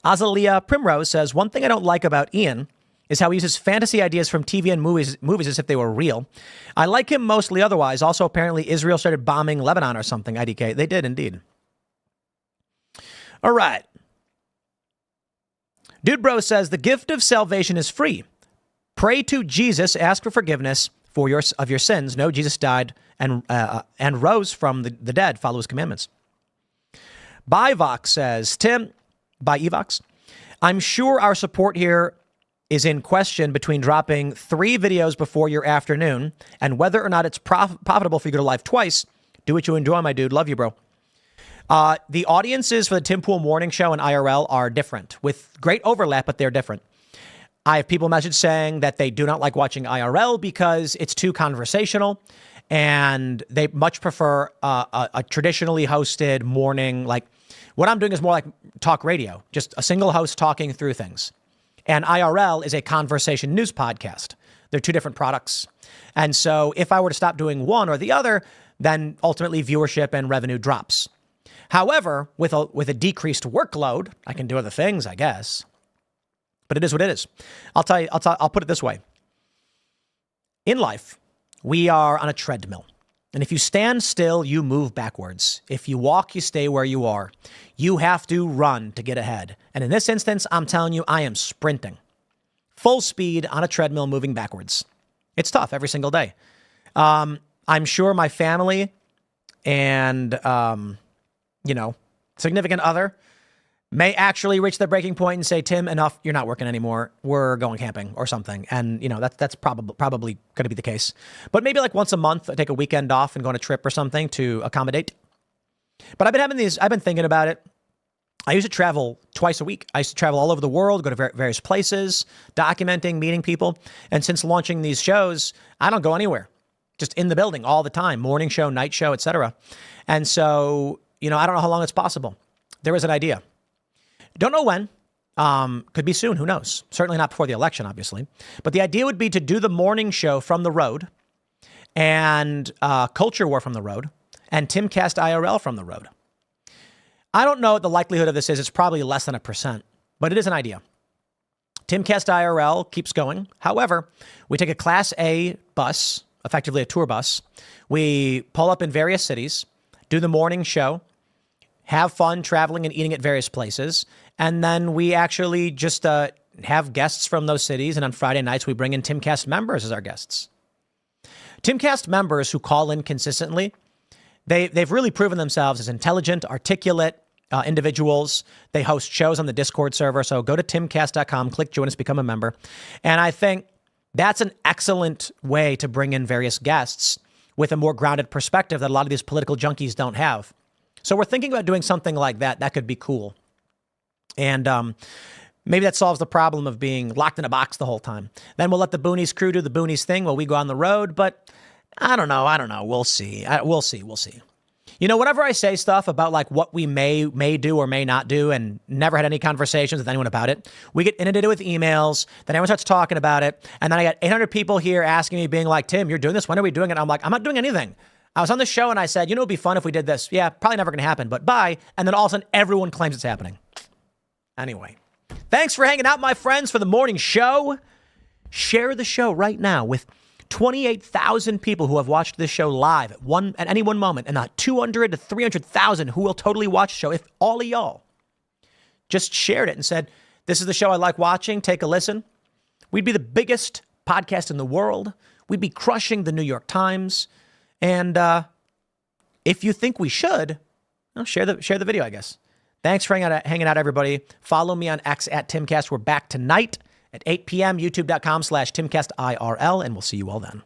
Azalea Primrose says, one thing I don't like about Ian is how he uses fantasy ideas from TV and movies as if they were real. I like him mostly otherwise. Also, apparently, Israel started bombing Lebanon or something. IDK. They did indeed. All right. Dude Bro says, the gift of salvation is free. Pray to Jesus, ask for forgiveness of your sins. No, Jesus died and rose from the dead. Follow his commandments. Bivox says, Tim, by Evox, I'm sure our support here is in question between dropping 3 videos before your afternoon and whether or not it's profitable for you to go live twice. Do what you enjoy, my dude. Love you, bro. The audiences for the Tim Pool Morning Show and IRL are different, with great overlap, but they're different. I have people message saying that they do not like watching IRL because it's too conversational, and they much prefer a traditionally hosted morning. Like what I'm doing is more like talk radio, just a single host talking through things. And IRL is a conversation news podcast. They're two different products. And so if I were to stop doing one or the other, then ultimately viewership and revenue drops. However, with a decreased workload, I can do other things, I guess. But it is what it is. I'll put it this way. In life, we are on a treadmill. And if you stand still, you move backwards. If you walk, you stay where you are. You have to run to get ahead. And in this instance, I'm telling you, I am sprinting. Full speed on a treadmill moving backwards. It's tough every single day. I'm sure my family and, significant other may actually reach the breaking point and say, Tim, enough, you're not working anymore. We're going camping or something. And, that's probably going to be the case. But maybe like once a month, I take a weekend off and go on a trip or something to accommodate. But I've been thinking about it. I used to travel twice a week. I used to travel all over the world, go to various places, documenting, meeting people. And since launching these shows, I don't go anywhere. Just in the building all the time, morning show, night show, etc. And so, I don't know how long it's possible. There is an idea. Don't know when. Could be soon. Who knows? Certainly not before the election, obviously. But the idea would be to do the morning show from the road and Culture War from the road and Timcast IRL from the road. I don't know what the likelihood of this is. It's probably less than 1%, but it is an idea. Timcast IRL keeps going. However, we take a Class A bus, effectively a tour bus. We pull up in various cities, do the morning show, have fun traveling and eating at various places. And then we actually just have guests from those cities. And on Friday nights, we bring in Timcast members as our guests. Timcast members who call in consistently, they've really proven themselves as intelligent, articulate individuals. They host shows on the Discord server. So go to timcast.com, click join us, become a member. And I think That's an excellent way to bring in various guests with a more grounded perspective that a lot of these political junkies don't have. So we're thinking about doing something like that. That could be cool. And maybe that solves the problem of being locked in a box the whole time. Then we'll let the Boonies crew do the Boonies thing while we go on the road. But I don't know. We'll see. We'll see. You know, whenever I say stuff about like what we may do or may not do and never had any conversations with anyone about it, we get inundated with emails. Then everyone starts talking about it. And then I got 800 people here asking me, being like, Tim, you're doing this. When are we doing it? I'm like, I'm not doing anything. I was on the show and I said, you know, it'd be fun if we did this. Yeah, probably never going to happen, but bye. And then all of a sudden everyone claims it's happening. Anyway, thanks for hanging out, my friends, for the morning show. Share the show right now with 28,000 people who have watched this show live at any one moment, and not 200 to 300,000 who will totally watch the show. If all of y'all just shared it and said, this is the show I like watching, take a listen, we'd be the biggest podcast in the world. We'd be crushing the New York Times. And if you think we should, share the video, I guess. Thanks for hanging out, everybody. Follow me on X at Timcast. We're back tonight at 8 p.m. YouTube.com/TimcastIRL, and we'll see you all then.